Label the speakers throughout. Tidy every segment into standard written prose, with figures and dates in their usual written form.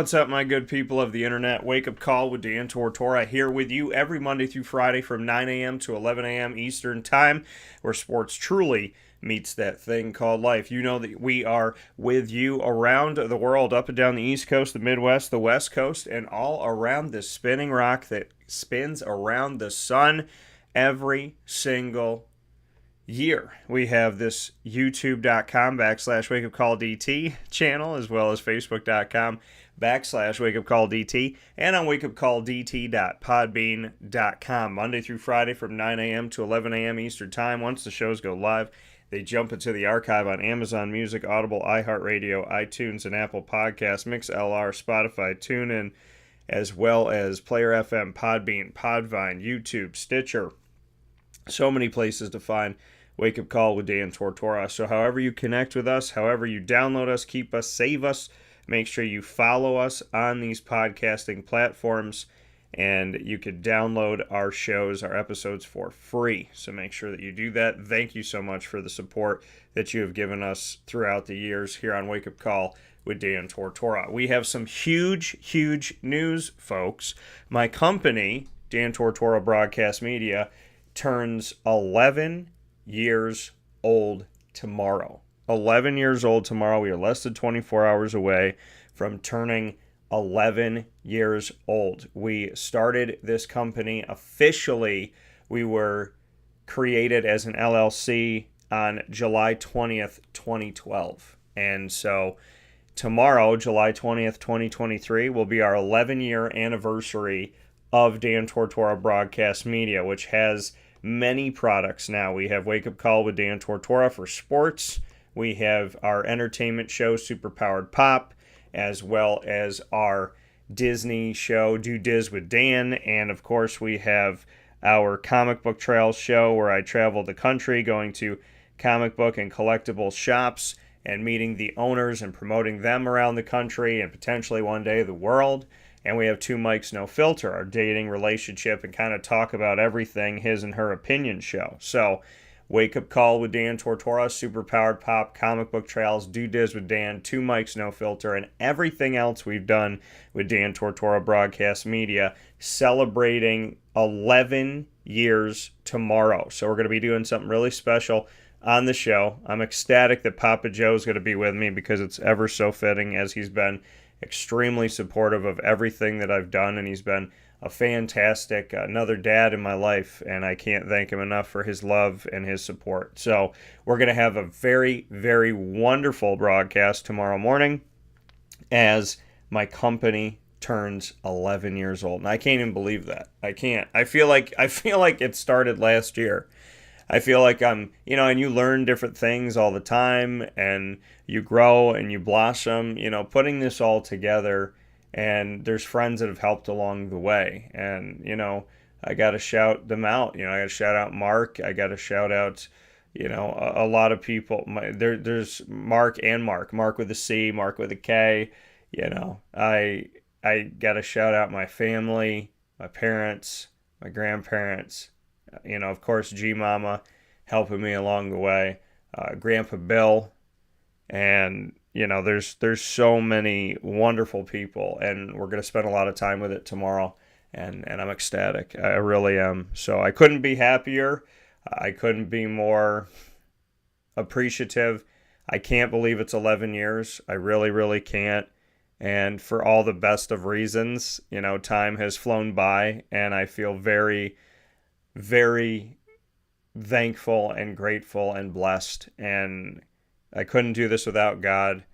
Speaker 1: What's up, my good people of the internet? Wake Up Call with Dan Tortora here with you every Monday through Friday from 9 a.m. to 11 a.m. Eastern Time, where sports truly meets that thing called life. You know that we are with you around the world, up and down the East Coast, the Midwest, the West Coast, and all around this spinning rock that spins around the sun every single year. We have this youtube.com/wakeupcalldt channel, as well as facebook.com/wakeupcalldt, and on wakeupcalldt.podbean.com. Monday through Friday from 9 a.m. to 11 a.m. Eastern Time. Once the shows go live, they jump into the archive on Amazon Music, Audible, iHeartRadio, iTunes, and Apple Podcasts, MixLR, Spotify, TuneIn, as well as Player FM, Podbean, Podvine, YouTube, Stitcher. So many places to find Wake Up Call with Dan Tortora. So however you connect with us, however you download us, keep us, save us, make sure you follow us on these podcasting platforms, and you can download our shows, our episodes for free. So make sure that you do that. Thank you so much for the support that you have given us throughout the years here on Wake Up Call with Dan Tortora. We have some huge news, folks. My company, Dan Tortora Broadcast Media, turns 11 years old tomorrow. 11 years old tomorrow. We are less than 24 hours away from turning 11 years old. We started this company officially. We were created as an LLC on July 20th, 2012. And so tomorrow, July 20th, 2023, will be our 11-year anniversary of Dan Tortora Broadcast Media, which has many products now. We have Wake Up Call with Dan Tortora for sports. We have our entertainment show, Superpowered Pop, as well as our Disney show, Do Diz with Dan. And of course, we have our comic book trails show, where I travel the country going to comic book and collectible shops and meeting the owners and promoting them around the country and potentially one day the world. And we have Two Mics No Filter, our dating, relationship, and kind of talk about everything, his and her opinion show. So, Wake Up Call with Dan Tortora, Superpowered Pop, Comic Book Trails, Do Diz with Dan, Two Mics No Filter, and everything else we've done with Dan Tortora Broadcast Media, celebrating 11 years tomorrow. So we're going to be doing something really special on the show. I'm ecstatic that Papa Joe's going to be with me, because it's ever so fitting, as he's been extremely supportive of everything that I've done, and he's been a fantastic another dad in my life, and I can't thank him enough for his love and his support. So we're going to have a very wonderful broadcast tomorrow morning as my company turns 11 years old. And I can't even believe that. I can't. I feel like it started last year. I feel like I'm, and you learn different things all the time, and you grow and you blossom, putting this all together. And there's friends that have helped along the way. And, I got to shout them out. I got to shout out Mark. I got to shout out, a lot of people. There's Mark and Mark with a C, Mark with a K. I got to shout out my family, my parents, my grandparents. Of course, G-Mama helping me along the way, Grandpa Bill, and, there's so many wonderful people, and we're going to spend a lot of time with it tomorrow, and I'm ecstatic. I really am. So I couldn't be happier. I couldn't be more appreciative. I can't believe it's 11 years. I really can't. And for all the best of reasons, time has flown by, and I feel very thankful and grateful and blessed. And I couldn't do this without God.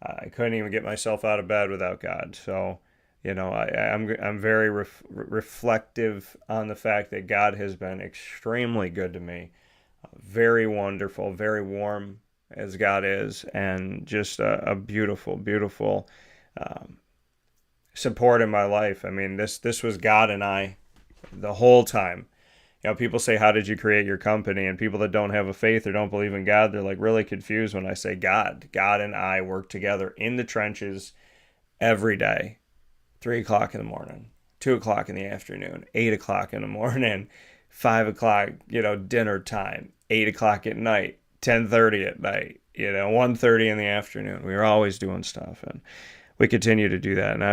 Speaker 1: I couldn't even get myself out of bed without God. So, I'm very reflective on the fact that God has been extremely good to me. Very wonderful, very warm as God is, and just a beautiful support in my life. I mean, this was God and I the whole time. People say, how did you create your company? And people that don't have a faith or don't believe in God, they're like really confused when I say God. God and I work together in the trenches every day. 3 o'clock in the morning, 2 o'clock in the afternoon, 8 o'clock in the morning, 5 o'clock, dinner time, 8 o'clock at night, 10:30 at night, 1:30 in the afternoon. We were always doing stuff. And we continue to do that. And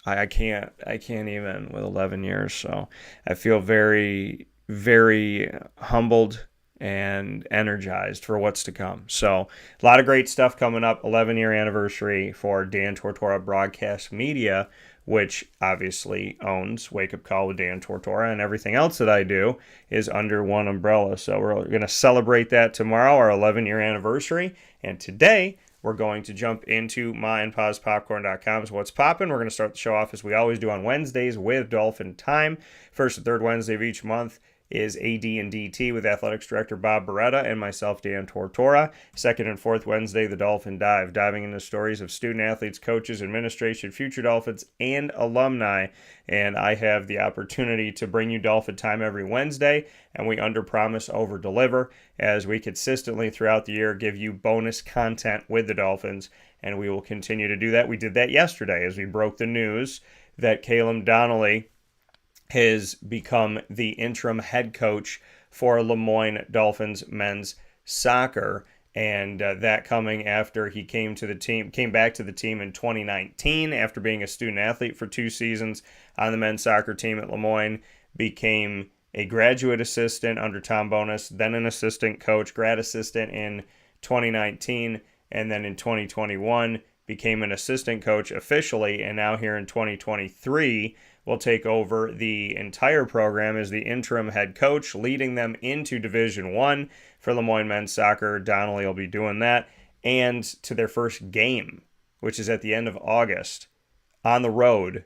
Speaker 1: I can't even with 11 years. So I feel very, very humbled and energized for what's to come. So a lot of great stuff coming up. 11-year anniversary for Dan Tortora Broadcast Media, which obviously owns Wake Up Call with Dan Tortora, and everything else that I do is under one umbrella. So we're going to celebrate that tomorrow, our 11-year anniversary. And today, we're going to jump into mindpausepopcorn.com's What's Poppin'. We're going to start the show off as we always do on Wednesdays with Dolphin Time. First and third Wednesday of each month is AD and DT with Athletics Director Bob Beretta and myself, Dan Tortora. Second and fourth Wednesday, the Dolphin Dive, diving into stories of student athletes, coaches, administration, future Dolphins, and alumni. And I have the opportunity to bring you Dolphin Time every Wednesday, and we underpromise, overdeliver, as we consistently throughout the year give you bonus content with the Dolphins, and we will continue to do that. We did that yesterday as we broke the news that Caleb Donnelly has become the interim head coach for LeMoyne Dolphins men's soccer, and that coming after he came back to the team in 2019 after being a student athlete for 2 seasons on the men's soccer team at LeMoyne, became a graduate assistant under Tom Bonus, then an assistant coach, grad assistant in 2019, and then in 2021 became an assistant coach officially, and now here in 2023 will take over the entire program as the interim head coach, leading them into Division I for LeMoyne men's soccer. Donnelly will be doing that, and to their first game, which is at the end of August, on the road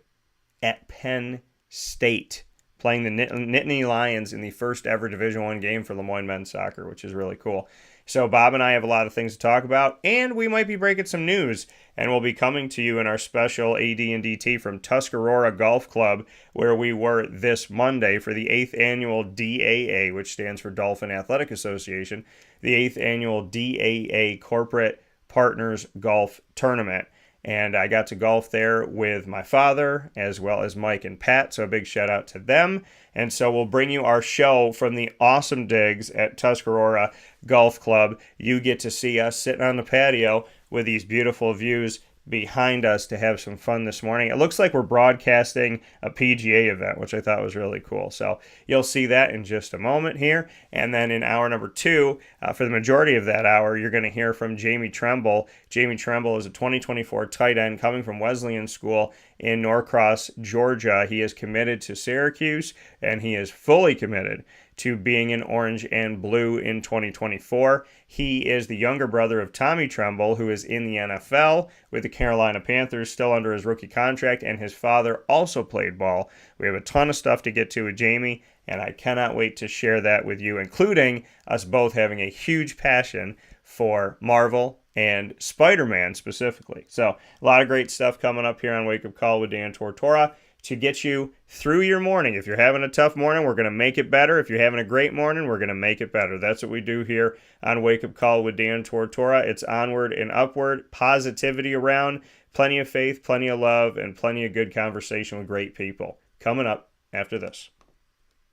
Speaker 1: at Penn State, playing the Nittany Lions in the first ever Division I game for LeMoyne men's soccer, which is really cool. So Bob and I have a lot of things to talk about, and we might be breaking some news, and we'll be coming to you in our special AD and DT from Tuscarora Golf Club, where we were this Monday for the 8th Annual DAA, which stands for Dolphin Athletic Association, the 8th Annual DAA Corporate Partners Golf Tournament. And I got to golf there with my father, as well as Mike and Pat, so a big shout out to them. And so we'll bring you our show from the awesome digs at Tuscarora Golf Club. You get to see us sitting on the patio with these beautiful views behind us to have some fun this morning. It looks like we're broadcasting a PGA event, which I thought was really cool. So you'll see that in just a moment here. And then in hour number 2, for the majority of that hour, you're going to hear from Jamie Tremble. Jamie Tremble is a 2024 tight end coming from Wesleyan School in Norcross, Georgia. He is committed to Syracuse, and he is fully committed to being in orange and blue in 2024. He is the younger brother of Tommy Tremble, who is in the NFL with the Carolina Panthers, still under his rookie contract, and his father also played ball. We have a ton of stuff to get to with Jamie, and I cannot wait to share that with you, including us both having a huge passion for Marvel and Spider-Man specifically. So a lot of great stuff coming up here on Wake Up Call with Dan Tortora to get you through your morning. If you're having a tough morning, we're going to make it better. If you're having a great morning, we're going to make it better. That's what we do here on Wake Up Call with Dan Tortora. It's onward and upward, positivity around, plenty of faith, plenty of love, and plenty of good conversation with great people. Coming up after this.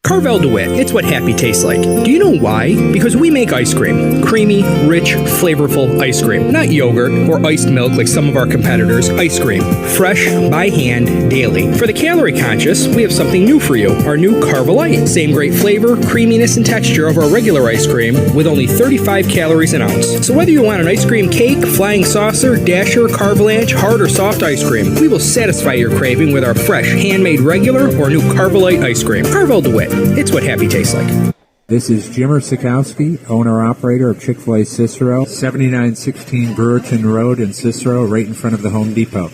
Speaker 2: Carvel DeWitt, it's what happy tastes like. Do you know why? Because we make ice cream. Creamy, rich, flavorful ice cream. Not yogurt or iced milk like some of our competitors. Ice cream. Fresh, by hand, daily. For the calorie conscious, we have something new for you. Our new Carvelite. Same great flavor, creaminess, and texture of our regular ice cream with only 35 calories an ounce. So whether you want an ice cream cake, flying saucer, dasher, carvalanche, hard or soft ice cream, we will satisfy your craving with our fresh, handmade regular or new Carvelite ice cream. Carvel DeWitt. It's what happy tastes like.
Speaker 3: This is Jimmer Sikowski, owner-operator of Chick-fil-A Cicero, 7916 Brewerton Road in Cicero, right in front of the Home Depot.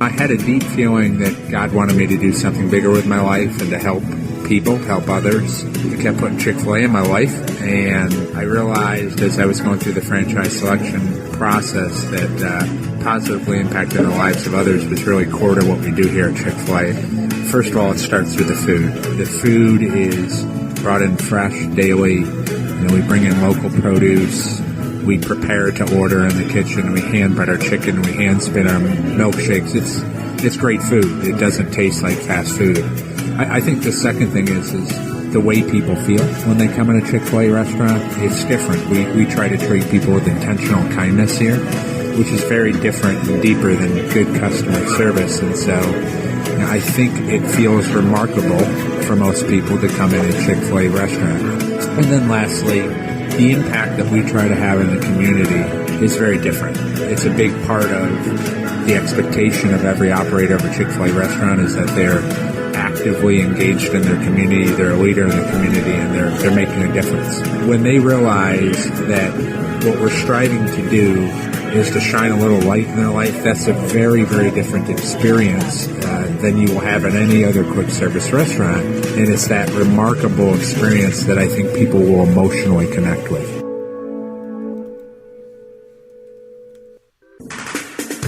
Speaker 3: I had a deep feeling that God wanted me to do something bigger with my life and to help people, help others. I kept putting Chick-fil-A in my life, and I realized as I was going through the franchise selection process that positively impacting the lives of others was really core to what we do here at Chick-fil-A. First of all, it starts with the food. The food is brought in fresh daily. We bring in local produce. We prepare to order in the kitchen. We hand bread our chicken. We hand spin our milkshakes. It's great food. It doesn't taste like fast food. I think the second thing is the way people feel when they come in a Chick-fil-A restaurant. It's different. We try to treat people with intentional kindness here. which is very different and deeper than good customer service. And so I think it feels remarkable for most people to come in a Chick-fil-A restaurant. And then lastly, the impact that we try to have in the community is very different. It's a big part of the expectation of every operator of a Chick-fil-A restaurant is that they're actively engaged in their community, they're a leader in the community, and they're making a difference. When they realize that what we're striving to do is to shine a little light in their life, that's a very, very different experience than you will have in any other quick service restaurant. And it's that remarkable experience that I think people will emotionally connect with.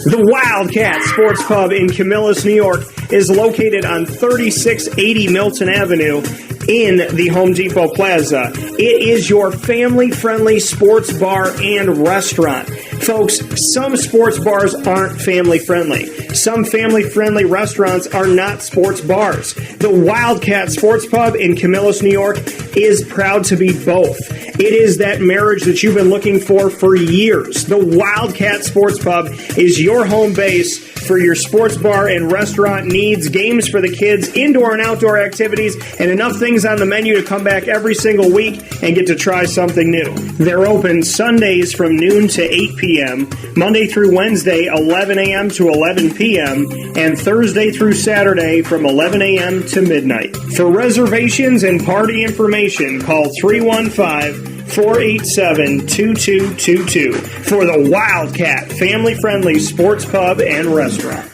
Speaker 1: The Wildcat Sports Pub in Camillus, New York is located on 3680 Milton Avenue in the Home Depot Plaza. It is your family-friendly sports bar and restaurant. Folks, some sports bars aren't family-friendly. Some family-friendly restaurants are not sports bars. The Wildcat Sports Pub in Camillus, New York is proud to be both. It is that marriage that you've been looking for years. The Wildcat Sports Pub is your home base for your sports bar and restaurant needs, games for the kids, indoor and outdoor activities, and enough things on the menu to come back every single week and get to try something new. They're open Sundays from noon to 8 p.m., Monday through Wednesday, 11 a.m. to 11 p.m., and Thursday through Saturday from 11 a.m. to midnight. For reservations and party information, call 315-487-2222 for the Wildcat family-friendly sports pub and restaurant.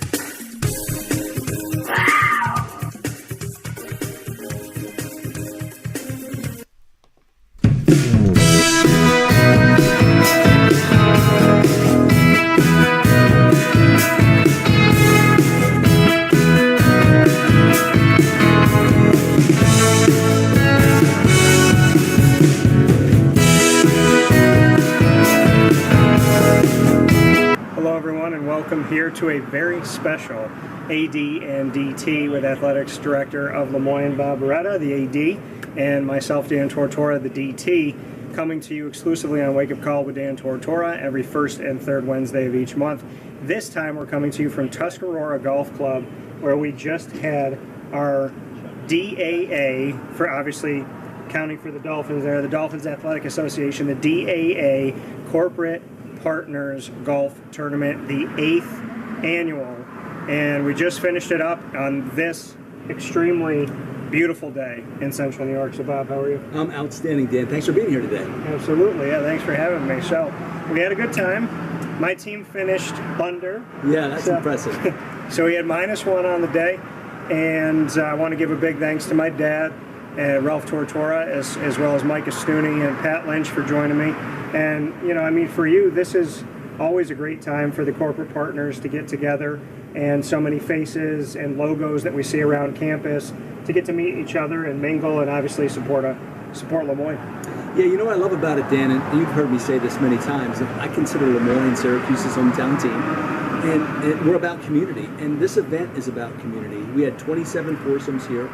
Speaker 1: Here to a very special AD and DT with Athletics Director of LeMoyne, Bob Beretta, the AD, and myself, Dan Tortora, the DT, coming to you exclusively on Wake Up Call with Dan Tortora every first and third Wednesday of each month. This time we're coming to you from Tuscarora Golf Club, where we just had our DAA, for obviously counting for the Dolphins there, the Dolphins Athletic Association, the DAA Corporate Partners Golf Tournament, the 8th annual, and we just finished it up on this extremely beautiful day in Central New York. So Bob, how are you?
Speaker 4: I'm outstanding, Dan. Thanks for being here today.
Speaker 1: Absolutely, yeah, thanks for having me. So we had a good time. My team finished under.
Speaker 4: Yeah, that's impressive.
Speaker 1: So we had -1 on the day, and I want to give a big thanks to my dad, Ralph Tortora, as well as Mike Estooney and Pat Lynch for joining me. And, you know, I mean, for you, this is always a great time for the corporate partners to get together, and so many faces and logos that we see around campus to get to meet each other and mingle and obviously support LeMoyne.
Speaker 4: Yeah, you know what I love about it, Dan, and you've heard me say this many times, I consider LeMoyne Syracuse's hometown team, and we're about community, and this event is about community. We had 27 foursomes here,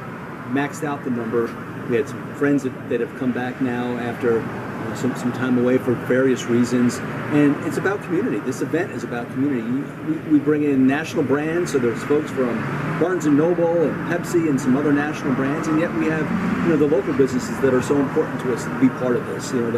Speaker 4: maxed out the number. We had some friends that have come back now after some time away for various reasons, and it's about community. This event is about community. We bring in national brands, so there's folks from Barnes & Noble and Pepsi and some other national brands, and yet we have, you know, the local businesses that are so important to us to be part of this, you know,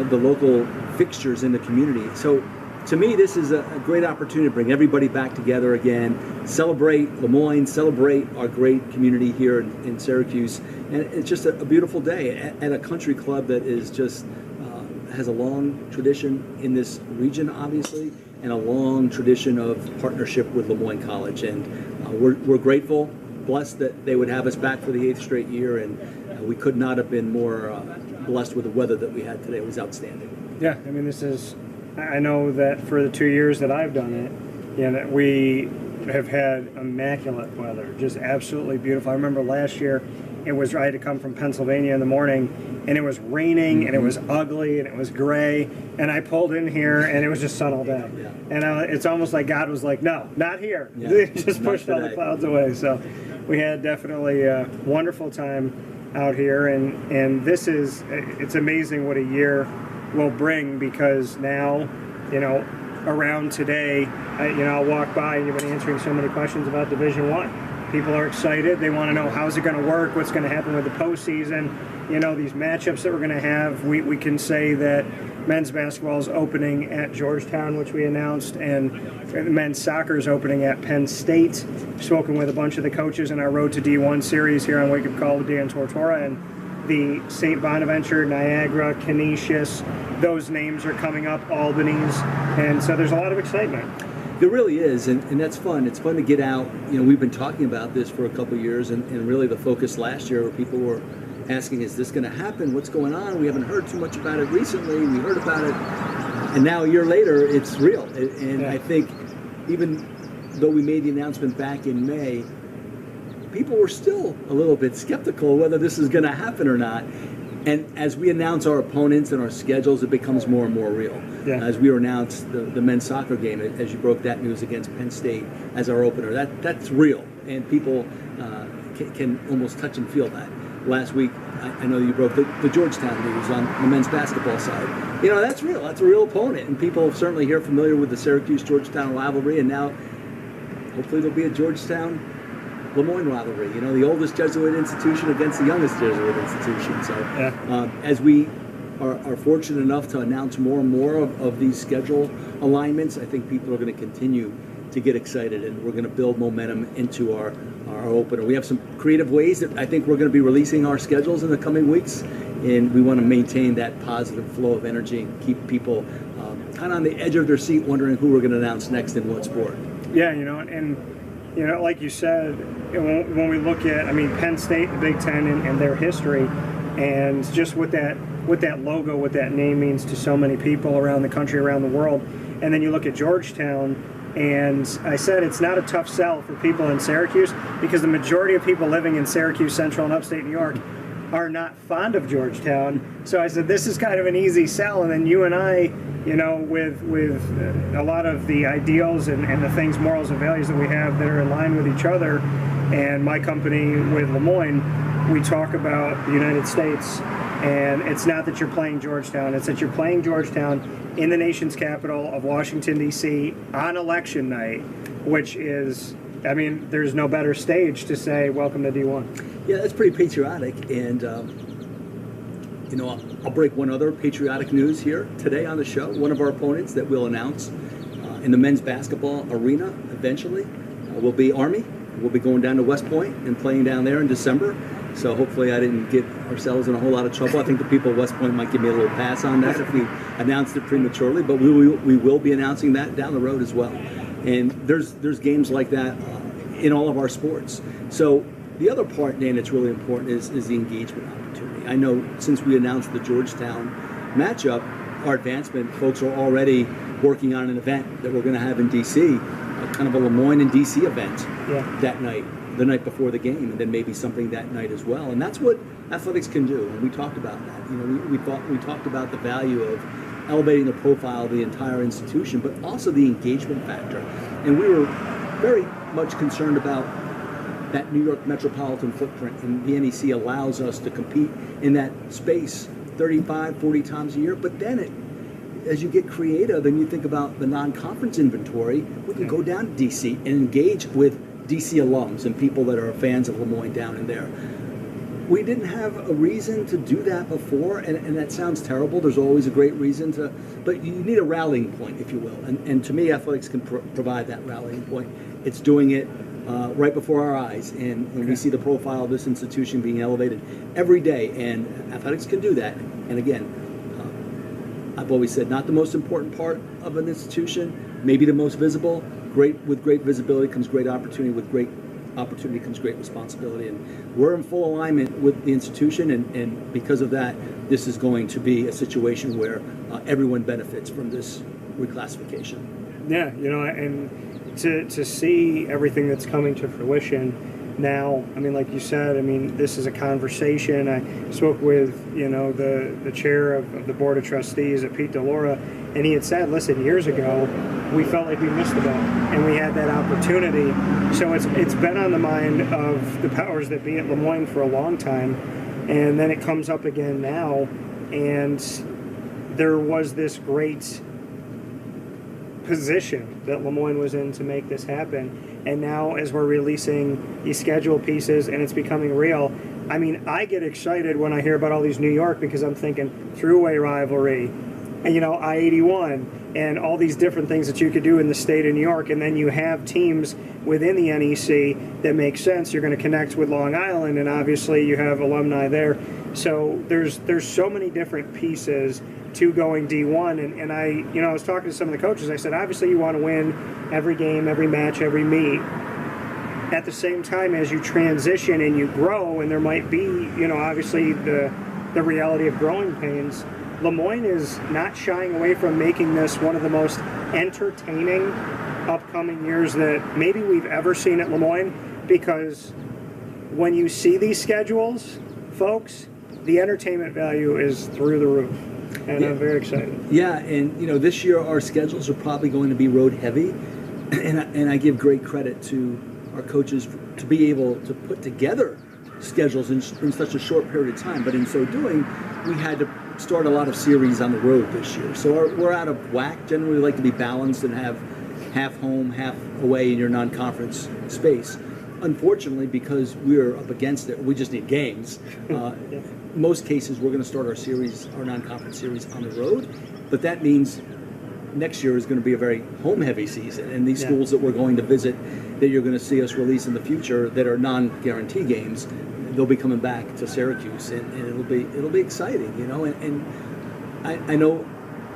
Speaker 4: the local fixtures in the community. So to me, this is a great opportunity to bring everybody back together again, celebrate LeMoyne, celebrate our great community here in Syracuse, and it's just a beautiful day at a country club that is just has a long tradition in this region, obviously, and a long tradition of partnership with LeMoyne College. And we're grateful, blessed that they would have us back for the 8th straight year, and we could not have been more blessed with the weather that we had today. It was outstanding.
Speaker 1: Yeah, I mean, I know that for the 2 years that I've done it, you know, we have had immaculate weather, just absolutely beautiful. I remember last year, I had to come from Pennsylvania in the morning, and it was raining, and it was ugly, and it was gray, and I pulled in here, and it was just sun all day. Yeah. And it's almost like God was like, no, not here. Yeah. Just pushed all the clouds away. So we had definitely a wonderful time out here, and it's amazing what a year will bring, because now, you know,
Speaker 5: around today, I'll walk by and you've been answering so many questions about Division I. People are excited. They want to know how's it going to work, what's going to happen with the postseason. These matchups that we're going to have. We can say that men's basketball is opening at Georgetown, which we announced, and men's soccer is opening at Penn State. Spoken with a bunch of the coaches in our Road to D1 series here on Wake Up Call with Dan Tortora, and the St. Bonaventure, Niagara, Canisius, those names are coming up, Albany's, and so there's a lot of excitement.
Speaker 4: There really is, and that's fun. It's fun to get out. We've been talking about this for a couple of years, and really the focus last year where people were asking, is this going to happen? What's going on? We haven't heard too much about it recently. We heard about it, and now a year later, it's real. And yeah. I think even though we made the announcement back in May, people were still a little bit skeptical whether this is going to happen or not. And as we announce our opponents and our schedules, it becomes more and more real. Yeah. As we announced the men's soccer game, as you broke that news against Penn State as our opener, that's real. And people can almost touch and feel that. Last week, I know you broke the Georgetown news on the men's basketball side. That's real. That's a real opponent. And people certainly here familiar with the Syracuse-Georgetown rivalry. And now, hopefully, there'll be a Georgetown-LeMoyne rivalry. The oldest Jesuit institution against the youngest Jesuit institution. So as we are fortunate enough to announce more and more of these schedule alignments, I think people are going to continue to get excited, and we're going to build momentum into our opener. We have some creative ways that I think we're going to be releasing our schedules in the coming weeks, and we want to maintain that positive flow of energy and keep people kind of on the edge of their seat wondering who we're going to announce next in what sport.
Speaker 5: Yeah, like you said, when we look at, Penn State, the Big Ten, and their history, and just what that logo, what that name means to so many people around the country, around the world, and then you look at Georgetown, and I said it's not a tough sell for people in Syracuse because the majority of people living in Syracuse, Central, and Upstate New York are not fond of Georgetown. So I said this is kind of an easy sell, and then you and I, with a lot of the ideals and the things, morals and values that we have that are in line with each other, and my company with LeMoyne, we talk about the United States, and it's not that you're playing Georgetown, it's that you're playing Georgetown in the nation's capital of Washington, D.C. on election night, which is, there's no better stage to say welcome to D1.
Speaker 4: Yeah, that's pretty patriotic, and I'll break one other patriotic news here today on the show. One of our opponents that we'll announce in the men's basketball arena eventually will be Army. We'll be going down to West Point and playing down there in December. So hopefully I didn't get ourselves in a whole lot of trouble. I think the people at West Point might give me a little pass on that if we announced it prematurely, but we will be announcing that down the road as well. And there's games like that in all of our sports. So the other part, Dan, that's really important is the engagement opportunity. I know since we announced the Georgetown matchup, our advancement folks are already working on an event that we're going to have in D.C., kind of a LeMoyne and D.C. event that night, the night before the game, and then maybe something that night as well. And that's what athletics can do. And we talked about that. We talked about the value of elevating the profile of the entire institution, but also the engagement factor. And we were very much concerned about that New York metropolitan footprint, and the NEC allows us to compete in that space 35, 40 times a year. But then as you get creative and you think about the non-conference inventory, we can go down to D.C. and engage with D.C. alums and people that are fans of LeMoyne down in there. We didn't have a reason to do that before, and that sounds terrible. There's always a great reason to, but you need a rallying point, if you will. And to me, athletics can provide that rallying point. It's doing it right before our eyes, and we see the profile of this institution being elevated every day, and athletics can do that. And again, I've always said not the most important part of an institution, maybe the most visible. With great visibility comes great opportunity. With great opportunity comes great responsibility. And we're in full alignment with the institution, and because of that, this is going to be a situation where everyone benefits from this reclassification.
Speaker 5: Yeah, and to see everything that's coming to fruition now, like you said, this is a conversation. I spoke with, the chair of the Board of Trustees at Pete DeLaura, and he had said, listen, years ago, we felt like we missed the boat, and we had that opportunity. So it's been on the mind of the powers that be at LeMoyne for a long time, and then it comes up again now, and there was this great position that LeMoyne was in to make this happen. And now as we're releasing these schedule pieces and it's becoming real, I mean, I get excited when I hear about all these New York because I'm thinking throughway rivalry, and, you know, I-81 and all these different things that you could do in the state of New York. And then you have teams within the NEC that make sense. You're going to connect with Long Island, and obviously you have alumni there. So there's so many different pieces to going D1, and I was talking to some of the coaches. I said, obviously you want to win every game, every match, every meet. At the same time, as you transition and you grow, and there might be, obviously the reality of growing pains, LeMoyne is not shying away from making this one of the most entertaining upcoming years that maybe we've ever seen at LeMoyne, because when you see these schedules, folks, the entertainment value is through the roof. And yeah. I'm very excited.
Speaker 4: Yeah, and this year our schedules are probably going to be road heavy, and I give great credit to our coaches to be able to put together schedules in such a short period of time. But in so doing, we had to start a lot of series on the road this year. So we're out of whack. Generally, we like to be balanced and have half home, half away in your non-conference space. Unfortunately, because we're up against it, we just need games. Most cases, we're going to start our non-conference series on the road, but that means next year is going to be a very home-heavy season, and these schools that we're going to visit, that you're going to see us release in the future, that are non-guarantee games, they'll be coming back to Syracuse, and it'll be exciting, And I know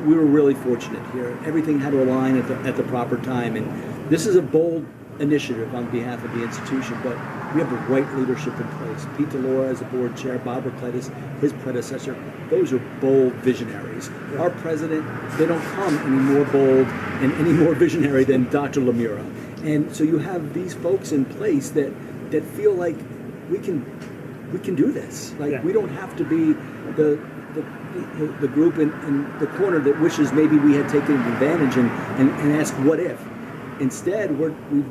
Speaker 4: we were really fortunate here. Everything had to align at the proper time, and this is a bold initiative on behalf of the institution, but we have the right leadership in place. Pete DeLora as the board chair, Bob Recletus, his predecessor, those are bold visionaries. Yeah. Our president, they don't come any more bold and any more visionary than Dr. Lemura. And so you have these folks in place that feel like we can do this. Like we don't have to be the group in the corner that wishes maybe we had taken advantage and asked what if. Instead, we've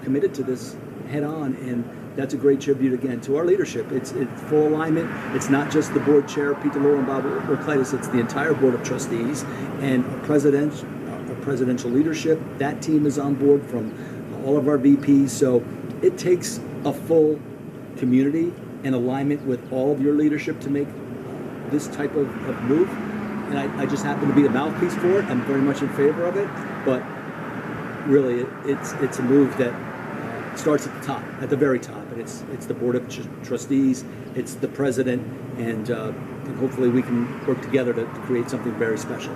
Speaker 4: committed to this head on, and that's a great tribute again to our leadership. It's full alignment. It's not just the board chair, Pete DeLora and Bob Recletus. It's the entire board of trustees and our presidential leadership. That team is on board from all of our VPs. So it takes a full community and alignment with all of your leadership to make this type of move. And I just happen to be the mouthpiece for it. I'm very much in favor of it, but really it's a move that starts at the very top, and it's the board of trustees, it's the president, and hopefully we can work together to create something very special.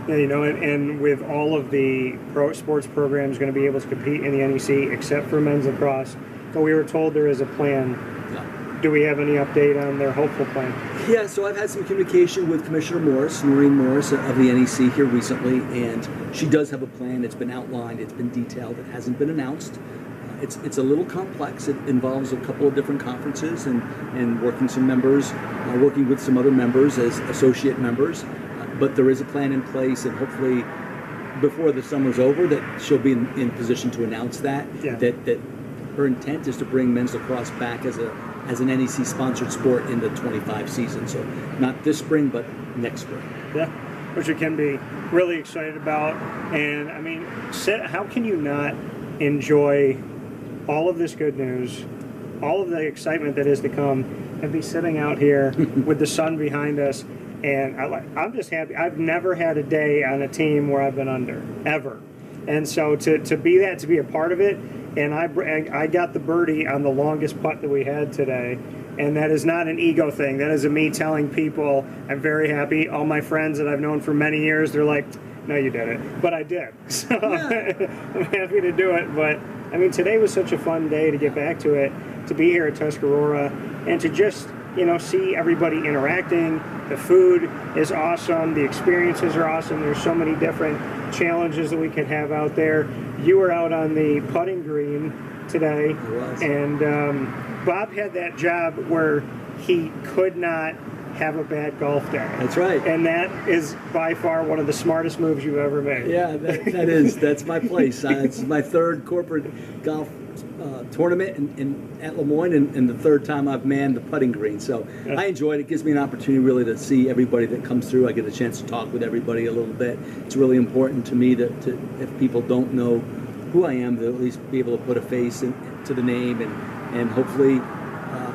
Speaker 5: Yeah, and with all of the pro sports programs going to be able to compete in the NEC except for men's lacrosse, but we were told there is a plan. Yeah. Do we have any update on their hopeful plan?
Speaker 4: Yeah, so I've had some communication with Commissioner Noreen Morris of the NEC here recently, and she does have a plan. It's been outlined, it's been detailed, it hasn't been announced. It's a little complex. It involves a couple of different conferences and working with some other members as associate members. But there is a plan in place, and hopefully before the summer's over that she'll be in position to announce that. Yeah. That her intent is to bring men's lacrosse back as an NEC sponsored sport in the 25 season. So not this spring, but next spring.
Speaker 5: Yeah, which we can be really excited about. And I mean, how can you not enjoy all of this good news, all of the excitement that is to come, and be sitting out here with the sun behind us? And I'm just happy. I've never had a day on a team where I've been under, ever. And so to be a part of it, and I got the birdie on the longest putt that we had today. And that is not an ego thing. That is me telling people I'm very happy. All my friends that I've known for many years, they're like, no, you didn't. But I did. So yeah. I'm happy to do it. But I mean, today was such a fun day to get back to it, to be here at Tuscarora, and to just, see everybody interacting. The food is awesome. The experiences are awesome. There's so many different challenges that we can have out there. You were out on the putting green today, and Bob had that job where he could not have a bad golf day.
Speaker 4: That's right.
Speaker 5: And that is by far one of the smartest moves you've ever made.
Speaker 4: Yeah, that's my place. It's my third corporate golf tournament at LeMoyne, and the third time I've manned the putting green. So I enjoy it. It gives me an opportunity really to see everybody that comes through. I get a chance to talk with everybody a little bit. It's really important to me that if people don't know who I am, to at least be able to put a face to the name, and hopefully,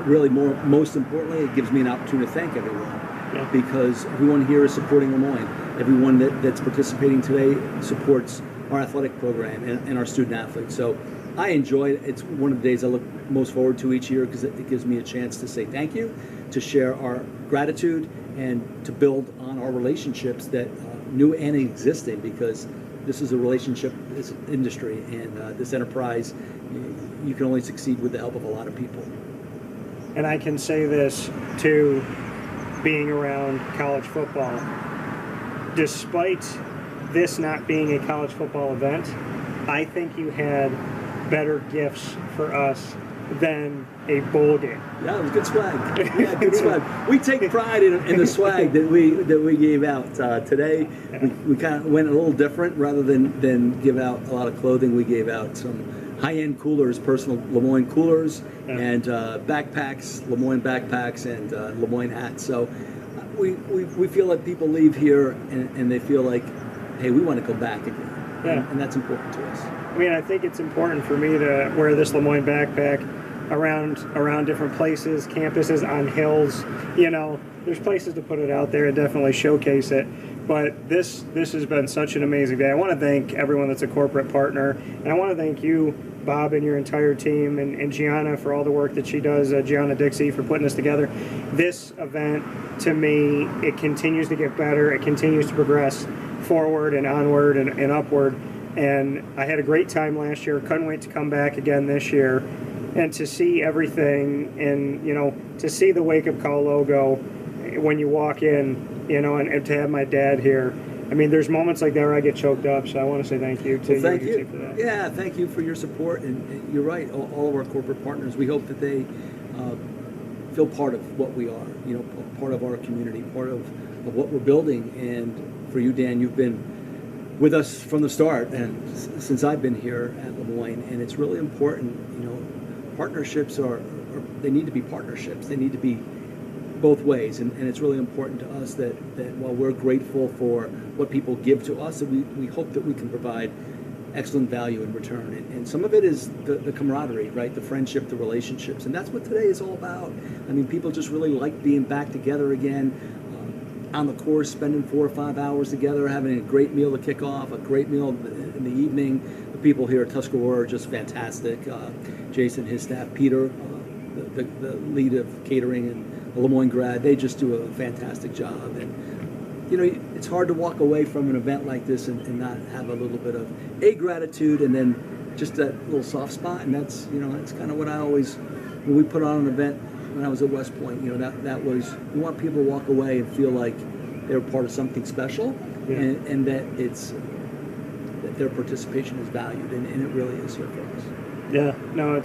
Speaker 4: really most importantly, it gives me an opportunity to thank everyone. Yeah. Because everyone here is supporting LeMoyne. Everyone that's participating today supports our athletic program and our student athletes. So I enjoy it. It's one of the days I look most forward to each year because it gives me a chance to say thank you, to share our gratitude, and to build on our relationships that new and existing, because this is a relationship, this industry, and this enterprise, you can only succeed with the help of a lot of people.
Speaker 5: And I can say this too, being around college football, despite this not being a college football event, I think you had better gifts for us than a bowl game.
Speaker 4: Yeah, it was good swag. Yeah, good swag. We take pride in the swag that we gave out today. We kind of went a little different. Rather than give out a lot of clothing, we gave out some high-end coolers, personal LeMoyne coolers, and backpacks, LeMoyne backpacks, and LeMoyne hats. So we feel like people leave here and they feel like, hey, we want to go back again. Yeah. And that's important to us.
Speaker 5: I mean, I think it's important for me to wear this LeMoyne backpack around different places, campuses, on hills. You know, there's places to put it out there and definitely showcase it. But this has been such an amazing day. I want to thank everyone that's a corporate partner, and I want to thank you, Bob, and your entire team, and Gianna for all the work that she does, Gianna Dixie, for putting this together. This event, to me, it continues to get better. It continues to progress forward and onward and upward. And I had a great time last year. Couldn't wait to come back again this year and to see everything, and, you know, to see the wake-up call logo when you walk in, you know, and to have my dad here. I mean, there's moments like that where I get choked up, so I want to say thank you to you for that.
Speaker 4: Yeah, thank you for your support. And you're right, all of our corporate partners, we hope that they feel part of what we are, you know, part of our community, part of what we're building. And for you, Dan, you've been with us from the start, and since I've been here at LeMoyne, and it's really important. You know, partnerships they need to be partnerships. They need to be both ways, and it's really important to us that while we're grateful for what people give to us, that we hope that we can provide excellent value in return. And some of it is the camaraderie, right? The friendship, the relationships, and that's what today is all about. I mean, people just really like being back together again. On the course, spending 4 or 5 hours together, having a great meal to kick off, a great meal in the evening. The people here at Tuscarora are just fantastic. Jason, his staff, Peter, the lead of catering, and the LeMoyne grad, they just do a fantastic job. And, you know, it's hard to walk away from an event like this and not have a little bit of gratitude, and then just that little soft spot. And that's, you know, that's kind of what I always, when we put on an event, when I was at West Point, you know, that was, we want people to walk away and feel like they're part of something special, and that that their participation is valued, and it really is here for us.
Speaker 5: Yeah, no,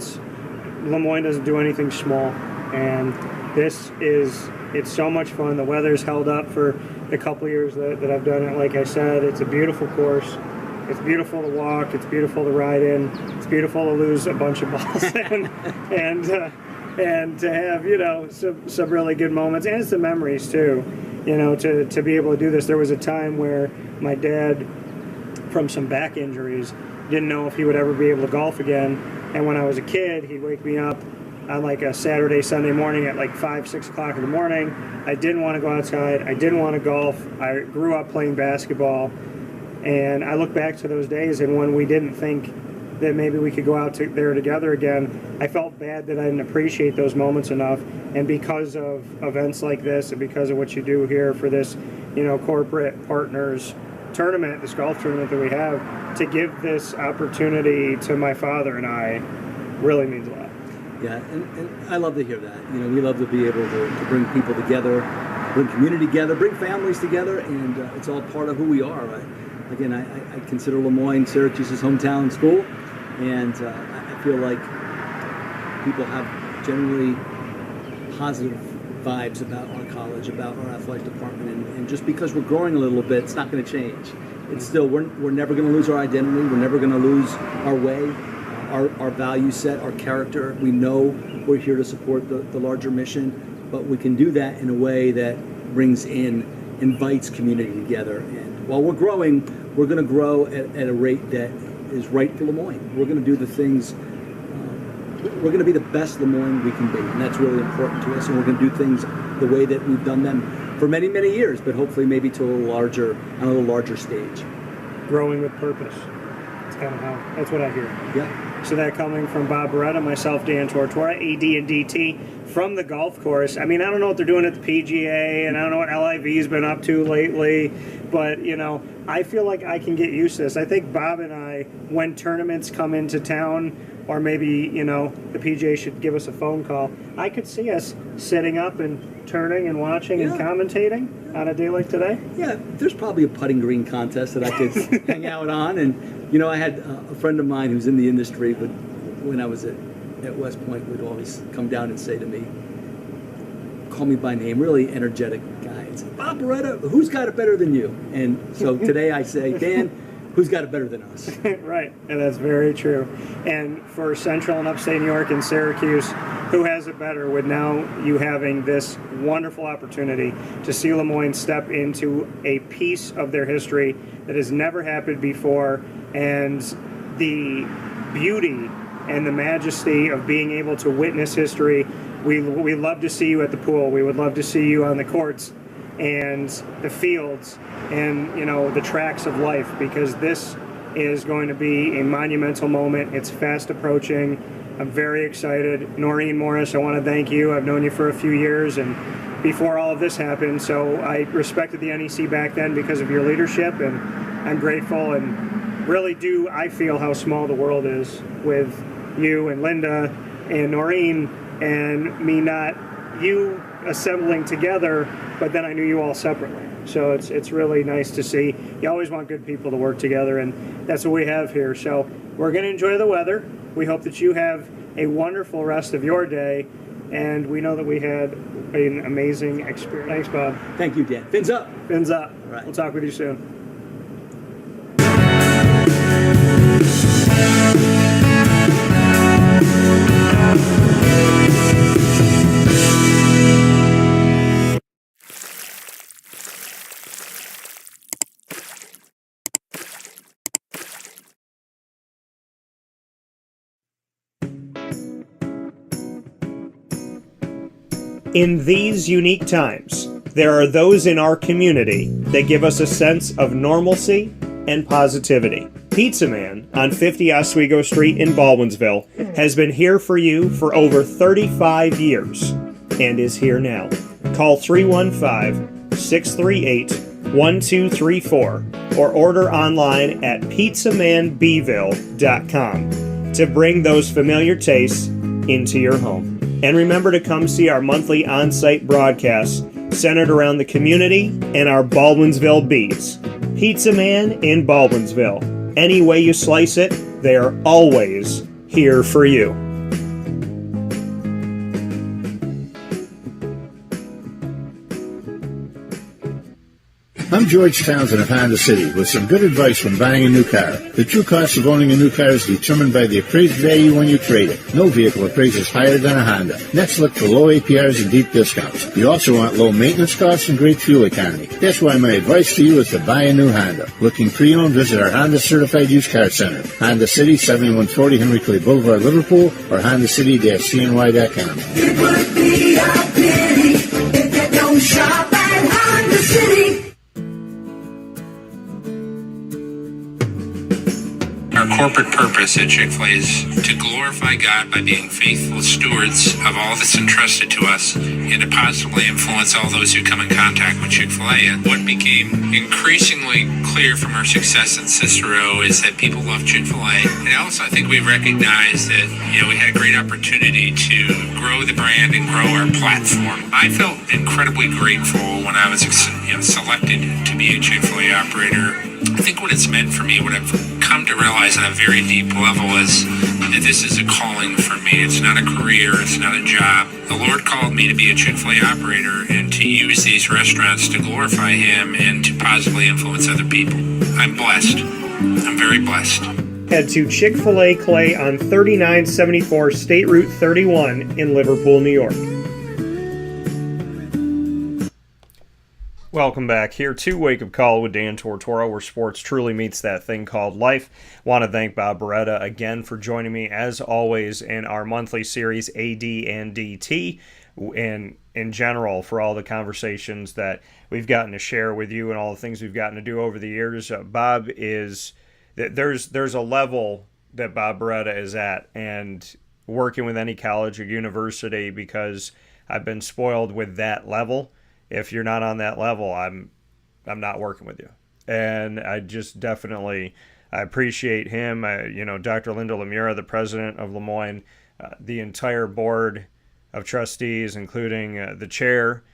Speaker 5: LeMoyne doesn't do anything small, and it's so much fun. The weather's held up for the couple of years that I've done it. Like I said, it's a beautiful course. It's beautiful to walk. It's beautiful to ride in. It's beautiful to lose a bunch of balls and to have, you know, some really good moments, and it's the memories too, you know, to be able to do this. There was a time where my dad, from some back injuries, didn't know if he would ever be able to golf again, and when I was a kid, he'd wake me up on like a Saturday, Sunday morning at like 5, 6 o'clock in the morning. I didn't want to go outside. I didn't want to golf. I grew up playing basketball, and I look back to those days, and when we didn't think that maybe we could go out there together again, I felt bad that I didn't appreciate those moments enough. And because of events like this, and because of what you do here for this, you know, corporate partners tournament, this golf tournament that we have, to give this opportunity to my father and I really means a lot.
Speaker 4: Yeah, and I love to hear that. You know, we love to be able to bring people together, bring community together, bring families together, and it's all part of who we are, right? Again, I consider LeMoyne Syracuse's hometown school, and I feel like people have generally positive vibes about our college, about our athletic department, and just because we're growing a little bit, it's not going to change. It's still, we're never going to lose our identity. We're never going to lose our way. our value set, our character. We know we're here to support the larger mission, but we can do that in a way that invites community together. And while we're growing, we're going to grow at a rate that is right for LeMoyne. We're going to do the things, we're going to be the best LeMoyne we can be, and that's really important to us. And we're going to do things the way that we've done them for many, many years, but hopefully maybe to on a little larger stage.
Speaker 5: Growing with purpose. That's what I hear.
Speaker 4: Yeah.
Speaker 5: So that coming from Bob Beretta, myself, Dan Tortora, AD and DT from the golf course. I mean, I don't know what they're doing at the PGA, and I don't know what LIV's been up to lately, but, I feel like I can get used to this. I think Bob and I, when tournaments come into town, or maybe, the PGA should give us a phone call, I could see us sitting up and turning and watching and commentating on a day like today.
Speaker 4: Yeah, there's probably a putting green contest that I could hang out on. And, I had a friend of mine who's in the industry, but when I was at West Point, would always come down and say to me, call me by name, really energetic guy, and say, Bob Beretta, who's got it better than you? And so today I say, Dan, who's got it better than us?
Speaker 5: Right, and that's very true. And for Central and Upstate New York and Syracuse, who has it better with now you having this wonderful opportunity to see LeMoyne step into a piece of their history that has never happened before, and the beauty and the majesty of being able to witness history. We love to see you at the pool. We would love to see you on the courts and the fields and the tracks of life, because this is going to be a monumental moment. It's fast approaching. I'm very excited. Noreen Morris, I want to thank you. I've known you for a few years and before all of this happened, so I respected the NEC back then because of your leadership, and I'm grateful and really do I feel how small the world is with you and Linda and Noreen and me, not you assembling together, but then I knew you all separately. So it's really nice to see. You always want good people to work together, and that's what we have here. So we're going to enjoy the weather. We hope that you have a wonderful rest of your day, and we know that we had an amazing experience. Thanks, Bob.
Speaker 4: Thank you, Dan. Fins up.
Speaker 5: Fins up.
Speaker 4: All right.
Speaker 5: We'll talk with you soon. In these unique times, there are those in our community that give us a sense of normalcy and positivity. Pizza Man on 50 Oswego Street in Baldwinsville has been here for you for over 35 years and is here now. Call 315-638-1234 or order online at pizzamanbville.com to bring those familiar tastes into your home. And remember to come see our monthly on-site broadcasts centered around the community and our Baldwinsville beats. Pizza Man in Baldwinsville. Any way you slice it, they are always here for you.
Speaker 6: I'm George Townsend of Honda City with some good advice when buying a new car. The true cost of owning a new car is determined by the appraised value when you trade it. No vehicle appraises higher than a Honda. Next, look for low APRs and deep discounts. You also want low maintenance costs and great fuel economy. That's why my advice to you is to buy a new Honda. Looking pre-owned, visit our Honda Certified Used Car Center. Honda City, 7140 Henry Clay Boulevard, Liverpool, or HondaCity-CNY.com.
Speaker 7: It would be a pity if you don't shop at Honda City.
Speaker 8: Our corporate purpose at Chick-fil-A is to glorify God by being faithful stewards of all that's entrusted to us and to positively influence all those who come in contact with Chick-fil-A. And what became increasingly clear from our success in Cicero is that people love Chick-fil-A. And also I think we recognized that we had a great opportunity to grow the brand and grow our platform. I felt incredibly grateful when I was selected to be a Chick-fil-A operator. I think what it's meant for me, what I've come to realize on a very deep level is that this is a calling for me. It's not a career. It's not a job. The Lord called me to be a Chick-fil-A operator and to use these restaurants to glorify Him and to positively influence other people. I'm blessed. I'm very blessed.
Speaker 5: head to Chick-fil-A Clay on 3974 State Route 31 in Liverpool, New York.
Speaker 1: Welcome back here to Wake Up Call with Dan Tortora, where sports truly meets that thing called life. Want to thank Bob Beretta again for joining me, as always, in our monthly series, AD and DT, and in general for all the conversations that we've gotten to share with you and all the things we've gotten to do over the years. Bob is, there's a level that Bob Beretta is at, and working with any college or university, because I've been spoiled with that level. If you're not on that level, I'm not working with you. And I just definitely, I appreciate him. Dr. Linda Lemura, the president of LeMoyne, the entire board of trustees, including the chair,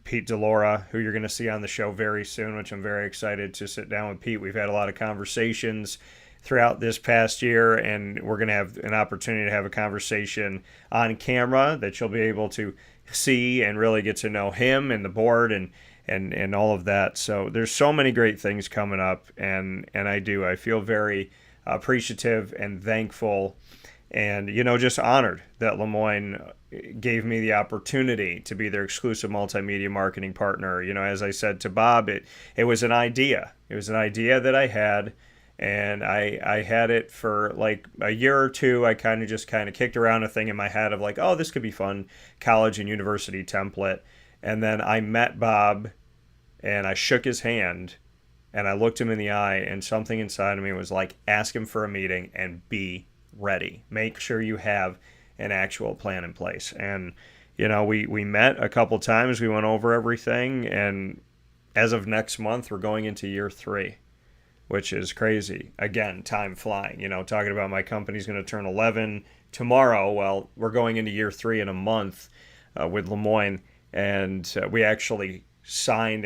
Speaker 1: Pete DeLaura, who you're going to see on the show very soon, which I'm very excited to sit down with Pete. We've had a lot of conversations throughout this past year, and we're going to have an opportunity to have a conversation on camera that you'll be able to see and really get to know him and the board and all of that. So there's so many great things coming up, and I feel very appreciative and thankful and just honored that LeMoyne gave me the opportunity to be their exclusive multimedia marketing partner. As I said to Bob, it was an idea. It was an idea that I had, and I had it for like a year or two. I kind of kicked around a thing in my head of like, oh, this could be fun, college and university template. And then I met Bob, and I shook his hand, and I looked him in the eye, and something inside of me was like, ask him for a meeting and be ready. Make sure you have an actual plan in place. And, we met a couple times. We went over everything. And as of next month, we're going into year 3. Which is crazy. Again, time flying. Talking about my company's going to turn 11 tomorrow. Well, we're going into year 3 in a month with LeMoyne, and we actually signed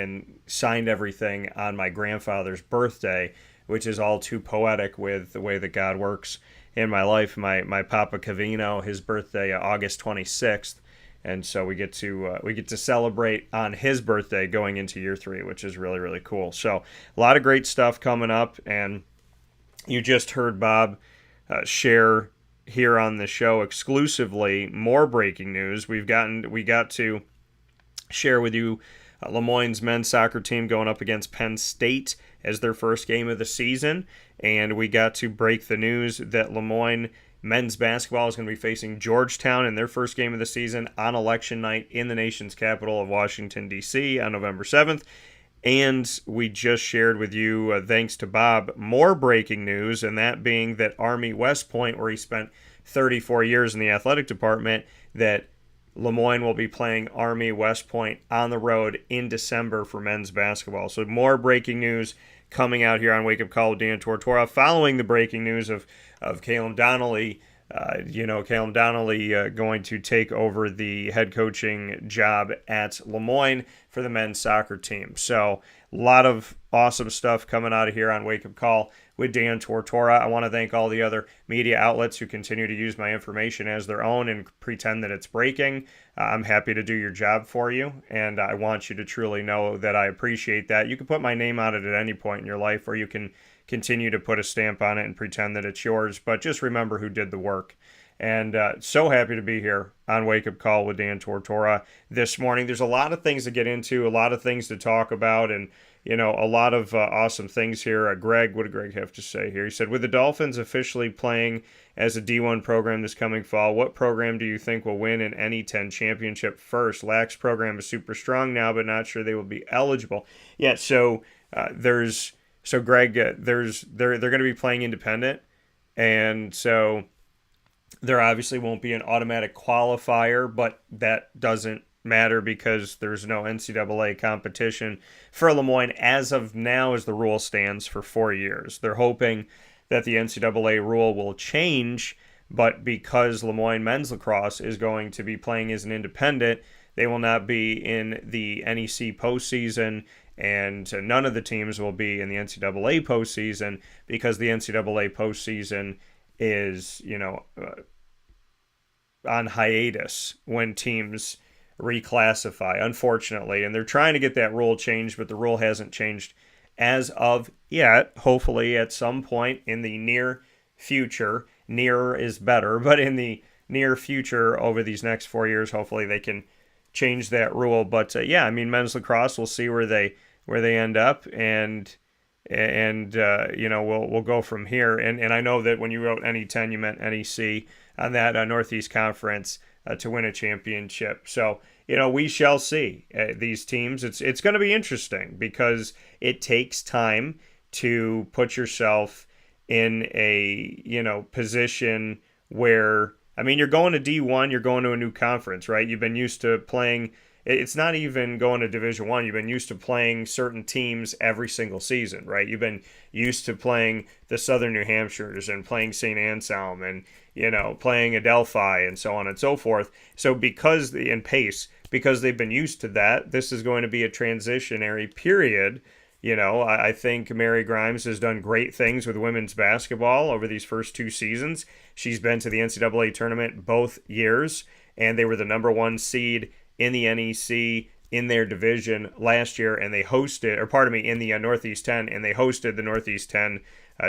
Speaker 1: everything on my grandfather's birthday, which is all too poetic with the way that God works in my life. My Papa Cavino, his birthday, August 26th. And so we get to celebrate on his birthday going into year 3, which is really, really cool. So a lot of great stuff coming up, and you just heard Bob share here on the show exclusively more breaking news. We got to share with you LeMoyne's men's soccer team going up against Penn State as their first game of the season, and we got to break the news that LeMoyne men's basketball is going to be facing Georgetown in their first game of the season on election night in the nation's capital of Washington, D.C. on November 7th. And we just shared with you, thanks to Bob, more breaking news, and that being that Army West Point, where he spent 34 years in the athletic department, that LeMoyne will be playing Army West Point on the road in December for men's basketball. So more breaking news coming out here on Wake Up Call with Dan Tortora, following the breaking news of Calum Donnelly. Calum Donnelly going to take over the head coaching job at LeMoyne for the men's soccer team. So a lot of awesome stuff coming out of here on Wake Up Call with Dan Tortora. I want to thank all the other media outlets who continue to use my information as their own and pretend that it's breaking. I'm happy to do your job for you, and I want you to truly know that I appreciate that. You can put my name on it at any point in your life, or you can continue to put a stamp on it and pretend that it's yours, but just remember who did the work. And so happy to be here on Wake Up Call with Dan Tortora this morning. There's a lot of things to get into, a lot of things to talk about, and a lot of awesome things here. Greg, what did Greg have to say here? He said, with the Dolphins officially playing as a D1 program this coming fall, what program do you think will win an NE10 championship first? Lax program is super strong now, but not sure they will be eligible. Yeah, so Greg, they're going to be playing independent, and so there obviously won't be an automatic qualifier, but that doesn't matter because there's no NCAA competition for LeMoyne as of now as the rule stands for 4 years. They're hoping that the NCAA rule will change, but because LeMoyne men's lacrosse is going to be playing as an independent, they will not be in the NEC postseason, and none of the teams will be in the NCAA postseason because the NCAA postseason is, on hiatus when teams reclassify, unfortunately. And they're trying to get that rule changed, but the rule hasn't changed as of yet. Hopefully at some point in the near future, nearer is better, but in the near future over these next 4 years, hopefully they can change that rule. But yeah, I mean, men's lacrosse, we'll see where they end up, and we'll go from here. And I know that when you wrote NE10, you meant NEC on that Northeast Conference to win a championship. So we shall see these teams. It's going to be interesting because it takes time to put yourself in a position where, I mean, you're going to D1, you're going to a new conference, right? You've been used to playing. It's not even going to Division One. You've been used to playing certain teams every single season, right? You've been used to playing the Southern New Hampshires and playing St. Anselm and playing Adelphi and so on and so forth. So because they've been used to that, this is going to be a transitionary period. I think Mary Grimes has done great things with women's basketball over these first 2 seasons. She's been to the NCAA tournament both years, and they were the number 1 seed in the NEC in their division last year, and they hosted, in the Northeast 10, and they hosted the Northeast 10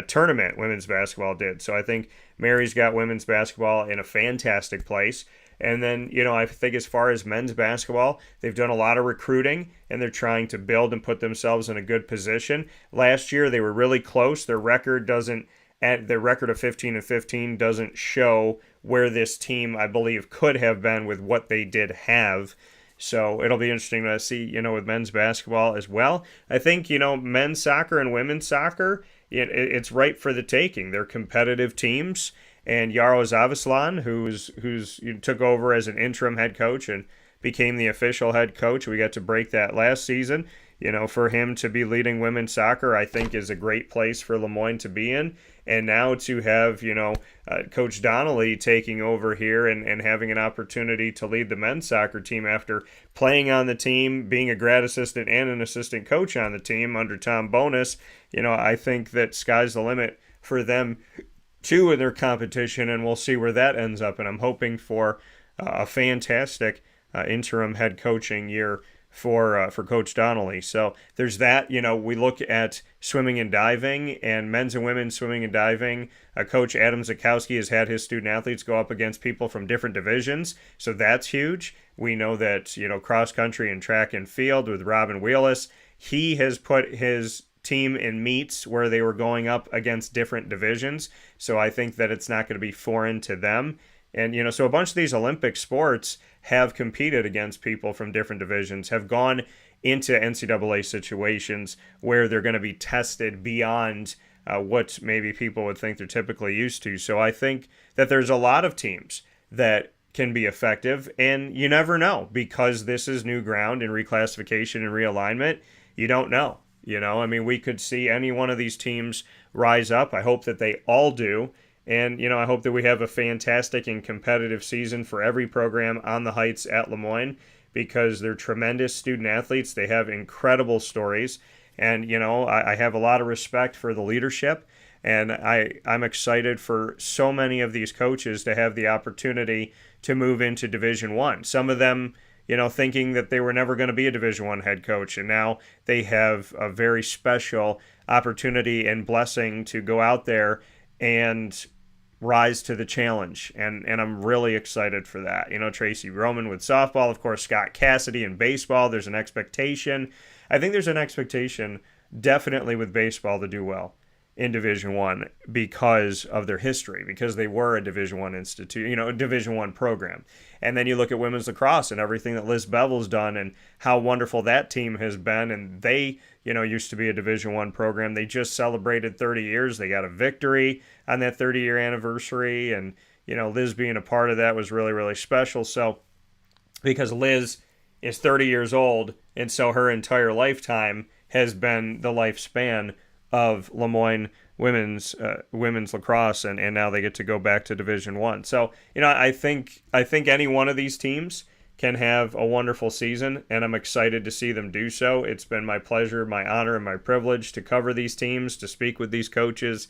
Speaker 1: tournament, women's basketball did. So I think Mary's got women's basketball in a fantastic place. And then, I think as far as men's basketball, they've done a lot of recruiting, and they're trying to build and put themselves in a good position. Last year, they were really close. Their record of 15-15 doesn't show where this team, I believe, could have been with what they did have. So it'll be interesting to see, with men's basketball as well. I think, men's soccer and women's soccer, it's ripe for the taking. They're competitive teams. And Yaro Zavaslan, who's took over as an interim head coach and became the official head coach. We got to break that last season. For him to be leading women's soccer, I think is a great place for LeMoyne to be in. And now to have, Coach Donnelly taking over here and having an opportunity to lead the men's soccer team after playing on the team, being a grad assistant and an assistant coach on the team under Tom Bonus, I think that sky's the limit for them too in their competition, and we'll see where that ends up. And I'm hoping for a fantastic interim head coaching year for Coach Donnelly. So there's that. We look at swimming and diving, and men's and women's swimming and diving. Coach Adam Zakowski has had his student athletes go up against people from different divisions, so that's huge. We know that cross country and track and field with Robin Wheelis, he has put his team in meets where they were going up against different divisions. So I think that it's not going to be foreign to them. And, so a bunch of these Olympic sports have competed against people from different divisions, have gone into NCAA situations where they're going to be tested beyond what maybe people would think they're typically used to. So I think that there's a lot of teams that can be effective, and you never know, because this is new ground in reclassification and realignment. You don't know. We could see any one of these teams rise up. I hope that they all do. And, I hope that we have a fantastic and competitive season for every program on the Heights at LeMoyne, because they're tremendous student athletes. They have incredible stories. And, I have a lot of respect for the leadership. And I'm excited for so many of these coaches to have the opportunity to move into Division I. Some of them, thinking that they were never going to be a Division I head coach. And now they have a very special opportunity and blessing to go out there and rise to the challenge. And I'm really excited for that. Tracy Roman with softball, of course, Scott Cassidy in baseball. There's an expectation. I think there's an expectation definitely with baseball to do well in Division I because of their history, because they were a Division I institute, a Division I program. And then you look at women's lacrosse and everything that Liz Bevel's done and how wonderful that team has been. And they, used to be a Division I program. They just celebrated 30 years. They got a victory on that 30-year anniversary. And, Liz being a part of that was really, really special. So because Liz is 30 years old, and so her entire lifetime has been the lifespan of LeMoyne women's lacrosse, and now they get to go back to Division I. So, I think any one of these teams can have a wonderful season, and I'm excited to see them do so. It's been my pleasure, my honor, and my privilege to cover these teams, to speak with these coaches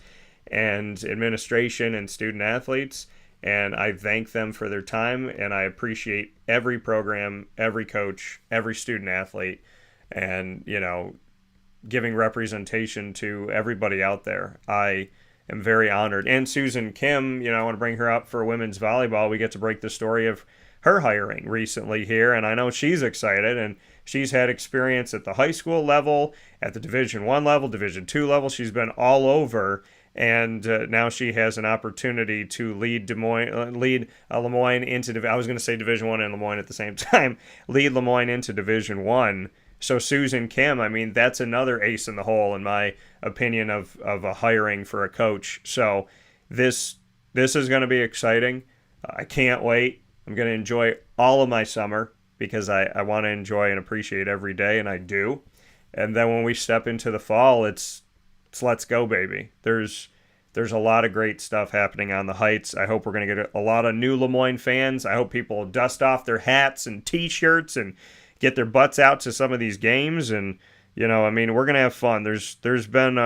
Speaker 1: and administration and student athletes, and I thank them for their time, and I appreciate every program, every coach, every student athlete, and, giving representation to everybody out there. I am very honored. And Susan Kim, I want to bring her up for women's volleyball. We get to break the story of her hiring recently here, and I know she's excited, and she's had experience at the high school level, at the Division I level, Division II level. She's been all over, and now she has an opportunity to lead LeMoyne into. I was going to say Division I and LeMoyne at the same time. Lead LeMoyne into Division I. So Susan Kim, I mean, that's another ace in the hole in my opinion of a hiring for a coach. So this is going to be exciting. I can't wait. I'm going to enjoy all of my summer because I want to enjoy and appreciate every day, and I do. And then when we step into the fall, it's let's go, baby. There's a lot of great stuff happening on the Heights. I hope we're going to get a lot of new LeMoyne fans. I hope people dust off their hats and T-shirts and get their butts out to some of these games. And, we're going to have fun. There's been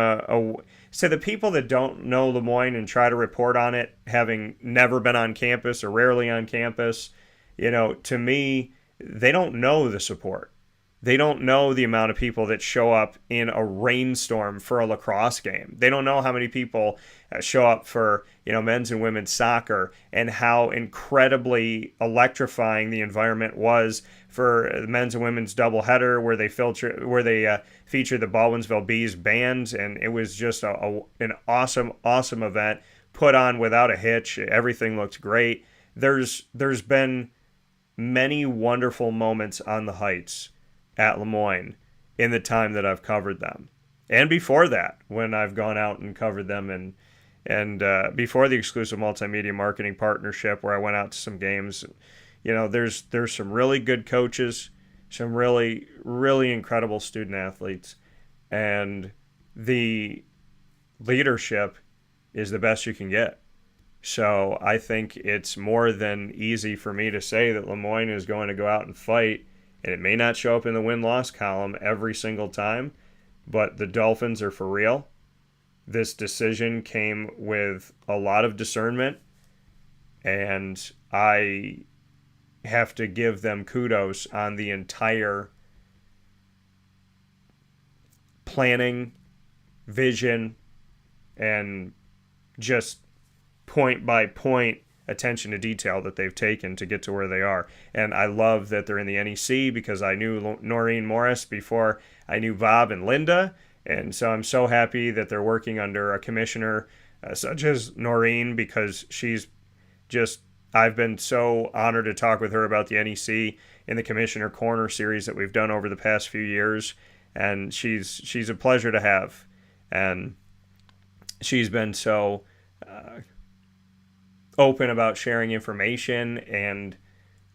Speaker 1: so the people that don't know LeMoyne and try to report on it, having never been on campus or rarely on campus, to me, they don't know the support. They don't know the amount of people that show up in a rainstorm for a lacrosse game. They don't know how many people show up for, men's and women's soccer, and how incredibly electrifying the environment was for the men's and women's doubleheader where they featured the Baldwinsville Bees band, and it was just an awesome event put on without a hitch. Everything looked great. There's been many wonderful moments on the Heights at LeMoyne in the time that I've covered them, and before that when I've gone out and covered them, and before the exclusive multimedia marketing partnership where I went out to some games. There's some really good coaches, some really, really incredible student athletes, and the leadership is the best you can get. So I think it's more than easy for me to say that LeMoyne is going to go out and fight, and it may not show up in the win-loss column every single time, but the Dolphins are for real. This decision came with a lot of discernment, and I have to give them kudos on the entire planning, vision, and just point by point attention to detail that they've taken to get to where they are. And I love that they're in the NEC because I knew Noreen Morris before I knew Bob and Linda. And so I'm so happy that they're working under a commissioner such as Noreen, because she's just, I've been so honored to talk with her about the NEC in the Commissioner Corner series that we've done over the past few years. And she's a pleasure to have. And she's been so open about sharing information and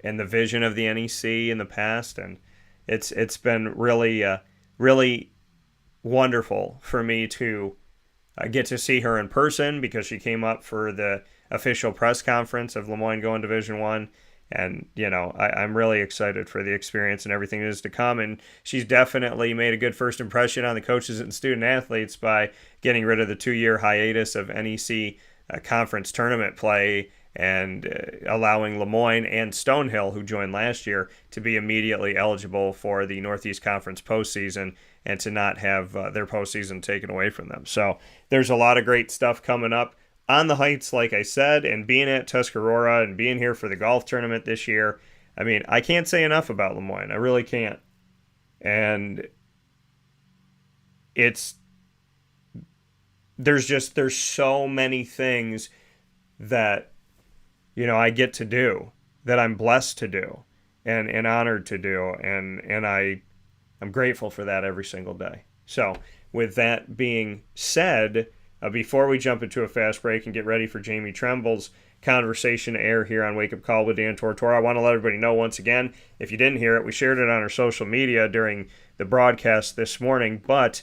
Speaker 1: the vision of the NEC in the past. And it's been really wonderful for me to get to see her in person, because she came up for the official press conference of LeMoyne going Division I. And, I'm really excited for the experience and everything that is to come. And she's definitely made a good first impression on the coaches and student athletes by getting rid of the 2-year hiatus of NEC conference tournament play and allowing LeMoyne and Stonehill, who joined last year, to be immediately eligible for the Northeast Conference postseason and to not have their postseason taken away from them. So there's a lot of great stuff coming up on the Heights, like I said, and being at Tuscarora and being here for the golf tournament this year. I mean, I can't say enough about LeMoyne. I really can't. And there's so many things that, I get to do, that I'm blessed to do and honored to do. And I'm grateful for that every single day. So with that being said, before we jump into a fast break and get ready for Jamie Tremble's conversation to air here on Wake Up Call with Dan Tortora, I want to let everybody know once again, if you didn't hear it, we shared it on our social media during the broadcast this morning, but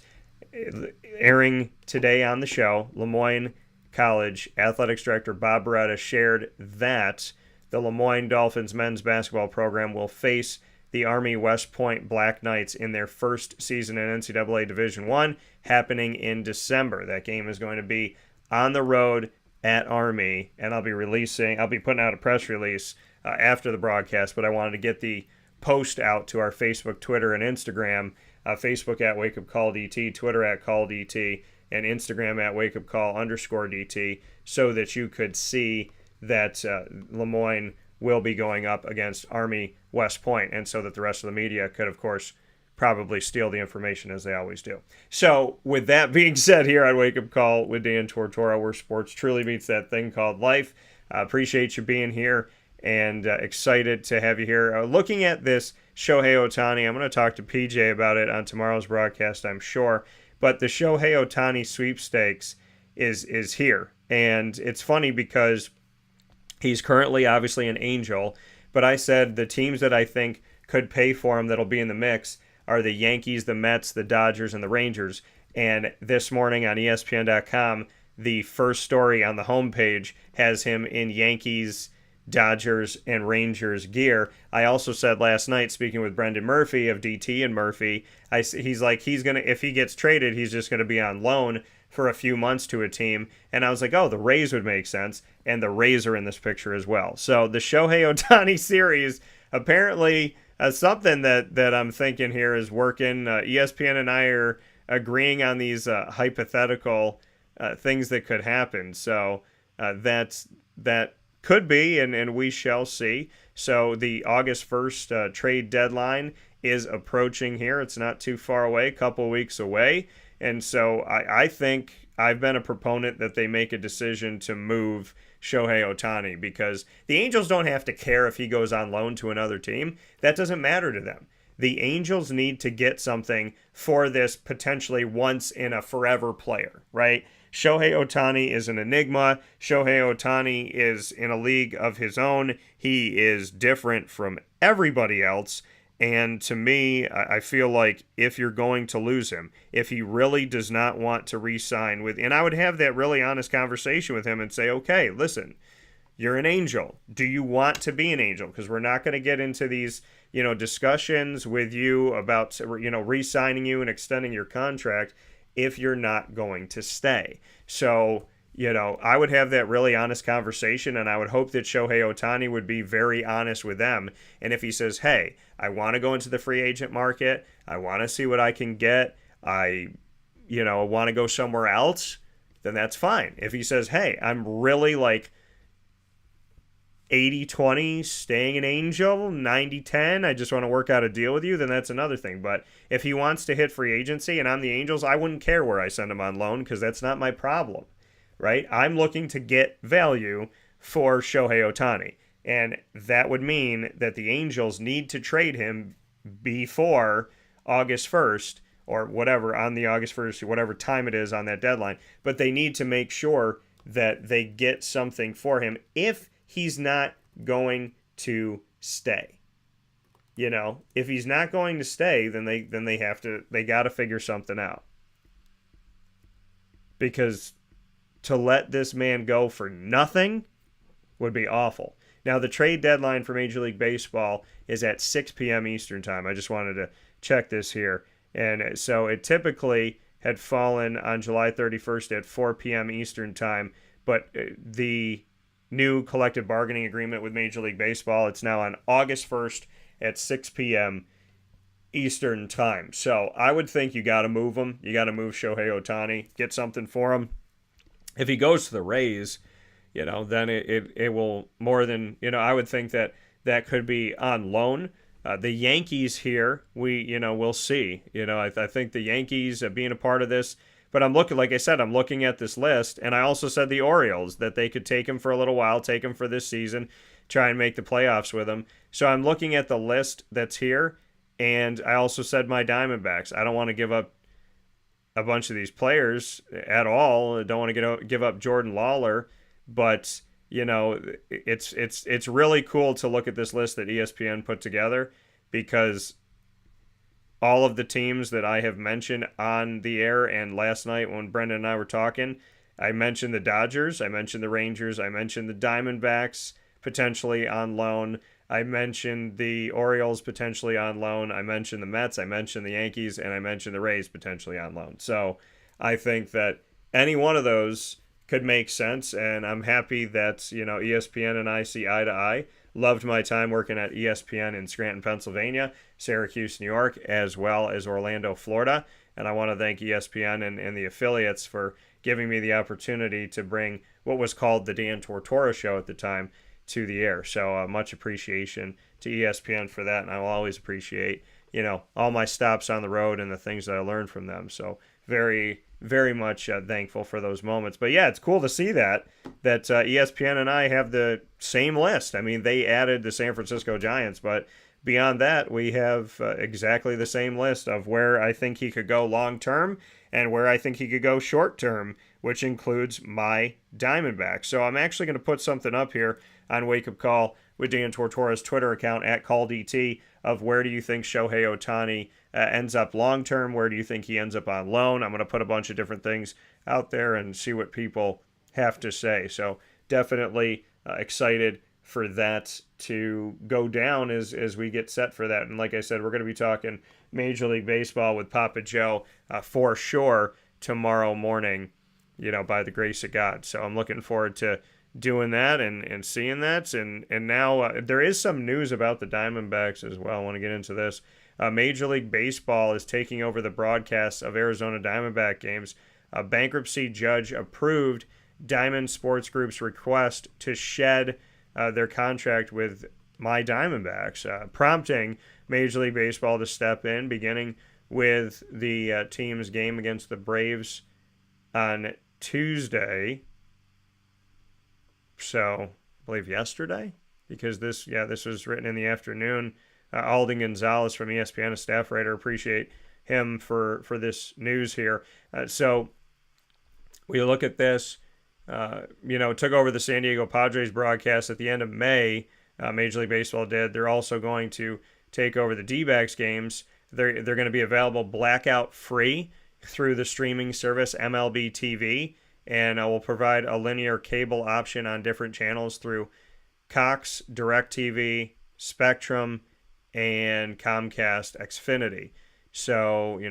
Speaker 1: airing today on the show, LeMoyne College Athletics Director Bob Beretta shared that the LeMoyne Dolphins men's basketball program will face the Army West Point Black Knights in their first season in NCAA Division I, happening in December. That game is going to be on the road at Army, and I'll be putting out a press release after the broadcast, but I wanted to get the post out to our Facebook, Twitter, and Instagram. Facebook at Wake Up Call DT, Twitter at Call DT, and Instagram at Wake Up Call _DT, so that you could see that LeMoyne will be going up against Army West Point, and so that the rest of the media could, of course, probably steal the information as they always do. So with that being said, here on Wake Up Call with Dan Tortora, where sports truly meets that thing called life. Appreciate you being here, and excited to have you here. Looking at this Shohei Ohtani, I'm going to talk to PJ about it on tomorrow's broadcast, I'm sure. But the Shohei Ohtani sweepstakes is here. And it's funny because he's currently obviously an Angel, but I said the teams that I think could pay for him that'll be in the mix are the Yankees, the Mets, the Dodgers, and the Rangers. And this morning on ESPN.com, the first story on the homepage has him in Yankees, Dodgers, and Rangers gear. I also said last night, speaking with Brendan Murphy of DT and Murphy, he's like, if he gets traded, he's just gonna be on loan for a few months to a team. And I was like, oh, the Rays would make sense, and the Rays are in this picture as well. So the Shohei Ohtani series, apparently something that I'm thinking here is working. ESPN and I are agreeing on these hypothetical things that could happen. So that could be, and we shall see. So the August 1st trade deadline is approaching here. It's not too far away, a couple weeks away. And so I think I've been a proponent that they make a decision to move Shohei Ohtani, because the Angels don't have to care if he goes on loan to another team. That doesn't matter to them. The Angels need to get something for this potentially once in a forever player, right? Shohei Ohtani is an enigma. Shohei Ohtani is in a league of his own. He is different from everybody else. And to me, I feel like if you're going to lose him, if he really does not want to re-sign with, and I would have that really honest conversation with him and say, okay, listen, you're an Angel. Do you want to be an Angel? Because we're not going to get into these, discussions with you about, re-signing you and extending your contract if you're not going to stay. So, I would have that really honest conversation, and I would hope that Shohei Ohtani would be very honest with them. And if he says, hey, I want to go into the free agent market, I want to see what I can get, I want to go somewhere else, then that's fine. If he says, hey, I'm really like 80-20 staying an Angel, 90-10, I just want to work out a deal with you, then that's another thing. But if he wants to hit free agency and I'm the Angels, I wouldn't care where I send him on loan, because that's not my problem. Right? I'm looking to get value for Shohei Ohtani. And that would mean that the Angels need to trade him before August 1st, or whatever, on the August 1st, whatever time it is on that deadline. But they need to make sure that they get something for him if he's not going to stay. If he's not going to stay, then they got to figure something out. Because to let this man go for nothing would be awful. Now, the trade deadline for Major League Baseball is at 6 p.m. Eastern Time. I just wanted to check this here. And so it typically had fallen on July 31st at 4 p.m. Eastern Time. But the new collective bargaining agreement with Major League Baseball, it's now on August 1st at 6 p.m. Eastern Time. So I would think you got to move him. You got to move Shohei Ohtani, get something for him. If he goes to the Rays, then it will more than, I would think that could be on loan. The Yankees here, we'll see. I think the Yankees being a part of this, but I'm looking at this list, and I also said the Orioles, that they could take him for a little while, take him for this season, try and make the playoffs with him. So I'm looking at the list that's here, and I also said my Diamondbacks. I don't want to give up a bunch of these players at all. I don't want to give up Jordan Lawler, but it's really cool to look at this list that ESPN put together, because all of the teams that I have mentioned on the air, and last night when Brendan and I were talking, I mentioned the Dodgers, I mentioned the Rangers, I mentioned the Diamondbacks potentially on loan, I mentioned the Orioles potentially on loan, I mentioned the Mets, I mentioned the Yankees, and I mentioned the Rays potentially on loan. So I think that any one of those could make sense, and I'm happy that ESPN and I see eye to eye loved my time working at ESPN in Scranton, Pennsylvania, Syracuse, New York, as well as Orlando, Florida. And I want to thank ESPN and the affiliates for giving me the opportunity to bring what was called the Dan Tortora Show at the time to the air. So much appreciation to ESPN for that, and I will always appreciate, all my stops on the road and the things that I learned from them. So very, very much thankful for those moments. But yeah, it's cool to see that ESPN and I have the same list. I mean, they added the San Francisco Giants, but beyond that, we have exactly the same list of where I think he could go long term and where I think he could go short term, which includes my Diamondbacks. So I'm actually going to put something up here on Wake Up Call with Dan Tortora's Twitter account at CallDT of where do you think Shohei Ohtani ends up long term? Where do you think he ends up on loan? I'm going to put a bunch of different things out there and see what people have to say. So definitely excited for that to go down as we get set for that. And like I said, we're going to be talking Major League Baseball with Papa Joe for sure tomorrow morning, by the grace of God. So I'm looking forward to doing that and seeing that. And now there is some news about the Diamondbacks as well. I want to get into this. Major League Baseball is taking over the broadcasts of Arizona Diamondback games. A bankruptcy judge approved Diamond Sports Group's request to shed their contract with my Diamondbacks, prompting Major League Baseball to step in, beginning with the team's game against the Braves on Tuesday. So, I believe yesterday, because this was written in the afternoon. Alden Gonzalez from ESPN, a staff writer, appreciate him for this news here. So, we look at this. Took over the San Diego Padres broadcast at the end of May. Major League Baseball did. They're also going to take over the D-backs games. They're going to be available blackout free through the streaming service MLB TV, and will provide a linear cable option on different channels through Cox, DirecTV, Spectrum, and Comcast Xfinity. So,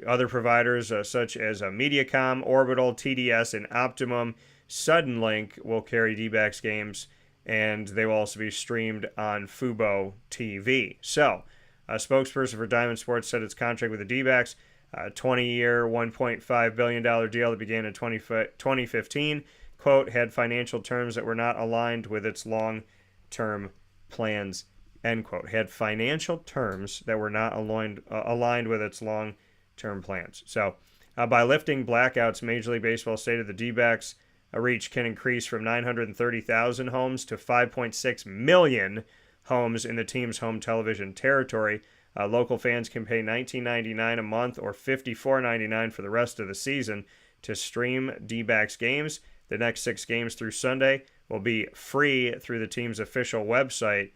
Speaker 1: other providers such as Mediacom, Orbital, TDS, and Optimum, Suddenlink will carry D-backs games, and they will also be streamed on Fubo TV. So, a spokesperson for Diamond Sports said its contract with the D-backs, a 20-year, $1.5 billion deal that began in 2015, quote, had financial terms that were not aligned with its long-term plans, end quote. Had financial terms that were not aligned with its long-term plans. So, by lifting blackouts, Major League Baseball stated the D-backs reach can increase from 930,000 homes to 5.6 million homes in the team's home television territory. Local fans can pay $19.99 a month or $54.99 for the rest of the season to stream D-backs games. The next 6 games through Sunday will be free through the team's official website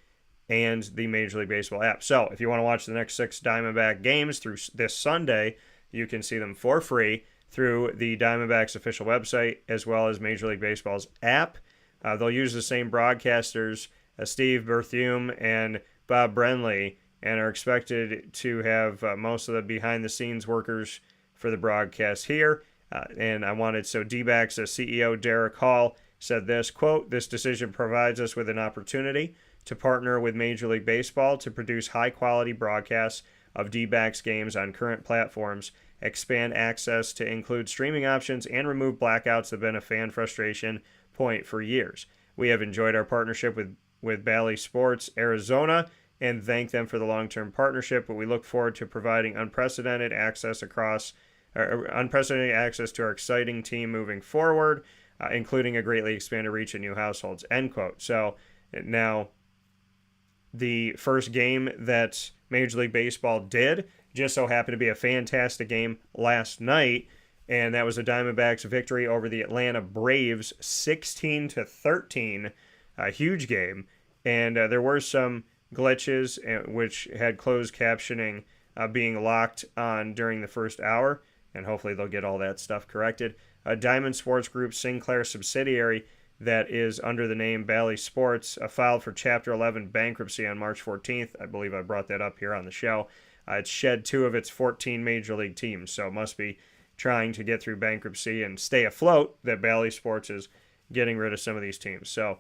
Speaker 1: and the Major League Baseball app. So if you want to watch the next 6 Diamondback games through this Sunday, you can see them for free through the Diamondbacks official website as well as Major League Baseball's app. They'll use the same broadcasters, Steve Berthume and Bob Brenly, and are expected to have most of the behind-the-scenes workers for the broadcast here. D-backs CEO Derek Hall said this, quote, this decision provides us with an opportunity to partner with Major League Baseball to produce high-quality broadcasts of D-backs games on current platforms, expand access to include streaming options, and remove blackouts that have been a fan frustration point for years. We have enjoyed our partnership with Bally Sports Arizona and thank them for the long-term partnership, but we look forward to providing unprecedented access to our exciting team moving forward, including a greatly expanded reach of new households, end quote. So now the first game that Major League Baseball did just so happened to be a fantastic game last night, and that was the Diamondbacks' victory over the Atlanta Braves, 16-13, a huge game. And there were some glitches, which had closed captioning being locked on during the first hour, and hopefully they'll get all that stuff corrected. Diamond Sports Group Sinclair subsidiary that is under the name Bally Sports filed for Chapter 11 bankruptcy on March 14th. I believe I brought that up here on the show. It shed 2 of its 14 Major League teams, so it must be trying to get through bankruptcy and stay afloat that Bally Sports is getting rid of some of these teams. So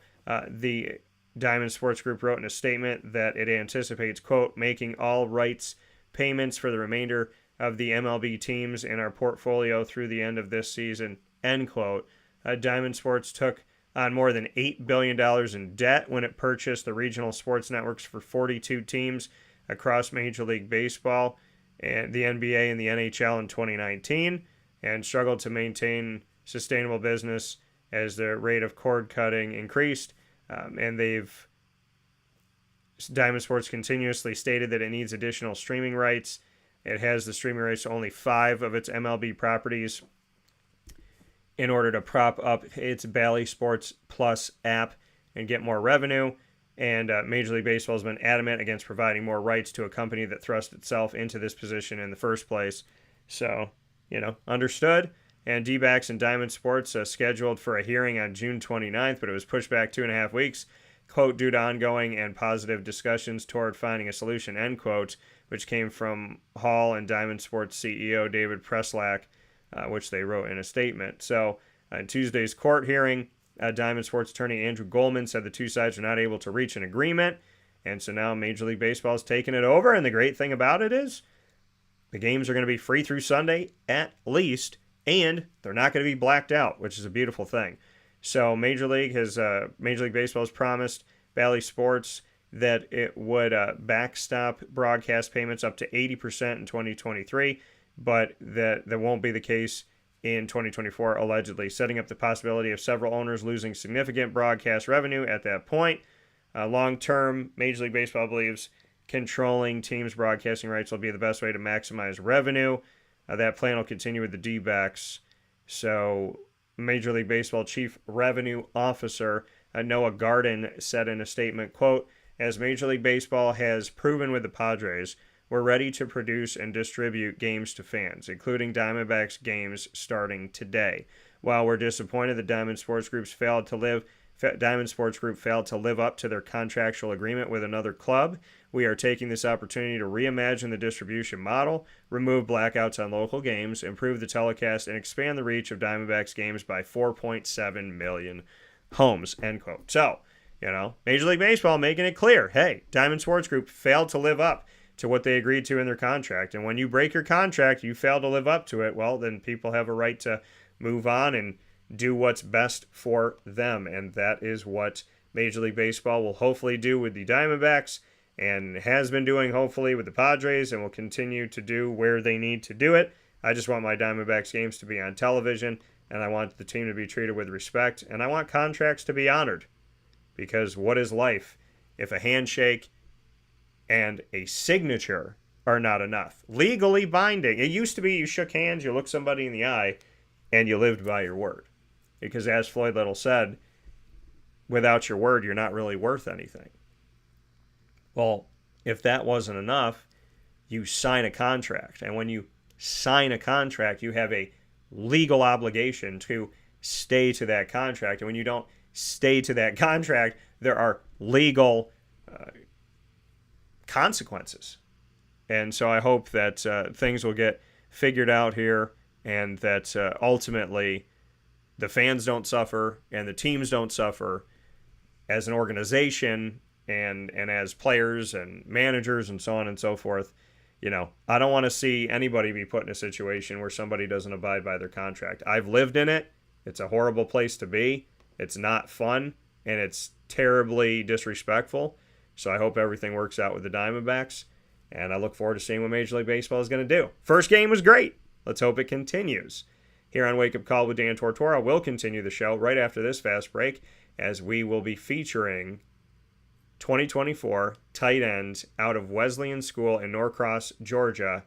Speaker 1: the Diamond Sports Group wrote in a statement that it anticipates, quote, making all rights payments for the remainder of the MLB teams in our portfolio through the end of this season, end quote. Diamond Sports took on more than $8 billion in debt when it purchased the regional sports networks for 42 teams across Major League Baseball and the NBA and the NHL in 2019, and struggled to maintain sustainable business as the rate of cord cutting increased. And Diamond Sports continuously stated that it needs additional streaming rights. It has the streaming rights to only 5 of its MLB properties in order to prop up its Bally Sports Plus app and get more revenue. And Major League Baseball has been adamant against providing more rights to a company that thrust itself into this position in the first place. So, understood. And D-backs and Diamond Sports scheduled for a hearing on June 29th, but it was pushed back 2.5 weeks, quote, due to ongoing and positive discussions toward finding a solution, end quote, which came from Hall and Diamond Sports CEO David Preslack, which they wrote in a statement. So, in Tuesday's court hearing, Diamond Sports attorney Andrew Goldman said the two sides were not able to reach an agreement, and so now Major League Baseball is taking it over, and the great thing about it is the games are going to be free through Sunday at least, and they're not going to be blacked out, which is a beautiful thing. So Major League Baseball has promised Bally Sports that it would backstop broadcast payments up to 80% in 2023, but that won't be the case in 2024, allegedly, setting up the possibility of several owners losing significant broadcast revenue at that point. Long-term, Major League Baseball believes controlling teams' broadcasting rights will be the best way to maximize revenue. That plan will continue with the D-backs. So Major League Baseball Chief Revenue Officer Noah Garden said in a statement, quote, as Major League Baseball has proven with the Padres, we're ready to produce and distribute games to fans, including Diamondbacks games starting today. While we're disappointed that Diamond Sports Group failed to live up to their contractual agreement with another club, we are taking this opportunity to reimagine the distribution model, remove blackouts on local games, improve the telecast, and expand the reach of Diamondbacks games by 4.7 million homes, end quote. So, Major League Baseball making it clear, hey, Diamond Sports Group failed to live up to what they agreed to in their contract. And when you break your contract, you fail to live up to it, well, then people have a right to move on and do what's best for them. And that is what Major League Baseball will hopefully do with the Diamondbacks and has been doing hopefully with the Padres and will continue to do where they need to do it. I just want my Diamondbacks games to be on television, and I want the team to be treated with respect, and I want contracts to be honored. Because what is life if a handshake and a signature are not enough? Legally binding. It used to be you shook hands, you looked somebody in the eye, and you lived by your word. Because as Floyd Little said, without your word, you're not really worth anything. Well, if that wasn't enough, you sign a contract. And when you sign a contract, you have a legal obligation to stay to that contract. And when you don't stay to that contract, there are legal consequences. And so I hope that things will get figured out here and that ultimately the fans don't suffer and the teams don't suffer as an organization and as players and managers and so on and so forth. I don't want to see anybody be put in a situation where somebody doesn't abide by their contract. I've lived in it. It's a horrible place to be. It's not fun, and it's terribly disrespectful. So I hope everything works out with the Diamondbacks, and I look forward to seeing what Major League Baseball is going to do. First game was great. Let's hope it continues. Here on Wake Up Call with Dan Tortora, we'll continue the show right after this fast break as we will be featuring 2024 tight end out of Wesleyan School in Norcross, Georgia,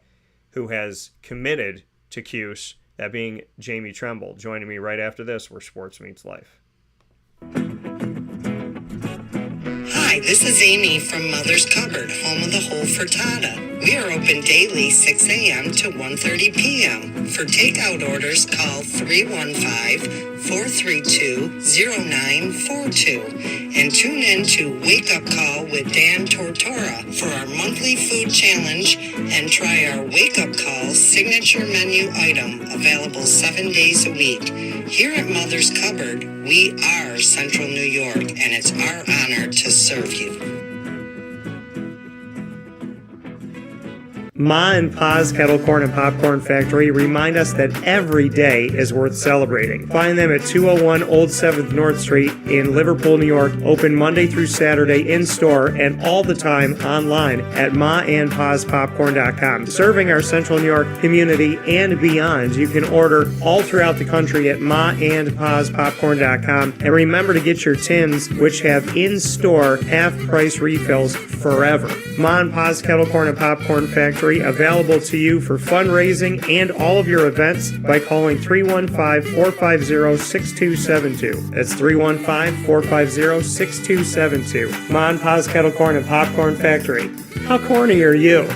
Speaker 1: who has committed to Cuse, that being Jamie Tremble. Joining me right after this, where sports meets life.
Speaker 9: Hi, this is Amy from Mother's Cupboard, home of the Whole Frittata. We are open daily 6 a.m. to 1:30 p.m. For takeout orders, call 315-432-0942 and tune in to Wake Up Call with Dan Tortora for our monthly food challenge and try our Wake Up Call signature menu item available 7 days a week. Here at Mother's Cupboard, we are Central New York, and it's our honor to serve you.
Speaker 5: Ma and Pa's Kettle Corn and Popcorn Factory remind us that every day is worth celebrating. Find them at 201 Old 7th North Street in Liverpool, New York. Open Monday through Saturday in-store and all the time online at maandpaspopcorn.com. Serving our Central New York community and beyond, you can order all throughout the country at maandpaspopcorn.com. And remember to get your tins, which have in-store half-price refills forever. Ma and Pa's Kettle Corn and Popcorn Factory, available to you for fundraising and all of your events by calling 315-450-6272. That's 315-450-6272. Ma and Pa's Kettle Corn and Popcorn Factory. How corny are you?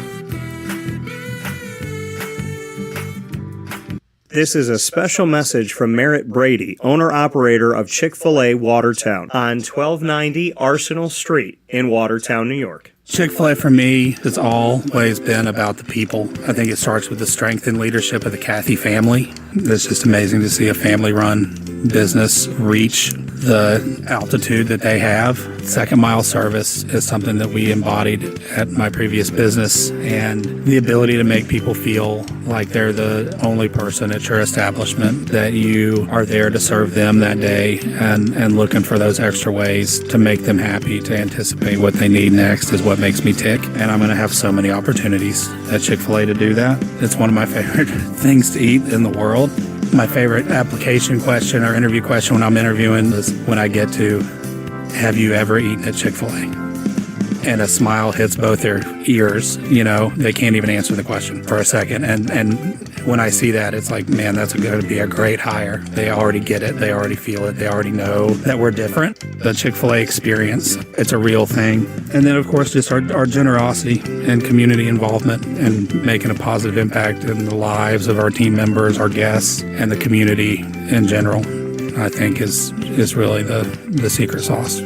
Speaker 5: This is a special message from Merritt Brady, owner-operator of Chick-fil-A Watertown on 1290 Arsenal Street in Watertown, New York.
Speaker 10: Chick-fil-A for me has always been about the people. I think it starts with the strength and leadership of the Cathy family. It's just amazing to see a family-run business reach the altitude that they have. Second mile service is something that we embodied at my previous business, and the ability to make people feel like they're the only person at your establishment, that you are there to serve them that day and looking for those extra ways to make them happy, to anticipate what they need next is what makes me tick. And I'm going to have so many opportunities at Chick-fil-A to do that. It's one of my favorite things to eat in the world. My favorite application question or interview question when I'm interviewing is when I get to, have you ever eaten at Chick-fil-A? And a smile hits both their ears. You know, they can't even answer the question for a second. And when I see that, it's like, man, that's going to be a great hire. They already get it. They already feel it. They already know that we're different. The Chick-fil-A experience, it's a real thing. And then, of course, just our generosity and community involvement and making a positive impact in the lives of our team members, our guests, and the community in general, I think is really the secret sauce.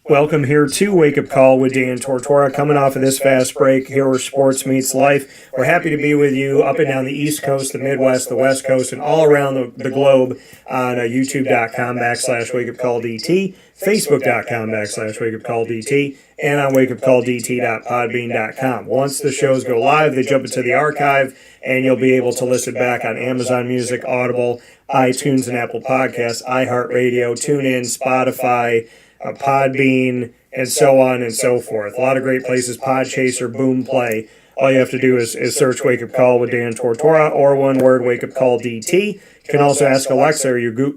Speaker 5: Welcome here to Wake Up Call with Dan Tortora. Coming off of this fast break here where sports meets life. We're happy to be with you up and down the East Coast, the Midwest, the West Coast, and all around the globe on youtube.com/wakeupcalldt, facebook.com/wakeupcalldt, and on wakeupcalldt.podbean.com. Once the shows go live, they jump into the archive, and you'll be able to listen back on Amazon Music, Audible, iTunes, and Apple Podcasts, iHeartRadio, TuneIn, Spotify, Podbean, and so on and so forth. A lot of great places, Podchaser, Boom Play. All you have to do is search Wake Up Call with Dan Tortora, or one word, Wake Up Call DT. You can also ask Alexa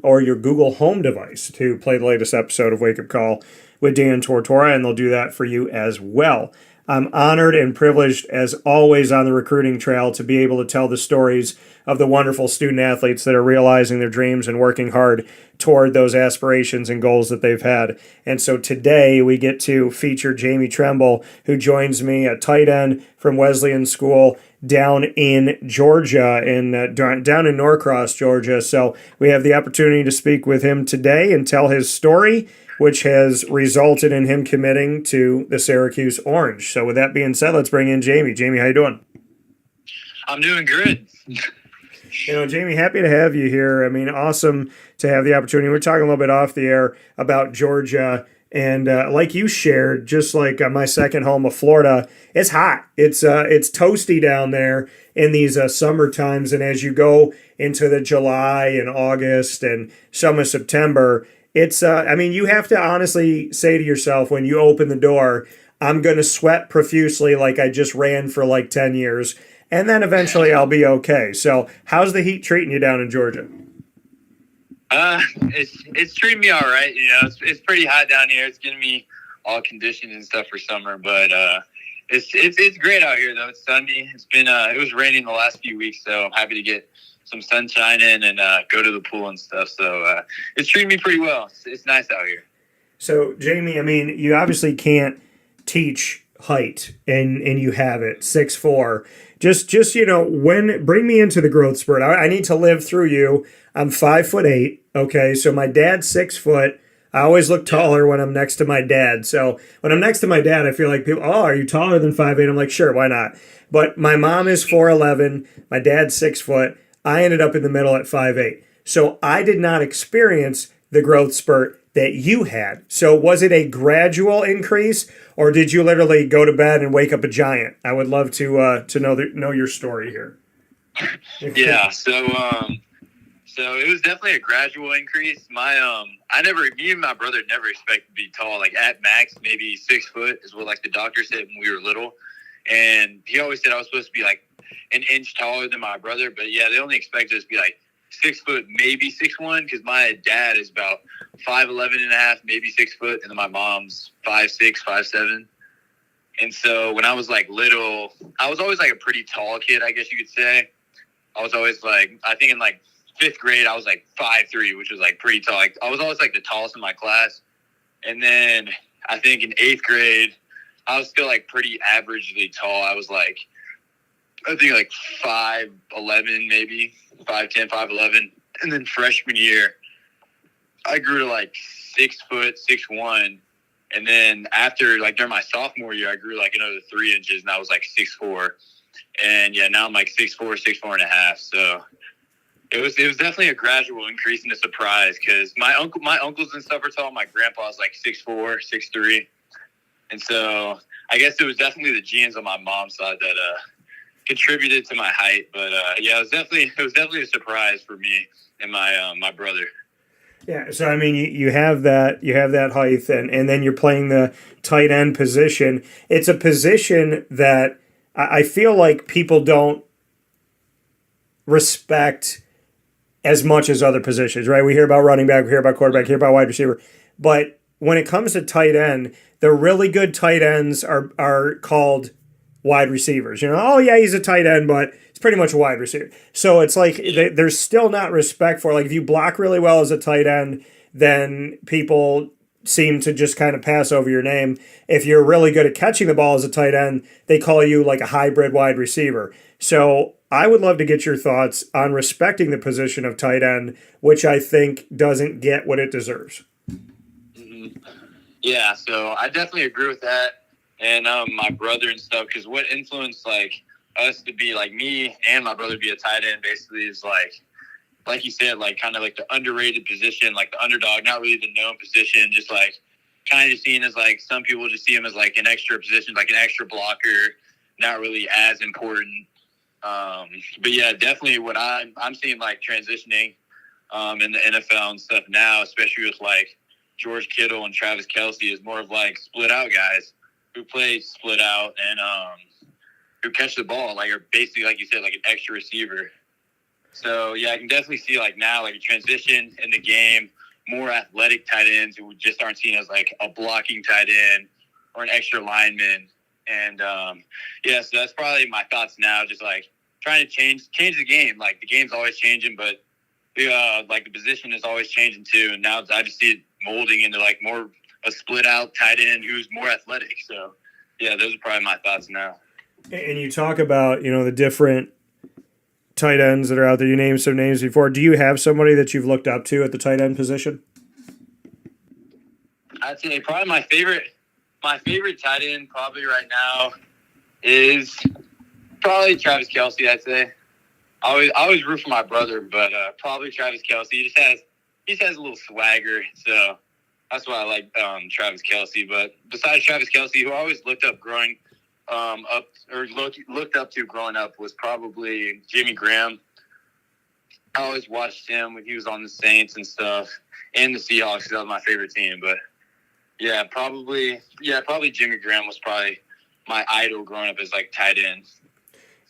Speaker 5: or your Google Home device to play the latest episode of Wake Up Call with Dan Tortora, and they'll do that for you as well. I'm honored and privileged, as always, on the recruiting trail to be able to tell the stories of the wonderful student athletes that are realizing their dreams and working hard toward those aspirations and goals that they've had. And so today we get to feature Jamie Tremble, who joins me at tight end from Wesleyan School down in Georgia, down in Norcross, Georgia. So we have the opportunity to speak with him today and tell his story, which has resulted in him committing to the Syracuse Orange. So with that being said, let's bring in Jamie. Jamie, how you doing?
Speaker 11: I'm doing good.
Speaker 5: Jamie, happy to have you here. I mean, awesome to have the opportunity. We're talking a little bit off the air about Georgia. And like you shared, just like my second home of Florida, it's hot. It's toasty down there in these summer times. And as you go into the July and August and some of September, it's you have to honestly say to yourself when you open the door, I'm going to sweat profusely like I just ran for like 10 years. And then eventually I'll be okay. So how's the heat treating you down in Georgia?
Speaker 11: It's treating me all right. It's pretty hot down here. It's getting me all conditioned and stuff for summer, but it's great out here though. It's sunny. It's been it was raining the last few weeks, so I'm happy to get some sunshine in and go to the pool and stuff. So it's treating me pretty well. It's nice out here.
Speaker 5: So Jamie, you obviously can't teach height, and you have it 6'4". Just bring me into the growth spurt. I need to live through you. I'm 5'8". Okay, so my dad's 6 foot. I always look taller when I'm next to my dad. So when I'm next to my dad, I feel like people, oh, are you taller than 5'8"? I'm like, sure, why not? But my mom is 4'11", my dad's 6 foot. I ended up in the middle at 5'8". So I did not experience the growth spurt that you had. So was it a gradual increase, or did you literally go to bed and wake up a giant? I would love to know your story here.
Speaker 11: Yeah, so it was definitely a gradual increase. Me and my brother never expected to be tall. Like at max, maybe 6 foot is what like the doctor said when we were little. And he always said I was supposed to be like an inch taller than my brother. But yeah, they only expected us to be like 6 foot, maybe 6'1", because my dad is about 5'11" and a half, maybe 6 foot, and then my mom's 5'6", 5'7". And so when I was like little, I was always like a pretty tall kid, I guess you could say. I was always like, I think in like 5th grade, I was like 5'3", which was like pretty tall. Like, I was always like the tallest in my class. And then I think in 8th grade, I was still like pretty averagely tall. I was like, I think like 5'11", maybe 5'10", 5'11". And then freshman year, I grew to like 6 foot, 6'1". And then after, like during my sophomore year, I grew like another 3 inches, and I was like 6'4". And yeah, now I'm like 6'4", 6'4" and a half. So it was definitely a gradual increase and a surprise, because my uncles and stuff are tall. My grandpa's like 6'4", 6'3". And so I guess it was definitely the genes on my mom's side that contributed to my height. But yeah, it was definitely a surprise for me and my brother.
Speaker 5: Yeah, so I mean, you have that height, and then you're playing the tight end position. It's a position that I feel like people don't respect as much as other positions, right? We hear about running back, we hear about quarterback, we hear about wide receiver, but when it comes to tight end, the really good tight ends are called wide receivers. You know, oh yeah, he's a tight end, but it's pretty much a wide receiver. So it's like there's still not respect for, like, if you block really well as a tight end, then people seem to just kind of pass over your name. If you're really good at catching the ball as a tight end, they call you like a hybrid wide receiver. So I would love to get your thoughts on respecting the position of tight end, which I think doesn't get what it deserves.
Speaker 11: Mm-hmm. Yeah, so I definitely agree with that. And my brother and stuff, because what influenced like us to be like, me and my brother to be a tight end basically is like you said, like kind of like the underrated position, like the underdog, not really the known position, just like kind of seen as like some people just see him as like an extra position, like an extra blocker, not really as important. But yeah, definitely what I'm seeing like transitioning in the NFL and stuff now, especially with like George Kittle and Travis Kelce, is more of like split out guys who play split out and who catch the ball, like are basically, like you said, like an extra receiver. So yeah, I can definitely see like now like a transition in the game, more athletic tight ends who just aren't seen as like a blocking tight end or an extra lineman. And yeah, so that's probably my thoughts now, just like trying to change the game. Like the game's always changing, but like the position is always changing too. And now I just see it molding into like more a split out tight end who's more athletic. So yeah, those are probably my thoughts now.
Speaker 5: And you talk about, you know, the different tight ends that are out there. You named some names before. Do you have somebody that you've looked up to at the tight end position?
Speaker 11: I'd say probably my favorite tight end probably right now is probably Travis Kelce, I'd say. I always root for my brother, but probably Travis Kelce. He just has a little swagger, so that's why I like Travis Kelce. But besides Travis Kelce, who I always looked up growing looked up to growing up was probably Jimmy Graham. I always watched him when he was on the Saints and stuff, and the Seahawks, because that was my favorite team. But yeah, probably Jimmy Graham was probably my idol growing up as like tight end.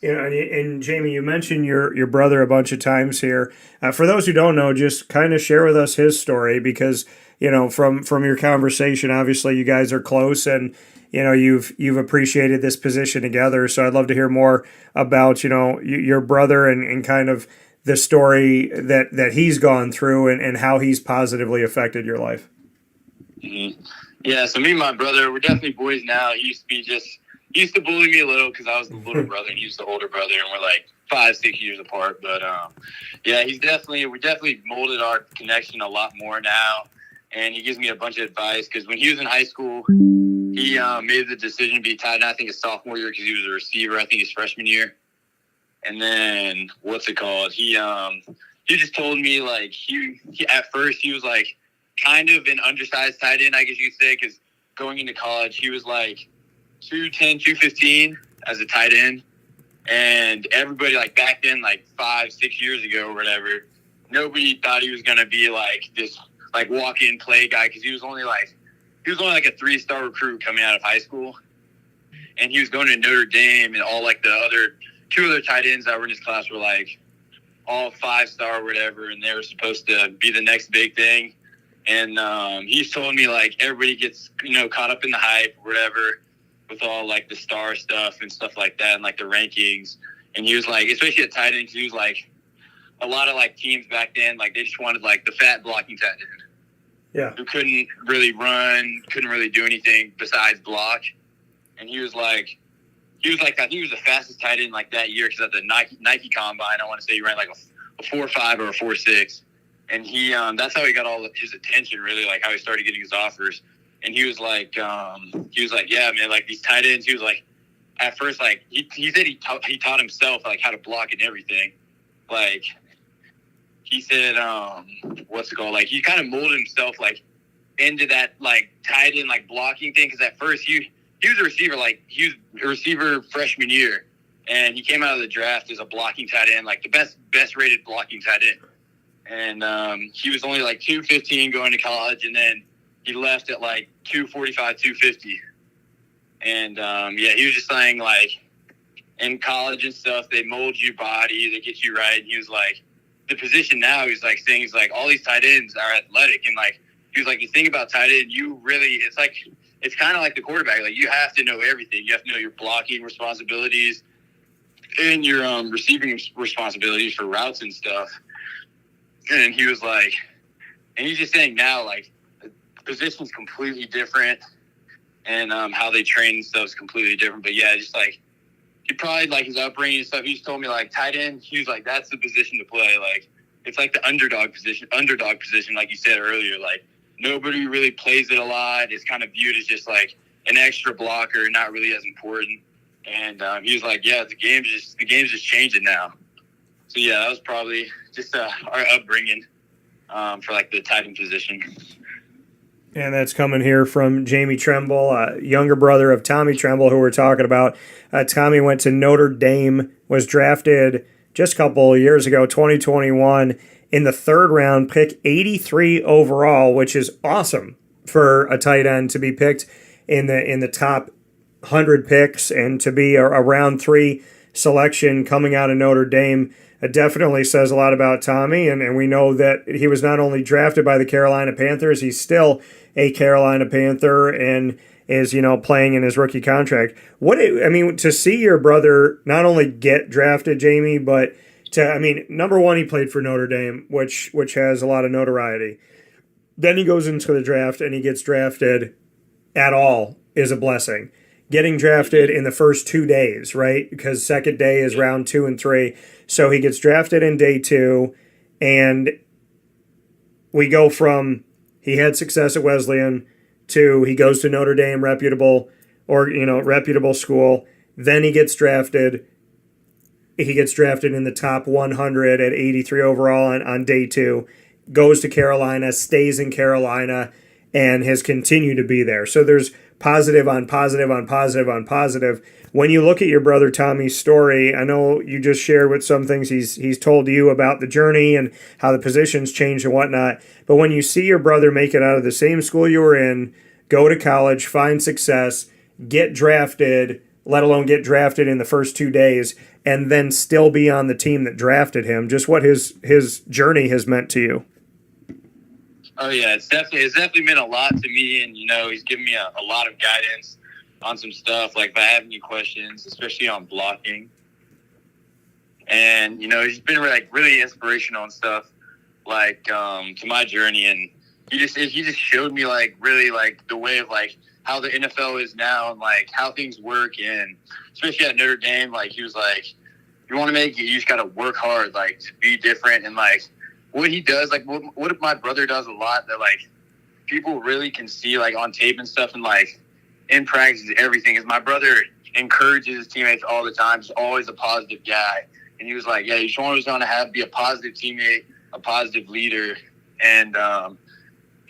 Speaker 5: You know, and Jamie, you mentioned your brother a bunch of times here. For those who don't know, just kind of share with us his story, because, you know, from your conversation, obviously you guys are close, and you know you've appreciated this position together. So I'd love to hear more about, you know, your brother and kind of the story that he's gone through and how he's positively affected your life.
Speaker 11: Mm-hmm. Yeah, so me and my brother, we're definitely boys now. He used to bully me a little because I was the little brother and he was the older brother, and we're like 5-6 years apart. But yeah, we definitely molded our connection a lot more now. and he gives me a bunch of advice because when he was in high school, he made the decision to be tight end, I think, his sophomore year because he was a receiver, I think, his freshman year. And then, he just told me, like, he at first, he was, like, kind of an undersized tight end, I guess you could say, because going into college, he was, like, 210, 215 as a tight end. And everybody, like, back then, like, 5-6 years ago or whatever, nobody thought he was going to be, like, this, like, walk-in play guy because he was only like a 3-star recruit coming out of high school. And he was going to Notre Dame, and all, like, the two other tight ends that were in his class were, like, all 5-star or whatever, and they were supposed to be the next big thing. And he's told me, like, everybody gets, caught up in the hype or whatever with all, like, the star stuff and stuff like that and, like, the rankings. And he was, like, especially at tight end, 'cause he was, like, a lot of, like, teams back then, like, they just wanted, like, the fat blocking tight end.
Speaker 5: Yeah.
Speaker 11: Who couldn't really run, couldn't really do anything besides block. And he was, like, I think he was the fastest tight end, like, that year, because at the Nike Combine, I want to say he ran, like, a 4.5 or a 4.6. And he, that's how he got all his attention, really, like, how he started getting his offers. And he was like, yeah, man, like, these tight ends, he was like, at first, like, he said he taught himself, like, how to block and everything. Like, he said, like, he kind of molded himself, like, into that, like, tight end, like, blocking thing. Because at first, he was a receiver, like, he was a receiver freshman year. And he came out of the draft as a blocking tight end, like, the best rated blocking tight end. And he was only, like, 215 going to college, and then he left at, like, 245, 250. And, he was just saying, like, in college and stuff, they mold your body, they get you right. And he was like, the position now, he's like saying, he's like, all these tight ends are athletic. And, like, he was like, you think about tight end, you really, it's kind of like the quarterback. Like, you have to know everything. You have to know your blocking responsibilities and your receiving responsibilities for routes and stuff. And he was like, and he's just saying now, like, the position's completely different, and how they train and stuff is completely different. But yeah, just like, he probably, like, his upbringing and stuff, he's told me, like, tight end, he was like, that's the position to play. Like, it's like the underdog position, like you said earlier. Like, nobody really plays it a lot. It's kind of viewed as just, like, an extra blocker, not really as important. And he was like, yeah, the game's just changing now. So yeah, that was probably just our upbringing for, like, the tight end position.
Speaker 5: And that's coming here from Jamie Tremble, younger brother of Tommy Tremble, who we're talking about. Tommy went to Notre Dame, was drafted just a couple of years ago, 2021, in the third round, pick 83 overall, which is awesome for a tight end to be picked in the top 100 picks and to be a round 3 selection coming out of Notre Dame. It definitely says a lot about Tommy, and we know that he was not only drafted by the Carolina Panthers, he's still a Carolina Panther and is, playing in his rookie contract. To see your brother not only get drafted, Jamie, but number one, he played for Notre Dame, which has a lot of notoriety. Then he goes into the draft and he gets drafted at all is a blessing. Getting drafted in the first 2 days, right? Because second day is round 2 and 3. So he gets drafted in day 2, and we go from he had success at Wesleyan to he goes to Notre Dame, reputable school. Then he gets drafted. He gets drafted in the top 100 at 83 overall on day 2. Goes to Carolina, stays in Carolina, and has continued to be there. So there's positive on positive on positive on positive. When you look at your brother Tommy's story, I know you just shared with some things he's told you about the journey and how the positions changed and whatnot. But when you see your brother make it out of the same school you were in, go to college, find success, get drafted, let alone get drafted in the first 2 days, and then still be on the team that drafted him, just what his journey has meant to you.
Speaker 11: Oh yeah, it's definitely meant a lot to me, and he's given me a lot of guidance on some stuff. Like if I have any questions, especially on blocking, and he's been really inspirational and stuff, like to my journey. And he just showed me really the way of how the NFL is now and how things work, and especially at Notre Dame, he was like, you want to make it, you just got to work hard, to be different. And what he does, what my brother does a lot that people really can see like on tape and stuff and like in practice everything is my brother encourages his teammates all the time. He's always a positive guy. And he was like, yeah, you're always going to be a positive teammate, a positive leader. And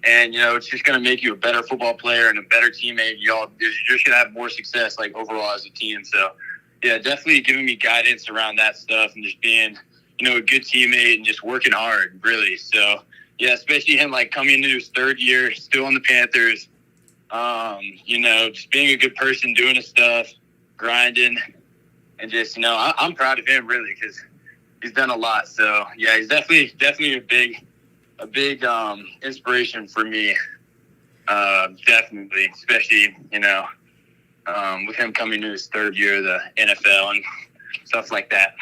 Speaker 11: it's just going to make you a better football player and a better teammate. You're just going to have more success like overall as a team. So yeah, definitely giving me guidance around that stuff and just being, a good teammate and just working hard, really. So yeah, especially him like coming into his third year, still on the Panthers, just being a good person, doing his stuff, grinding, and just, I'm proud of him really because he's done a lot. So yeah, he's definitely a big inspiration for me. Definitely, especially, with him coming to his third year of the NFL and stuff like that.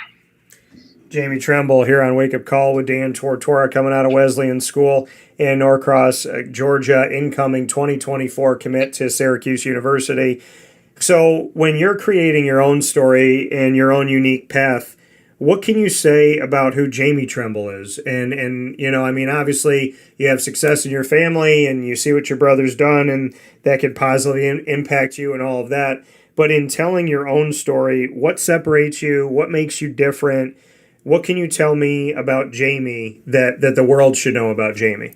Speaker 1: Jamie Tremble here on Wake Up Call with Dan Tortora coming out of Wesleyan School in Norcross, Georgia, incoming 2024 commit to Syracuse University. So when you're creating your own story and your own unique path, what can you say about who Jamie Tremble is? And obviously you have success in your family and you see what your brother's done and that could positively impact you and all of that. But in telling your own story, what separates you? What makes you different? What can you tell me about Jamie that the world should know about Jamie?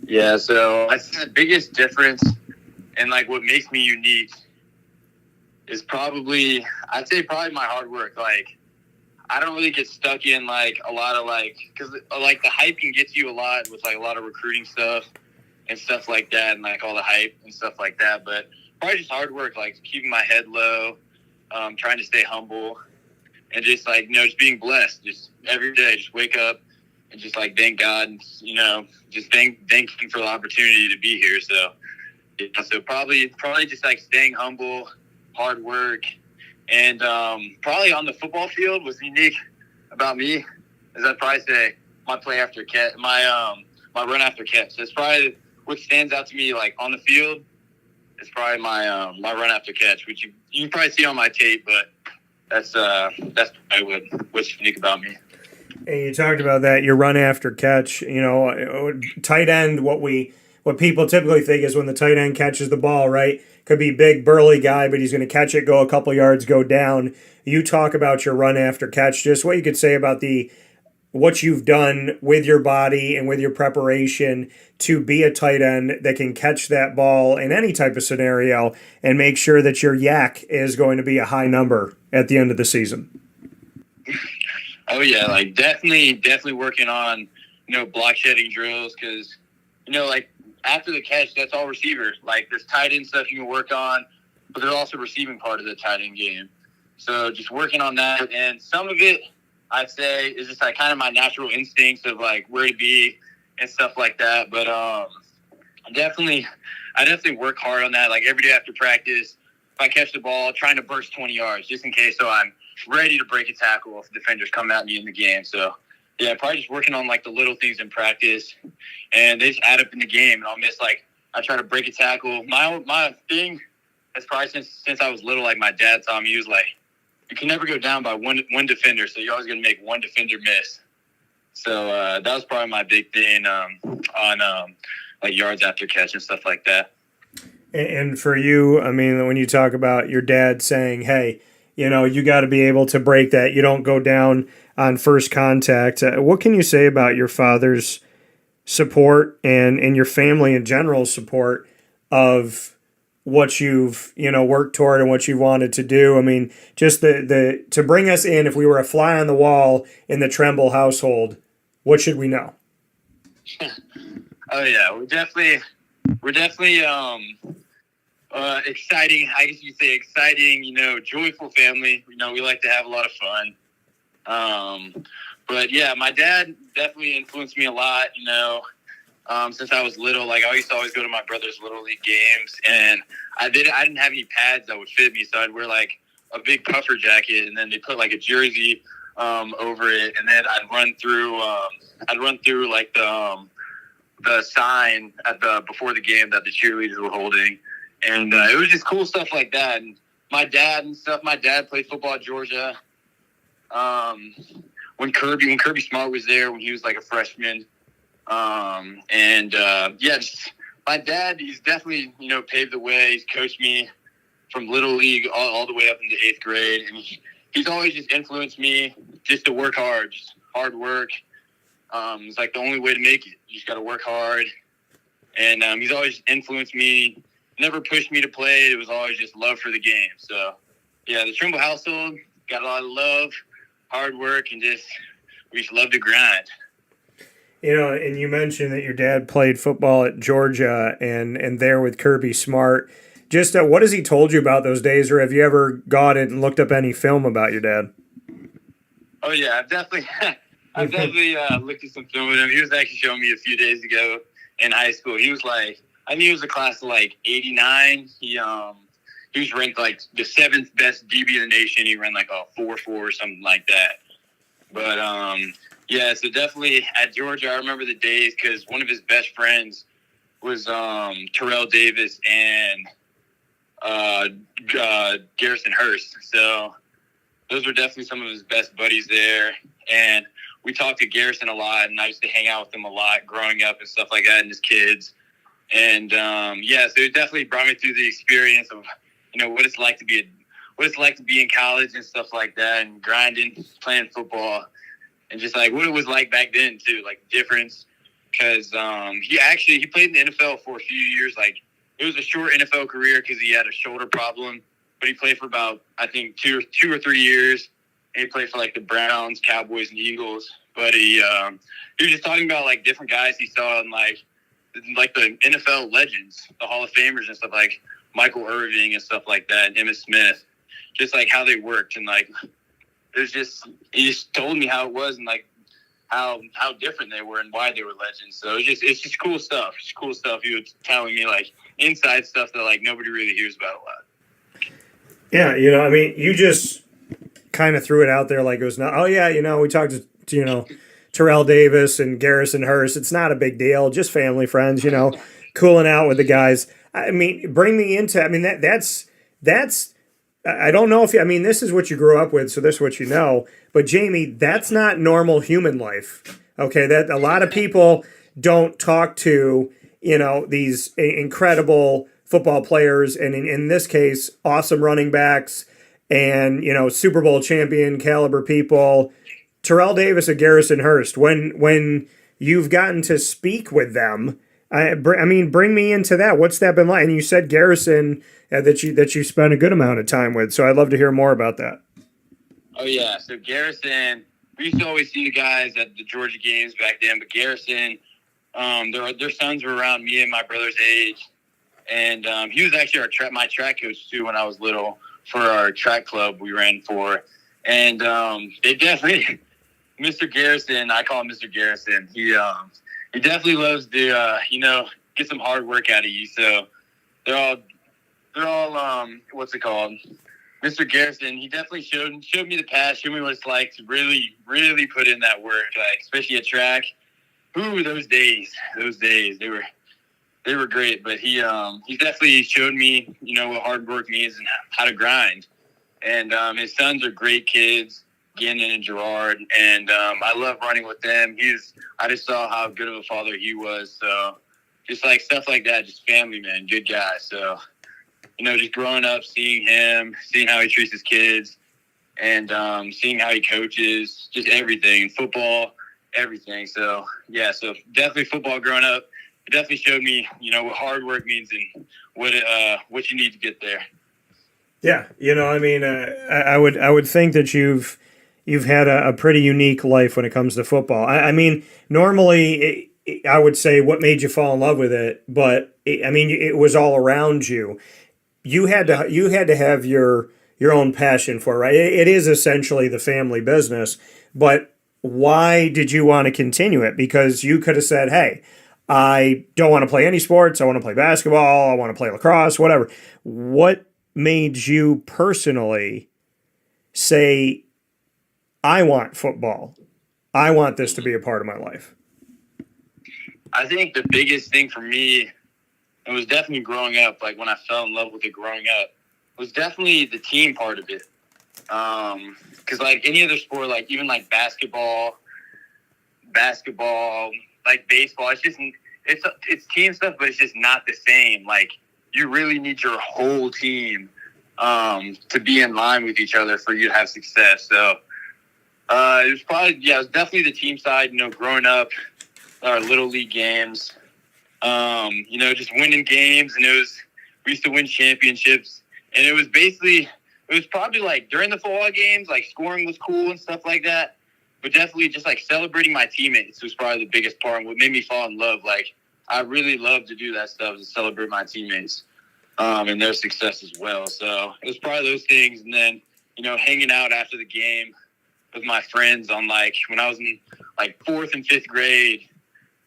Speaker 11: Yeah, so I think the biggest difference and like what makes me unique is probably my hard work. Like, I don't really get stuck in like a lot of because like the hype can get to you a lot with like a lot of recruiting stuff and stuff like that and like all the hype and stuff like that. But probably just hard work, like keeping my head low, trying to stay humble. And just like, just being blessed, just every day, just wake up and just like thank God, and, just thank him for the opportunity to be here. So, so probably just like staying humble, hard work, and probably on the football field was unique about me is I'd probably say my play after catch, my run after catch. That's probably what stands out to me like on the field. It's probably my run after catch, which you can probably see on my tape, but. That's probably what's unique about me.
Speaker 1: And you talked about that, your run after catch, tight end, what people typically think is when the tight end catches the ball, right? Could be big, burly guy, but he's going to catch it, go a couple yards, go down. You talk about your run after catch, just what you could say about what you've done with your body and with your preparation to be a tight end that can catch that ball in any type of scenario and make sure that your yak is going to be a high number at the end of the season.
Speaker 11: Oh yeah, like definitely working on, block shedding drills because, like after the catch, that's all receiver. Like there's tight end stuff you can work on, but there's also receiving part of the tight end game. So just working on that, and some of it I'd say is just like kind of my natural instincts of like where to be and stuff like that. But I definitely work hard on that. Like every day after practice, if I catch the ball, trying to burst 20 yards just in case, so I'm ready to break a tackle if defenders come at me in the game. So yeah, probably just working on like the little things in practice, and they just add up in the game. And I'll miss I try to break a tackle. My thing is probably since I was little, like my dad taught me, he was like, you can never go down by one defender, so you're always going to make one defender miss. So that was probably my big thing on like yards after catch and stuff like that.
Speaker 1: And for you, I mean, when you talk about your dad saying, hey, you got to be able to break that. You don't go down on first contact. What can you say about your father's support and your family in general support of what you've worked toward and what you wanted to do? I mean, just the to bring us in, if we were a fly on the wall in the Tremble household, what should we know?
Speaker 11: Oh yeah, we're definitely exciting. I guess you say exciting. Joyful family. We like to have a lot of fun. But yeah, my dad definitely influenced me a lot. Since I was little, like I used to always go to my brother's little league games, and I didn't have any pads that would fit me, so I'd wear like a big puffer jacket, and then they put like a jersey over it, and then I'd run through like the sign before the game that the cheerleaders were holding, and it was just cool stuff like that. And my dad played football at Georgia. When Kirby Smart was there when he was like a freshman. Just my dad, he's definitely, paved the way. He's coached me from Little League all the way up into 8th grade. And he's always just influenced me just to work hard, just hard work. It's like the only way to make it. You just got to work hard. And he's always influenced me, never pushed me to play. It was always just love for the game. So, yeah, the Tremble household got a lot of love, hard work, and we just love to grind.
Speaker 1: And you mentioned that your dad played football at Georgia and there with Kirby Smart. Just what has he told you about those days, or have you ever gone and looked up any film about your dad?
Speaker 11: Oh, yeah, I've definitely looked at some film with him. He was actually showing me a few days ago in high school. He was like, I think he was a class of 89. He was ranked like the 7th best DB in the nation. He ran like a 4.4 or something like that. But so definitely at Georgia, I remember the days because one of his best friends was Terrell Davis and Garrison Hurst. So those were definitely some of his best buddies there. And we talked to Garrison a lot, and I used to hang out with him a lot growing up and stuff like that and his kids. And, so it definitely brought me through the experience of, what it's like to be in college and stuff like that, and grinding, playing football, and just like what it was like back then too, like difference. Because he played in the NFL for a few years. Like it was a short NFL career because he had a shoulder problem, but he played for about, I think, two or 3 years. And he played for like the Browns, Cowboys, and Eagles. But he was just talking about like different guys he saw in like the NFL legends, the Hall of Famers and stuff, like Michael Irving and stuff like that, and Emmitt Smith, just like how they worked. And like he just told me how it was and like how different they were and why they were legends. So it's just cool stuff. It's cool stuff. He was telling me like inside stuff that like nobody really hears about a lot.
Speaker 1: Yeah, you just kind of threw it out there like it was not. Oh yeah, we talked to Terrell Davis and Garrison Hurst. It's not a big deal. Just family friends. Cooling out with the guys. I mean, bring me into. I mean that's. I don't know if this is what you grew up with, so this is what you know. But Jamie, that's not normal human life. Okay, that a lot of people don't talk to these incredible football players, and in this case, awesome running backs, and Super Bowl champion caliber people. Terrell Davis and Garrison Hurst. When you've gotten to speak with them, bring me into that. What's that been like? And you said Garrison that you spent a good amount of time with, so I'd love to hear more about that.
Speaker 11: Oh yeah, so Garrison, we used to always see the guys at the Georgia games back then, but Garrison, their sons were around me and my brother's age, and he was actually my track coach too when I was little for our track club we ran for, and they definitely, Mr. Garrison, I call him Mr. Garrison. He definitely loves to get some hard work out of you. So they're all what's it called? Mr. Garrison, he definitely showed me the path, showed me what it's like to really, really put in that work, like especially at track. Ooh, those days, they were great. But he definitely showed me, what hard work means and how to grind. And his sons are great kids, Gannon and Gerard, and I love running with them. I just saw how good of a father he was. So just like stuff like that, just family, man, good guy. So, just growing up, seeing him, seeing how he treats his kids, and seeing how he coaches, just everything, football, everything. So, yeah, so definitely football growing up. It definitely showed me, what hard work means and what you need to get there.
Speaker 1: Yeah, I would think that you've had a pretty unique life when it comes to football. I mean, normally I would say what made you fall in love with it, but it was all around you. You had to have your own passion for it, right? It is essentially the family business, but why did you want to continue it? Because you could have said, hey, I don't want to play any sports. I want to play basketball. I want to play lacrosse, whatever. What made you personally say, I want football. I want this to be a part of my life?
Speaker 11: I think the biggest thing for me, it was definitely growing up, like when I fell in love with it growing up, was definitely the team part of it. Because like any other sport, like even like basketball, like baseball. It's team stuff, but it's just not the same. Like, you really need your whole team to be in line with each other for you to have success. So it was definitely the team side. Growing up, our little league games, just winning games, and we used to win championships, and it was probably like during the football games, like scoring was cool and stuff like that. But definitely just like celebrating my teammates was probably the biggest part and what made me fall in love. Like, I really love to do that stuff, to celebrate my teammates and their success as well. So it was probably those things. And then, hanging out after the game with my friends on like when I was in like 4th and 5th grade,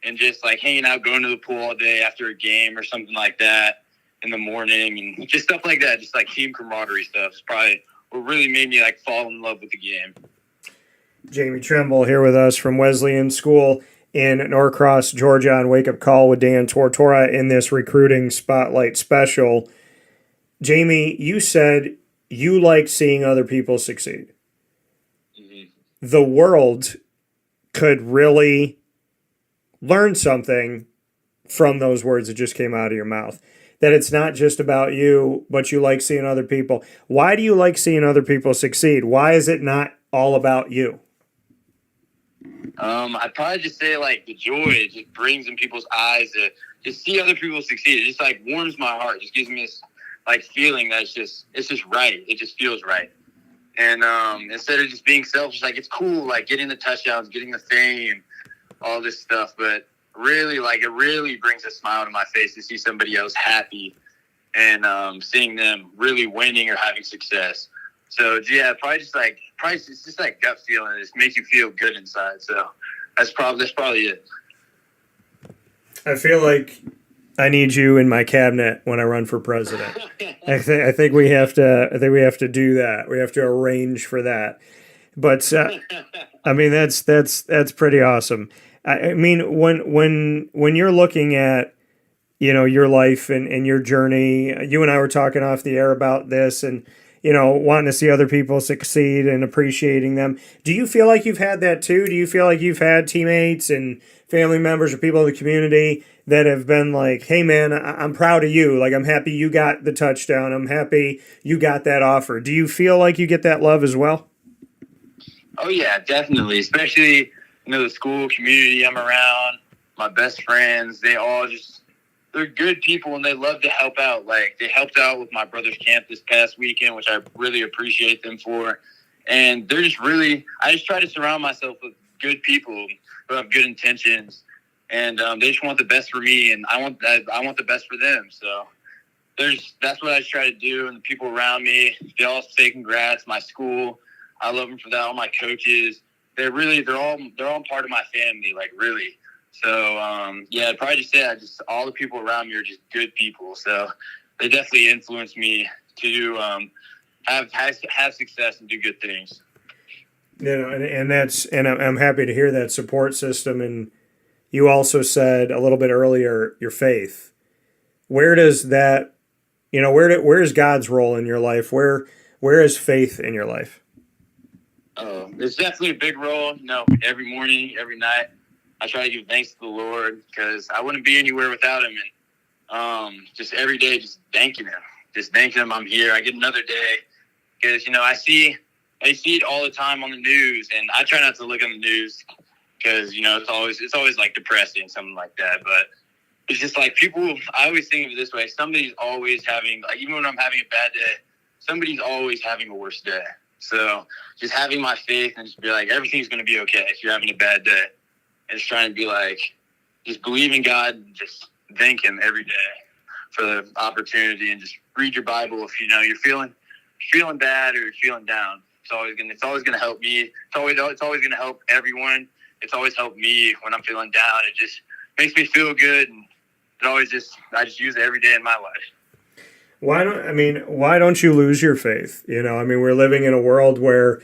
Speaker 11: and just like hanging out, going to the pool all day after a game or something like that in the morning, and just stuff like that. Just like team camaraderie stuff is probably what really made me like fall in love with the game.
Speaker 1: Jamie Tremble here with us from Wesleyan School in Norcross, Georgia, on Wake Up Call with Dan Tortora in this recruiting spotlight special. Jamie, you said you like seeing other people succeed.
Speaker 11: Mm-hmm.
Speaker 1: The world could really learn something from those words that just came out of your mouth. That it's not just about you, but you like seeing other people. Why do you like seeing other people succeed? Why is it not all about you?
Speaker 11: I'd probably just say like the joy it just brings in people's eyes to just see other people succeed. It just like warms my heart. It just gives me this like feeling that it's just right. It just feels right. And instead of just being selfish, like it's cool, like getting the touchdowns, getting the fame, all this stuff. But really, like it really brings a smile to my face to see somebody else happy and seeing them really winning or having success. So yeah, it's just like gut feeling. It just makes you feel good inside. So that's probably it.
Speaker 1: I feel like I need you in my cabinet when I run for president. I think we have to do that. We have to arrange for that. But I mean that's pretty awesome. I mean when you're looking at your life and your journey, you and I were talking off the air about this and wanting to see other people succeed and appreciating them. Do you feel like you've had that too? Do you feel like you've had teammates and family members or people in the community that have been like, hey man, I'm proud of you. Like, I'm happy you got the touchdown. I'm happy you got that offer. Do you feel like you get that love as well?
Speaker 11: Oh yeah, definitely. Especially, the school community I'm around, my best friends, they're good people and they love to help out. Like, they helped out with my brother's camp this past weekend, which I really appreciate them for. And they're just I just try to surround myself with good people who have good intentions. And they just want the best for me, and I want the best for them. So that's what I try to do. And the people around me, they all say congrats. My school, I love them for that. All my coaches, they're all part of my family, like really. So, I'd probably just say all the people around me are just good people. So they definitely influence me to have success and do good things.
Speaker 1: And I'm happy to hear that support system. And you also said a little bit earlier, your faith. Where does that, where is God's role in your life? Where is faith in your life?
Speaker 11: Oh, there's definitely a big role. Every morning, every night, I try to give thanks to the Lord because I wouldn't be anywhere without him. And just every day, just thanking him. I'm here. I get another day because, I see it all the time on the news, and I try not to look on the news because, it's always like depressing, something like that. But it's just like people, I always think of it this way. Somebody's always having, like, even when I'm having a bad day, somebody's always having a worse day. So just having my faith and just be like, everything's going to be okay if you're having a bad day. And just trying to be like, just believe in God and just thank him every day for the opportunity, and just read your Bible if you're feeling bad or you're feeling down. It's always gonna help me. It's always gonna help everyone. It's always helped me when I'm feeling down. It just makes me feel good, and I just use it every day in my life.
Speaker 1: Why don't you lose your faith? We're living in a world where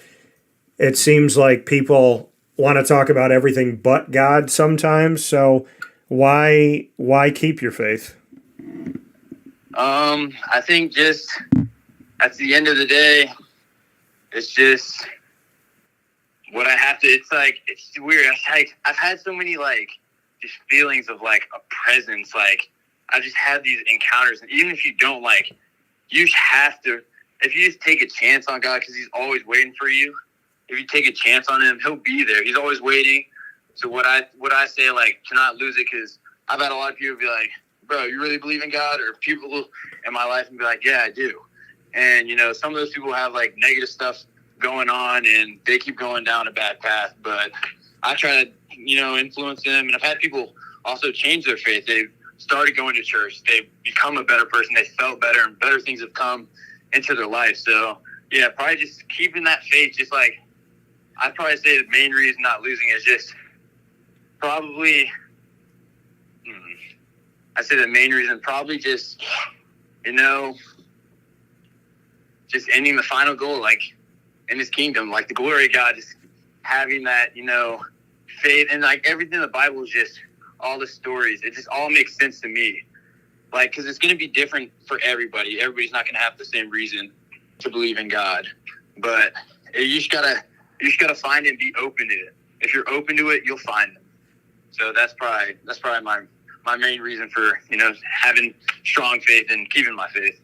Speaker 1: it seems like people want to talk about everything but God sometimes. So why keep your faith?
Speaker 11: I think just at the end of the day, it's just what I have to. It's weird. I've had so many just feelings of like a presence. Like I just had these encounters, and even if you don't like, you just have to. If you just take a chance on God, because He's always waiting for you. If you take a chance on Him, He'll be there. He's always waiting. So what I say, like, to not lose it, because I've had a lot of people be like, bro, you really believe in God? Or people in my life and be like, yeah, I do. And, you know, some of those people have, like, negative stuff going on, and they keep going down a bad path. But I try to, you know, influence them. And I've had people also change their faith. They've started going to church. They've become a better person. They felt better, and better things have come into their life. So, yeah, probably just keeping that faith. Just like, I'd probably say the main reason not losing is just probably, I say the main reason probably just, you know, just ending the final goal, like in His kingdom, like the glory of God, just having that, you know, faith. And like everything in the Bible is just all the stories. It just all makes sense to me. Like, because it's going to be different for everybody. Everybody's not going to have the same reason to believe in God. But you just gotta find it and be open to it. If you're open to it, you'll find them. So that's probably my main reason for, you know, having strong faith and keeping my faith.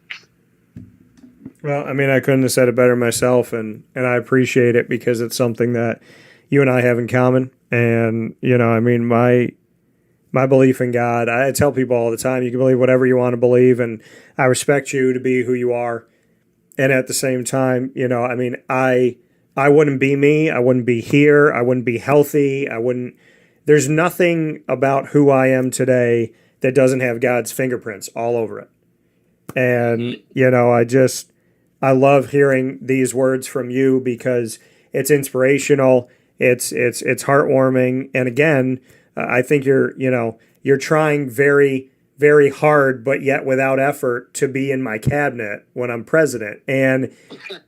Speaker 1: Well, I mean, I couldn't have said it better myself, and I appreciate it because it's something that you and I have in common. And, you know, I mean, my belief in God, I tell people all the time, you can believe whatever you want to believe, and I respect you to be who you are. And at the same time, you know, I mean, I wouldn't be me. I wouldn't be here. I wouldn't be healthy. There's nothing about who I am today that doesn't have God's fingerprints all over it. And, you know, I love hearing these words from you because it's inspirational. It's heartwarming. And again, I think you're trying very, very hard, but yet without effort to be in my cabinet when I'm president. And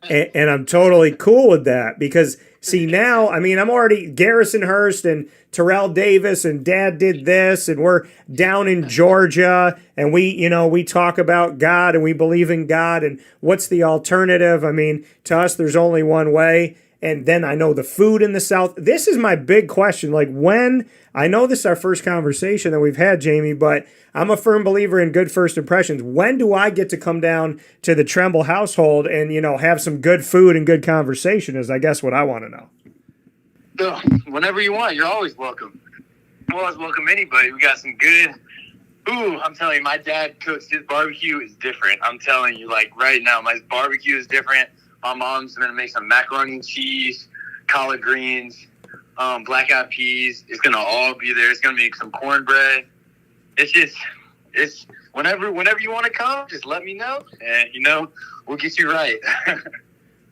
Speaker 1: I'm totally cool with that because see now, I mean, I'm already Garrison Hurst and Terrell Davis and Dad did this and we're down in Georgia and we talk about God and we believe in God and what's the alternative? I mean, to us, there's only one way. And then I know the food in the South. This is my big question. Like when, I know this is our first conversation that we've had, Jamie, but I'm a firm believer in good first impressions. When do I get to come down to the Tremble household and, you know, have some good food and good conversation is I guess what I want to know.
Speaker 11: So whenever you want, you're always welcome. I'm always welcome anybody. We got some good, I'm telling you, my dad cooks. His barbecue is different. I'm telling you, like right now, my barbecue is different. My mom's going to make some macaroni and cheese, collard greens, black-eyed peas. It's going to all be there. It's going to make some cornbread. It's whenever you want to come, just let me know, and, you know, we'll get you right.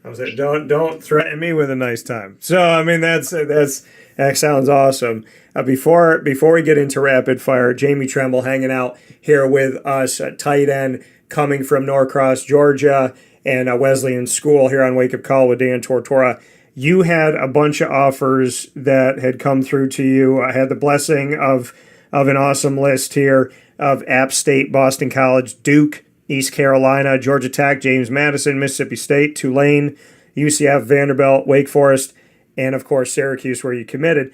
Speaker 1: I was like, don't threaten me with a nice time. So, I mean, that sounds awesome. Before we get into rapid fire, Jamie Tremble hanging out here with us at tight end coming from Norcross, Georgia, and Wesleyan School here on Wake Up Call with Dan Tortora. You had a bunch of offers that had come through to you. I had the blessing of an awesome list here of App State, Boston College, Duke, East Carolina, Georgia Tech, James Madison, Mississippi State, Tulane, UCF, Vanderbilt, Wake Forest, and of course Syracuse where you committed.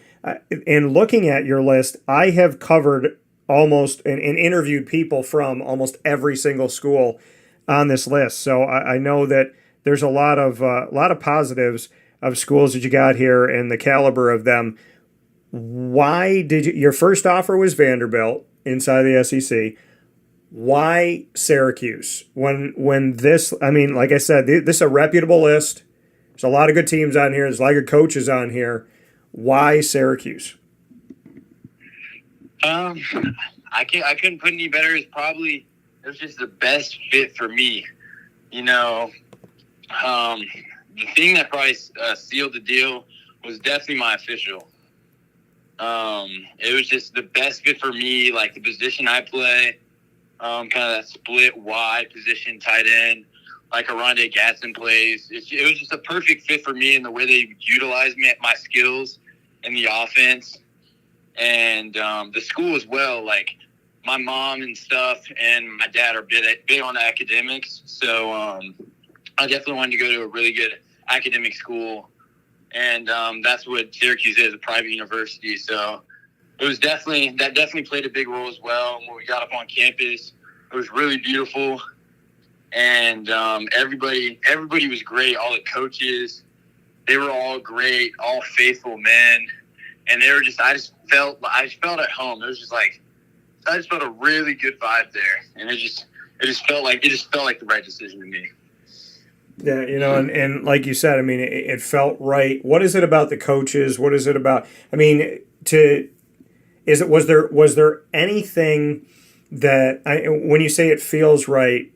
Speaker 1: And looking at your list, I have covered almost and interviewed people from almost every single school on this list. So I know that there's a lot of positives of schools that you got here and the caliber of them. Why did your first offer was Vanderbilt inside the SEC? Why Syracuse? When this, I mean, like I said, this is a reputable list. There's a lot of good teams on here. There's a lot of good coaches on here. Why Syracuse?
Speaker 11: I couldn't put any better. It was just the best fit for me. You know, the thing that probably sealed the deal was definitely my official. It was just the best fit for me, like the position I play, kind of that split wide position, tight end, like Arondé Gatson plays. It was just a perfect fit for me in the way they utilize my skills in the offense. And the school as well, like my mom and stuff and my dad are big on academics. So I definitely wanted to go to a really good academic school. And that's what Syracuse is, a private university. So definitely played a big role as well. When we got up on campus, it was really beautiful, and everybody was great. All the coaches, they were all great, all faithful men, and they were just. I just felt at home. It was just like I just felt a really good vibe there, and it just felt like the right decision to me.
Speaker 1: Yeah, and like you said, I mean, it felt right. What is it about the coaches? What is it about? I mean, was there anything that when you say it feels right,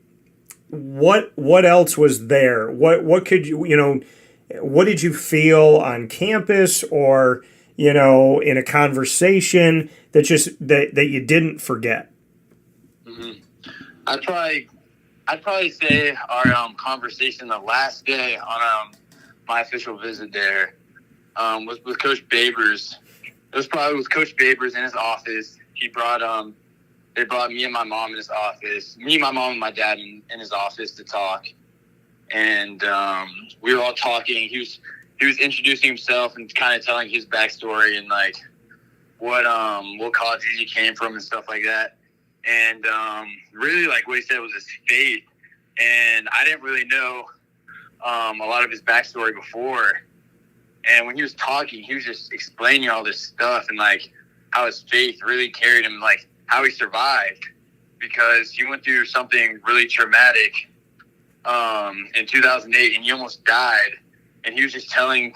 Speaker 1: what else was there? What could what did you feel on campus or in a conversation that you didn't forget?
Speaker 11: Mm-hmm. I'd probably say our conversation the last day on my official visit there was with Coach Babers. It was probably with Coach Babers in his office. They brought me and my mom in his office. Me, my mom, and my dad in his office to talk. And we were all talking. He was introducing himself and kind of telling his backstory and like what college he came from and stuff like that. And really, like what he said was his faith. And I didn't really know a lot of his backstory before. And when he was talking, he was just explaining all this stuff and like how his faith really carried him, like how he survived because he went through something really traumatic in 2008 and he almost died. And he was just telling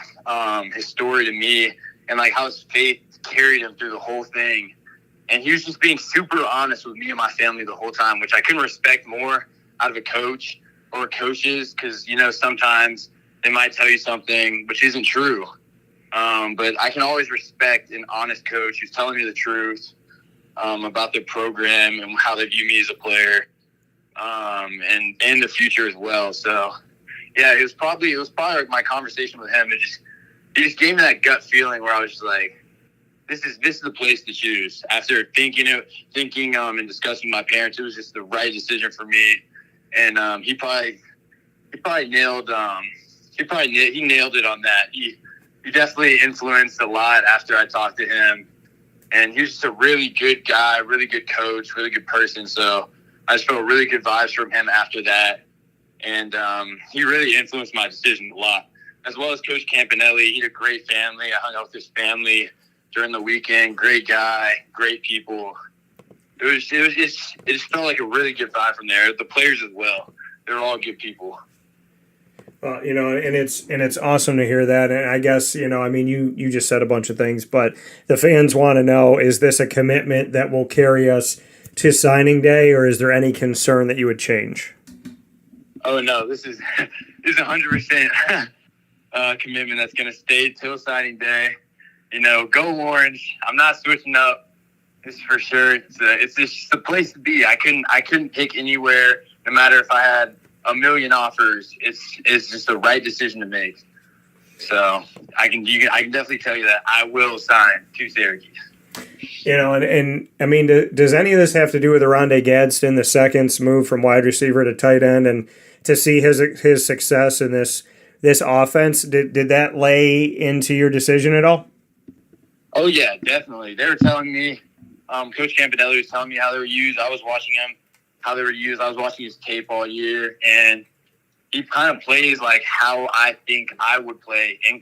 Speaker 11: his story to me and like how his faith carried him through the whole thing. And he was just being super honest with me and my family the whole time, which I couldn't respect more out of a coach or coaches because, sometimes they might tell you something which isn't true. But I can always respect an honest coach who's telling me the truth about their program and how they view me as a player and in the future as well. So, yeah, it was probably like my conversation with him. He just gave me that gut feeling where I was just like, this is the place to choose. After thinking and discussing with my parents, it was just the right decision for me. And he nailed it on that. He definitely influenced a lot after I talked to him. And he was just a really good guy, really good coach, really good person. So I just felt really good vibes from him after that. And he really influenced my decision a lot, as well as Coach Campanelli. He had a great family. I hung out with his family during the weekend. Great guy, great people. It just felt like a really good vibe from there. The players as well. They're all good people.
Speaker 1: And it's awesome to hear that. And I guess, you just said a bunch of things, but the fans want to know, is this a commitment that will carry us to signing day, or is there any concern that you would change?
Speaker 11: Oh, no, this is 100% commitment that's going to stay till signing day. Go Orange. I'm not switching up. This is for sure. It's just the place to be. I couldn't pick anywhere, no matter if I had a million offers. It's just the right decision to make. So I can definitely tell you that I will sign to Syracuse.
Speaker 1: And I mean, does any of this have to do with Rondé Gadsden, the second's move from wide receiver to tight end, and to see his success in this offense? Did that lay into your decision at all?
Speaker 11: Oh yeah, definitely. They were telling me, Coach Campanelli was telling me how they were used. I was watching him, how they were used. I was watching his tape all year, and he kind of plays like how I think I would play at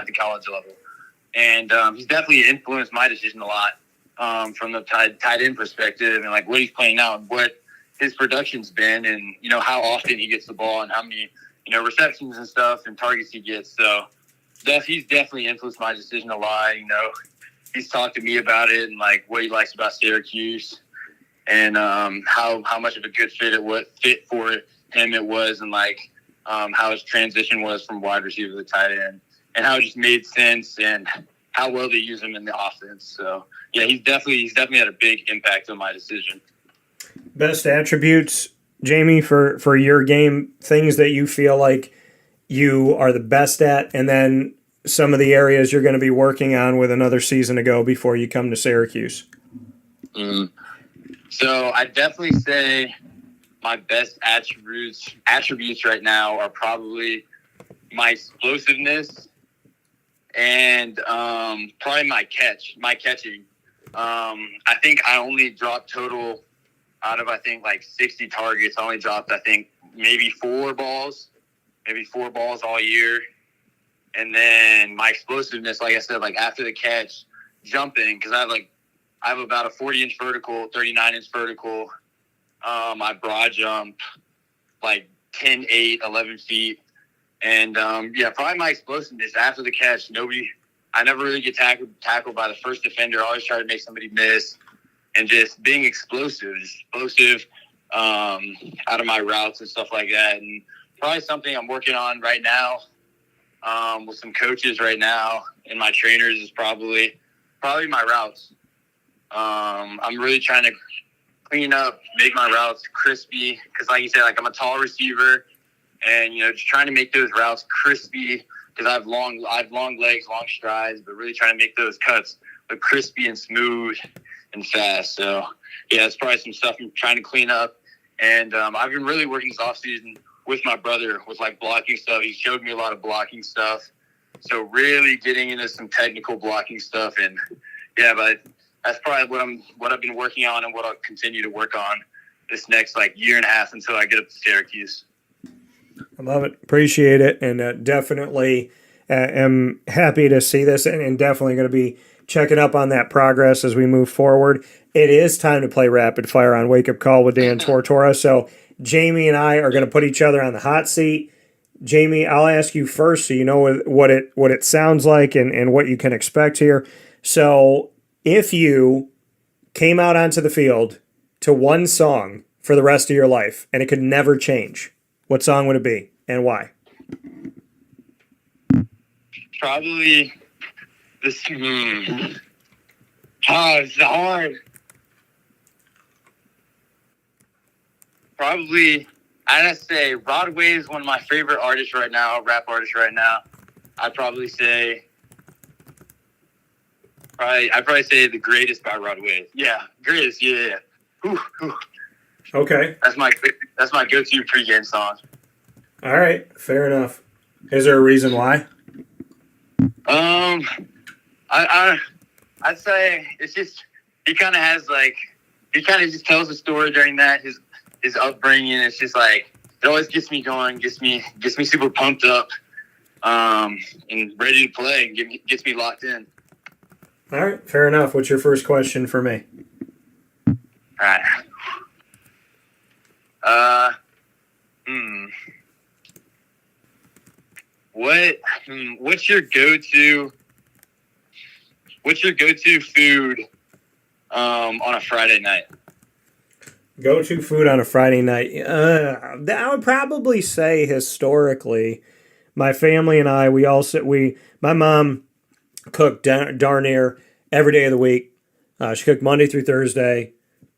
Speaker 11: the college level. And he's definitely influenced my decision a lot from the tight end perspective and like what he's playing now and what his production's been and, how often he gets the ball and how many, receptions and stuff and targets he gets. So he's definitely influenced my decision a lot. He's talked to me about it and like what he likes about Syracuse and how much of a good fit for him it was and like how his transition was from wide receiver to tight end. And how it just made sense and how well they use him in the offense. So, yeah, he's definitely had a big impact on my decision.
Speaker 1: Best attributes, Jamie, for your game, things that you feel like you are the best at, and then some of the areas you're going to be working on with another season to go before you come to Syracuse.
Speaker 11: So I'd definitely say my best attributes right now are probably my explosiveness and probably my catching. I think I only dropped total out of, I think, like 60 targets. I only dropped, I think, maybe four balls all year. And then my explosiveness, like I said, like after the catch, jumping, because I have about a 40-inch vertical, 39-inch vertical. I broad jump like 10, 8, 11 feet. And, probably my explosiveness after the catch. I never really get tackled by the first defender. I always try to make somebody miss. And just being explosive out of my routes and stuff like that. And probably something I'm working on right now with some coaches right now and my trainers is probably my routes. I'm really trying to clean up, make my routes crispy. Because like you said, like I'm a tall receiver. And, just trying to make those routes crispy because I have long legs, long strides, but really trying to make those cuts look crispy and smooth and fast. So, yeah, it's probably some stuff I'm trying to clean up. And I've been really working this offseason with my brother with, like, blocking stuff. He showed me a lot of blocking stuff. So really getting into some technical blocking stuff. And, yeah, but that's probably what I've been working on and what I'll continue to work on this next, like, year and a half until I get up to Syracuse.
Speaker 1: I love it. Appreciate it. And definitely am happy to see this and definitely going to be checking up on that progress as we move forward. It is time to play rapid fire on Wake Up Call with Dan Tortora. So Jamie and I are going to put each other on the hot seat. Jamie, I'll ask you first so you know what it sounds like and what you can expect here. So if you came out onto the field to one song for the rest of your life and it could never change, what song would it be and why?
Speaker 11: Probably this. Oh, it's hard. Probably, I'd say Broadway is one of my favorite artists right now, rap artists right now. I'd probably say The Greatest by Broadway. Yeah, Greatest, yeah. Whew.
Speaker 1: Okay.
Speaker 11: That's my go-to pregame song.
Speaker 1: All right, fair enough. Is there a reason why?
Speaker 11: I'd say it's just he kind of just tells a story during that his upbringing. It's just like it always gets me going, gets me super pumped up, and ready to play, and gets me locked in.
Speaker 1: All right, fair enough. What's your first question for me?
Speaker 11: All right. What's your go-to food on a Friday night?
Speaker 1: Go-to food on a Friday night. I would probably say historically, my family and I, my mom cooked darn near every day of the week. She cooked Monday through Thursday,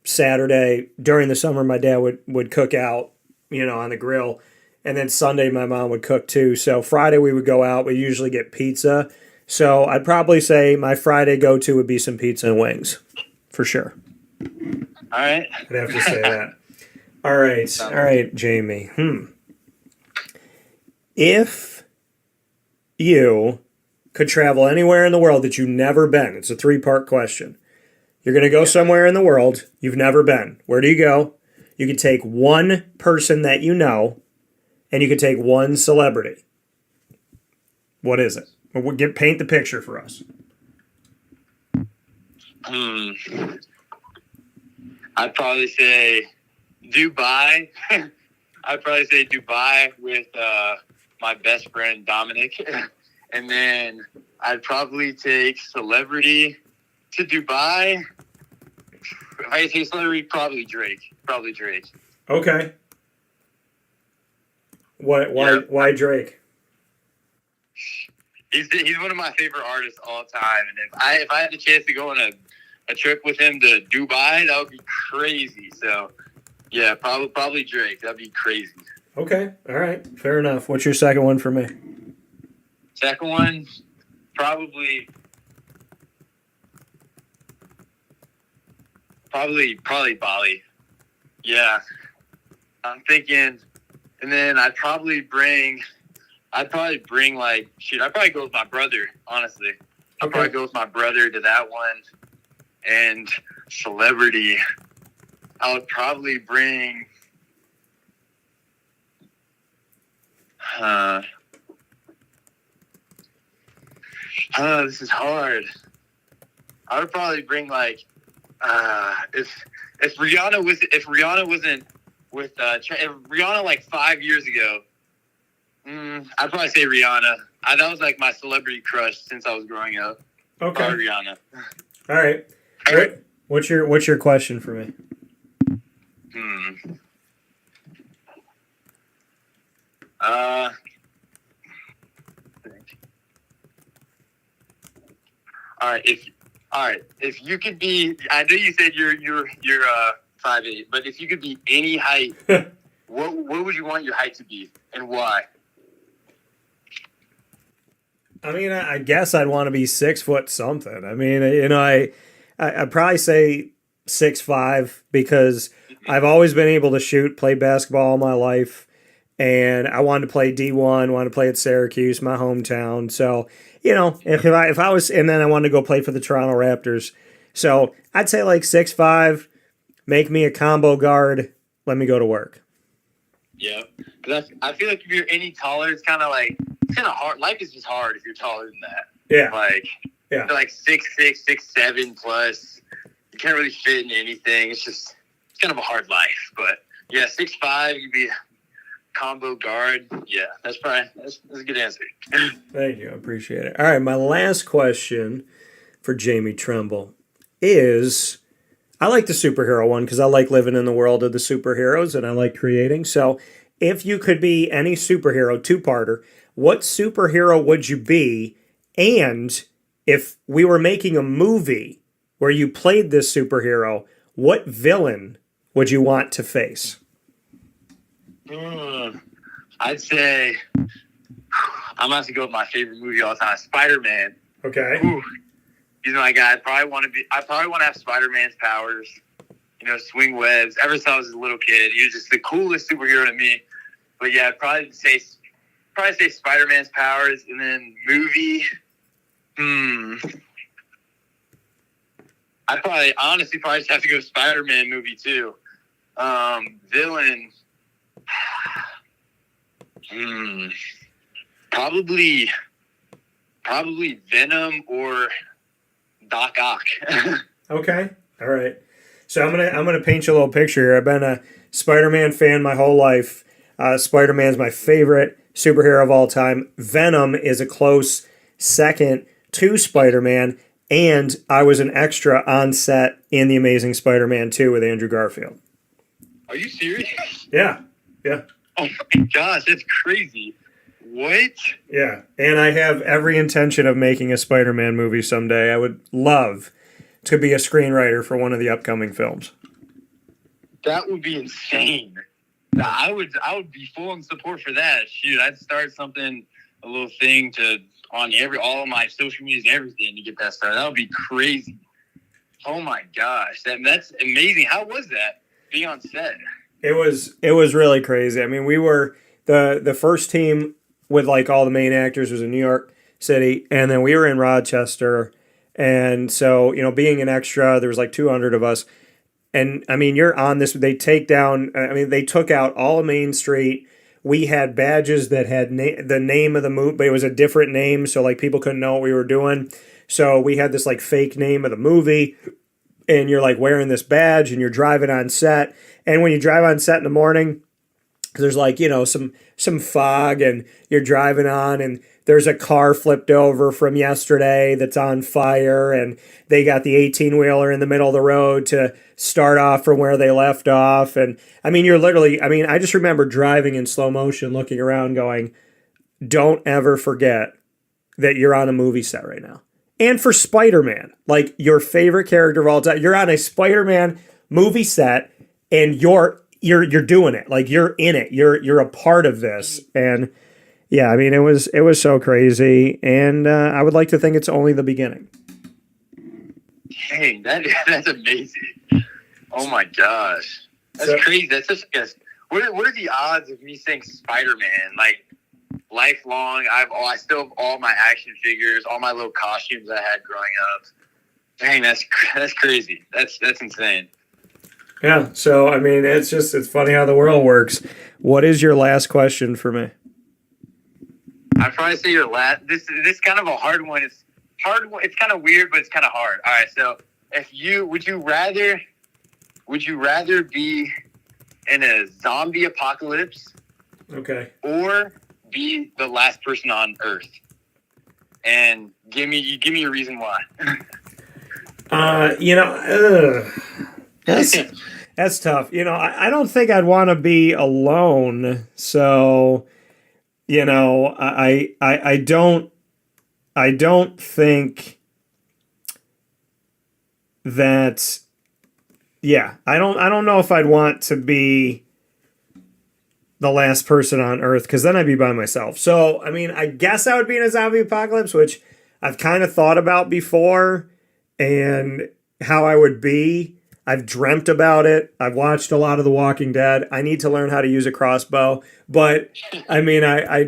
Speaker 1: Saturday. During the summer, my dad would cook out, on the grill. And then Sunday, my mom would cook too. So Friday, we would go out. We usually get pizza. So I'd probably say my Friday go-to would be some pizza and wings, for sure.
Speaker 11: All right.
Speaker 1: I'd have to say that. All right, Jamie. If you could travel anywhere in the world that you've never been, it's a 3-part question. You're going to go somewhere in the world you've never been. Where do you go? You can take one person that you know, and you can take one celebrity. What is it? Paint the picture for us.
Speaker 11: I'd probably say Dubai. I'd probably say Dubai with my best friend Dominic. And then I'd probably take celebrity to Dubai. If I take celebrity, probably Drake.
Speaker 1: Okay. Why Drake?
Speaker 11: He's one of my favorite artists all time, and if I had the chance to go on a trip with him to Dubai, that would be crazy. So, yeah, probably Drake. That'd be crazy.
Speaker 1: Okay, all right, fair enough. What's your second one for me?
Speaker 11: Second one, probably Bali. Yeah, I'm thinking, and then I'd probably bring I'd probably bring I'd probably go with my brother, honestly. I'd probably go with my brother to that one. And celebrity, I would probably bring this is hard. I would probably bring if Rihanna wasn't with if Rihanna 5 years ago, I'd probably say Rihanna. That was like my celebrity crush since I was growing up.
Speaker 1: Okay.
Speaker 11: Rihanna.
Speaker 1: All right. What's your question for me? If you could be, I know you said you're 5'8", but if you could be any height, what would you want your height to be, and why? I mean, I guess I'd want to be 6 foot something. I mean, I'd probably say 6'5", because I've always been able to shoot, play basketball all my life, and I wanted to play D1, wanted to play at Syracuse, my hometown. So, if I was, and then I wanted to go play for the Toronto Raptors. So I'd say 6'5", make me a combo guard, let me go to work.
Speaker 11: Yeah, because I feel like if you're any taller, it's kind of hard. Life is just hard if you're taller than that.
Speaker 1: Yeah.
Speaker 11: You're 6'6", 6'7" plus. You can't really fit into anything. It's kind of a hard life. But yeah, 6'5", you'd be a combo guard. Yeah, that's a good answer.
Speaker 1: Thank you. I appreciate it. All right, my last question for Jamie Tremble is, I like the superhero one because I like living in the world of the superheroes and I like creating. So if you could be any superhero, two-parter, what superhero would you be? And if we were making a movie where you played this superhero, what villain would you want to face?
Speaker 11: I'd say I'm going to have to go with my favorite movie of all time, Spider-Man.
Speaker 1: Okay.
Speaker 11: Ooh, he's my guy. I probably want to have Spider-Man's powers, swing webs. Ever since I was a little kid, he was just the coolest superhero to me. But yeah, I'd probably say Spider-Man's powers, and then movie. I'd honestly just have to go Spider-Man movie too. Villain. Probably Venom or Doc Ock.
Speaker 1: Okay. All right. So I'm gonna paint you a little picture here. I've been a Spider-Man fan my whole life. Spider-Man's my favorite superhero of all time. Venom is a close second to Spider-Man, and I was an extra on set in The Amazing Spider-Man 2 with Andrew Garfield.
Speaker 11: Are you serious?
Speaker 1: Yeah.
Speaker 11: Oh my gosh, that's crazy. What?
Speaker 1: Yeah, and I have every intention of making a Spider-Man movie someday. I would love to be a screenwriter for one of the upcoming films.
Speaker 11: That would be insane. I would be full in support for that. Shoot, I'd start something, a little thing on all of my social media and everything to get that started. That would be crazy. Oh my gosh, that's amazing. How was that being on set?
Speaker 1: It was really crazy. I mean, we were the first team with all the main actors was in New York City, and then we were in Rochester. And so, being an extra, there was 200 of us. And I mean, you're on this, they took out all of Main Street. We had badges that had the name of the movie, but it was a different name. So people couldn't know what we were doing. So we had this fake name of the movie, and you're wearing this badge and you're driving on set. And when you drive on set in the morning, there's some fog, and you're driving on, and there's a car flipped over from yesterday that's on fire, and they got the 18-wheeler in the middle of the road to start off from where they left off. And I mean, I just remember driving in slow motion, looking around going, don't ever forget that you're on a movie set right now. And for Spider-Man, your favorite character of all time, you're on a Spider-Man movie set, and you're doing it. You're in it. You're a part of this. And yeah, I mean, it was so crazy. And I would like to think it's only the beginning.
Speaker 11: Dang, that's amazing. Oh my gosh. That's crazy. That's such what are the odds of me saying Spider-Man? lifelong. I still have all my action figures, all my little costumes I had growing up. Dang, that's crazy. That's insane.
Speaker 1: Yeah. So I mean, it's funny how the world works. What is your last question for me?
Speaker 11: I'd probably say your last. This is kind of a hard one. It's hard. It's kind of weird, but it's kind of hard. All right. So would you rather be in a zombie apocalypse?
Speaker 1: Okay.
Speaker 11: Or be the last person on Earth? And give me a reason why.
Speaker 1: That's tough. I don't think I'd want to be alone. So, I don't think that. Yeah, I don't know if I'd want to be the last person on Earth, because then I'd be by myself. So, I mean, I guess I would be in a zombie apocalypse, which I've kind of thought about before, and how I would be. I've dreamt about it. I've watched a lot of The Walking Dead. I need to learn how to use a crossbow. But, I mean, I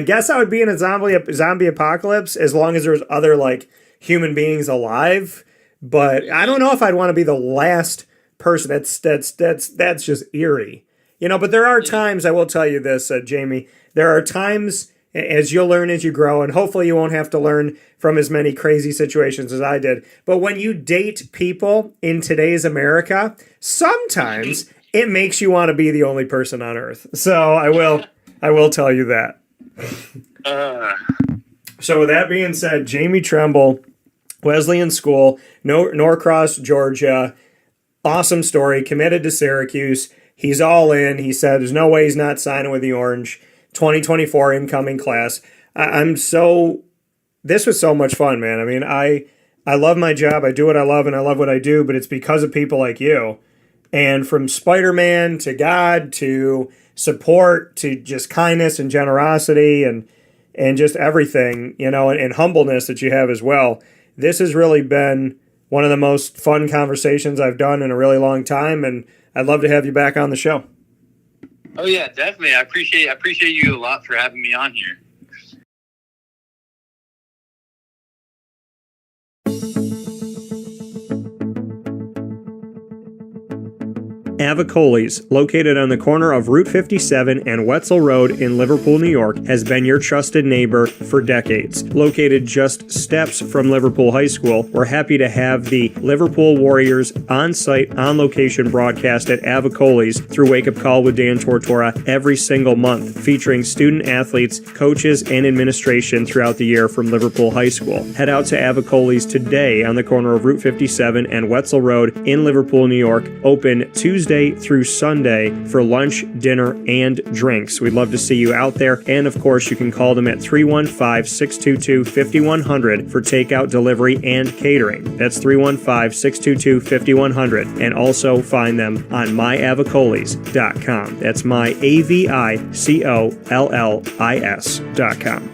Speaker 1: guess I would be in a zombie apocalypse as long as there's other, human beings alive. But I don't know if I'd want to be the last person. That's just eerie. But there are times, I will tell you this, Jamie, there are times, as you'll learn as you grow, and hopefully you won't have to learn from as many crazy situations as I did, but when you date people in today's America, sometimes it makes you want to be the only person on Earth. So I will tell you that. So with that being said, Jamie Tremble, Wesleyan School, Norcross, Georgia, awesome story, committed to Syracuse. He's all in. He said there's no way he's not signing with the Orange. 2024 incoming class. This was so much fun, man. I mean, I love my job. I do what I love, and I love what I do, but it's because of people like you. And from Spider-Man to God to support to just kindness and generosity and just everything, and humbleness that you have as well. This has really been one of the most fun conversations I've done in a really long time, and I'd love to have you back on the show.
Speaker 11: Oh yeah, definitely. I appreciate you a lot for having me on here.
Speaker 1: Avicoli's, located on the corner of Route 57 and Wetzel Road in Liverpool, New York, has been your trusted neighbor for decades. Located just steps from Liverpool High School, we're happy to have the Liverpool Warriors on-site, on-location broadcast at Avicoli's through Wake Up Call with Dan Tortora every single month, featuring student athletes, coaches, and administration throughout the year from Liverpool High School. Head out to Avicoli's today on the corner of Route 57 and Wetzel Road in Liverpool, New York, open Tuesday through Sunday for lunch, dinner, and drinks. We'd love to see you out there. And of course, you can call them at 315-622-5100 for takeout, delivery, and catering. That's 315-622-5100. And also find them on myavicolis.com. That's myavicollis.com.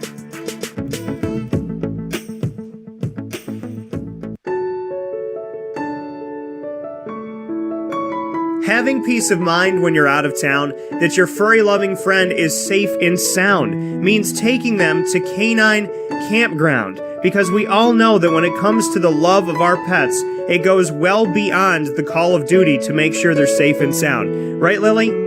Speaker 1: Having peace of mind when you're out of town that your furry-loving friend is safe and sound means taking them to Canine Campground, because we all know that when it comes to the love of our pets, it goes well beyond the call of duty to make sure they're safe and sound. Right, Lily?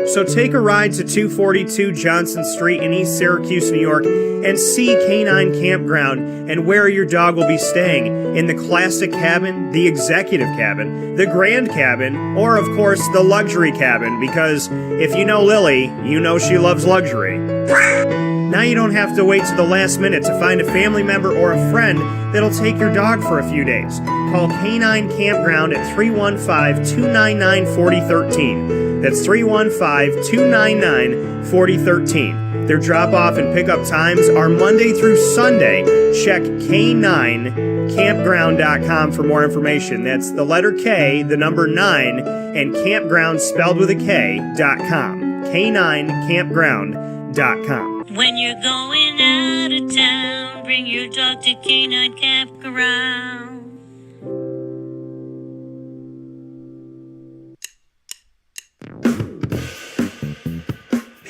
Speaker 1: So take a ride to 242 Johnson Street in East Syracuse, New York, and see Canine Campground and where your dog will be staying in the classic cabin, the executive cabin, the grand cabin, or of course the luxury cabin, because if you know Lily, you know she loves luxury. Now you don't have to wait to the last minute to find a family member or a friend that'll take your dog for a few days. Call Canine Campground at 315-299-4013. That's 315-299-4013. Their drop-off and pickup times are Monday through Sunday. Check K9campground.com for more information. That's the letter K, the number 9, and campground spelled with a K.com. K9campground.com.
Speaker 12: When you're going out of town, bring your dog to Canine Campground.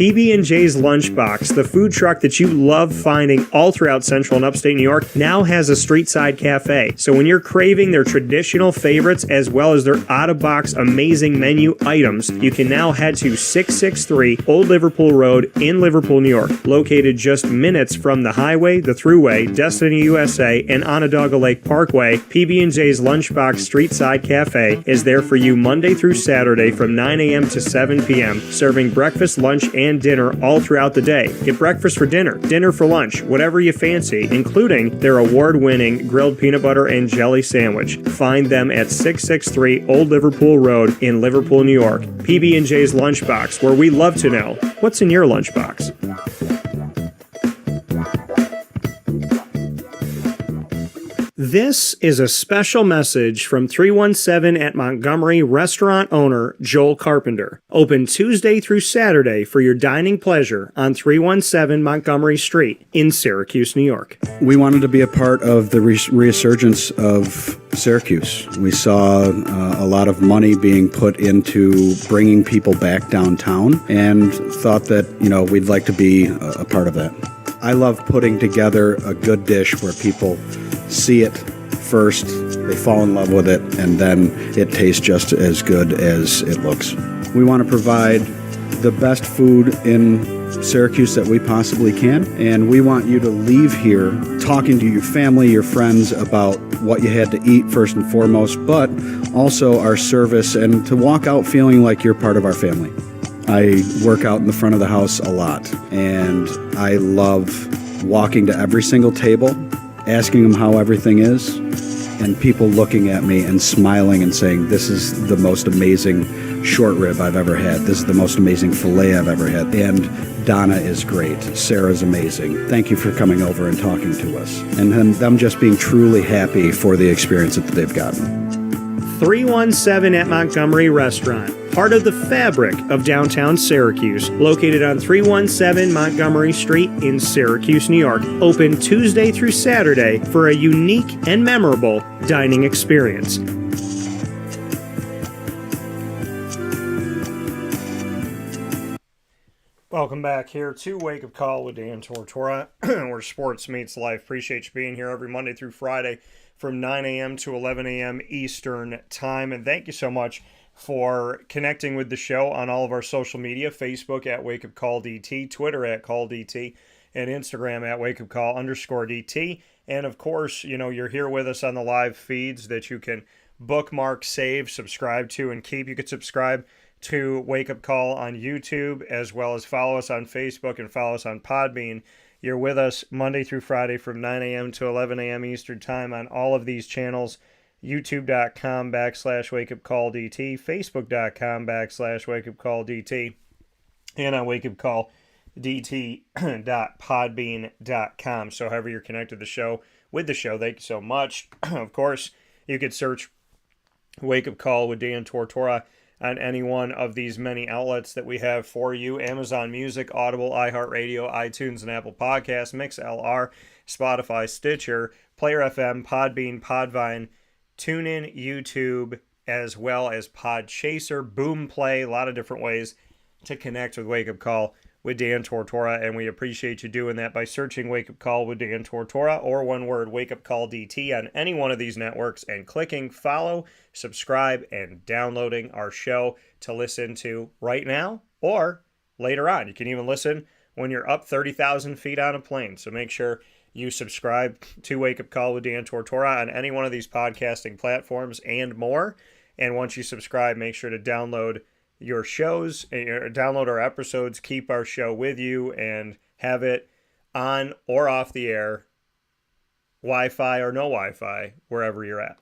Speaker 5: PB&J's Lunchbox, the food truck that you love finding all throughout Central and Upstate New York, now has a street-side cafe. So when you're craving their traditional favorites as well as their out-of-box amazing menu items, you can now head to 663 Old Liverpool Road in Liverpool, New York. Located just minutes from the highway, the Thruway, Destiny USA, and Onondaga Lake Parkway, PB&J's Lunchbox Street-Side Cafe is there for you Monday through Saturday from 9 a.m. to 7 p.m., serving breakfast, lunch, and dinner all throughout the day. Get breakfast for dinner, dinner for lunch, whatever you fancy, including their award-winning grilled peanut butter and jelly sandwich. Find them at 663 Old Liverpool Road in Liverpool, New York. PB&J's Lunchbox, where we love to know what's in your lunchbox. This is a special message from 317 at Montgomery restaurant owner Joel Carpenter. Open Tuesday through Saturday for your dining pleasure on 317 Montgomery Street in Syracuse, New York.
Speaker 13: We wanted to be a part of the resurgence of Syracuse. We saw a lot of money being put into bringing people back downtown and thought that, we'd like to be a part of that. I love putting together a good dish where people see it first, they fall in love with it, and then it tastes just as good as it looks. We want to provide the best food in Syracuse that we possibly can, and we want you to leave here talking to your family, your friends about what you had to eat first and foremost, but also our service, and to walk out feeling like you're part of our family. I work out in the front of the house a lot, and I love walking to every single table, asking them how everything is, and people looking at me and smiling and saying, this is the most amazing short rib I've ever had. This is the most amazing filet I've ever had. And Donna is great. Sarah's amazing. Thank you for coming over and talking to us. And then them just being truly happy for the experience that they've gotten.
Speaker 5: 317 at Montgomery Restaurant, part of the fabric of downtown Syracuse, located on 317 Montgomery Street in Syracuse, New York. Open Tuesday through Saturday for a unique and memorable dining experience. Welcome back here to Wake Up Call with Dan Tortora, where sports meets life. Appreciate you being here every Monday through Friday from 9 a.m. to 11 a.m. Eastern Time. And thank you so much for connecting with the show on all of our social media, Facebook at Wake Up Call DT, Twitter at Call DT, and Instagram at Wake Up Call _DT. And of course, you're here with us on the live feeds that you can bookmark, save, subscribe to, and keep. You can subscribe to Wake Up Call on YouTube, as well as follow us on Facebook and follow us on Podbean. You're with us Monday through Friday from 9 a.m. to 11 a.m. Eastern Time on all of these channels. YouTube.com/WakeUpCallDT, Facebook.com/WakeUpCallDT, and on WakeUpCallDT.podbean.com. So however you're connected to the show, with the show, thank you so much. Of course, you could search Wake Up Call with Dan Tortora on any one of these many outlets that we have for you: Amazon Music, Audible, iHeartRadio, iTunes, and Apple Podcasts, MixLR, Spotify, Stitcher, Player FM, Podbean, Podvine, TuneIn, YouTube, as well as Podchaser, Boomplay, a lot of different ways to connect with Wake Up Call with Dan Tortora, and we appreciate you doing that by searching Wake Up Call with Dan Tortora, or one word, Wake Up Call DT, on any one of these networks, and clicking follow, subscribe, and downloading our show to listen to right now or later on. You can even listen when you're up 30,000 feet on a plane, so make sure you subscribe to Wake Up Call with Dan Tortora on any one of these podcasting platforms and more. And once you subscribe, make sure to download your shows, download our episodes, keep our show with you, and have it on or off the air, Wi-Fi or no Wi-Fi, wherever you're at.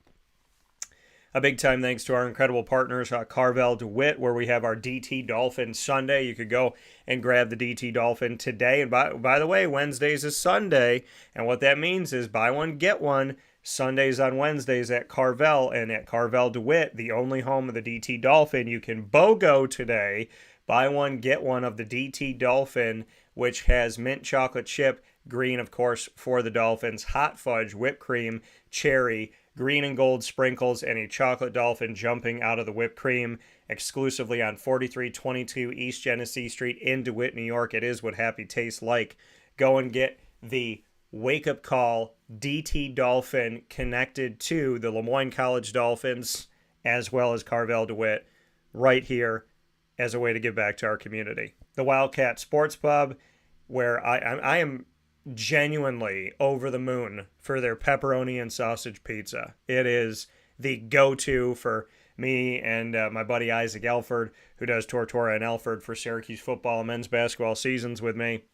Speaker 5: A big time thanks to our incredible partners, Carvel DeWitt, where we have our DT Dolphin Sunday. You could go and grab the DT Dolphin today. And by the way, Wednesdays is Sunday, and what that means is buy one, get one. Sundays on Wednesdays at Carvel, and at Carvel DeWitt, the only home of the DT Dolphin. You can BOGO today, buy one, get one of the DT Dolphin, which has mint chocolate chip, green, of course, for the Dolphins, hot fudge, whipped cream, cherry, green and gold sprinkles, and a chocolate dolphin jumping out of the whipped cream.
Speaker 1: exclusively on 4322 East Genesee Street in DeWitt, New York. It is what happy tastes like. Go and get the Wake Up Call DT Dolphin connected to the LeMoyne College Dolphins as well as Carvel DeWitt right here as a way to give back to our community. The Wildcat Sports Pub, where I am genuinely over the moon for their pepperoni and sausage pizza. It is the go-to for me and my buddy Isaac Elford, who does Tortora and Elford for Syracuse football and men's basketball seasons with me.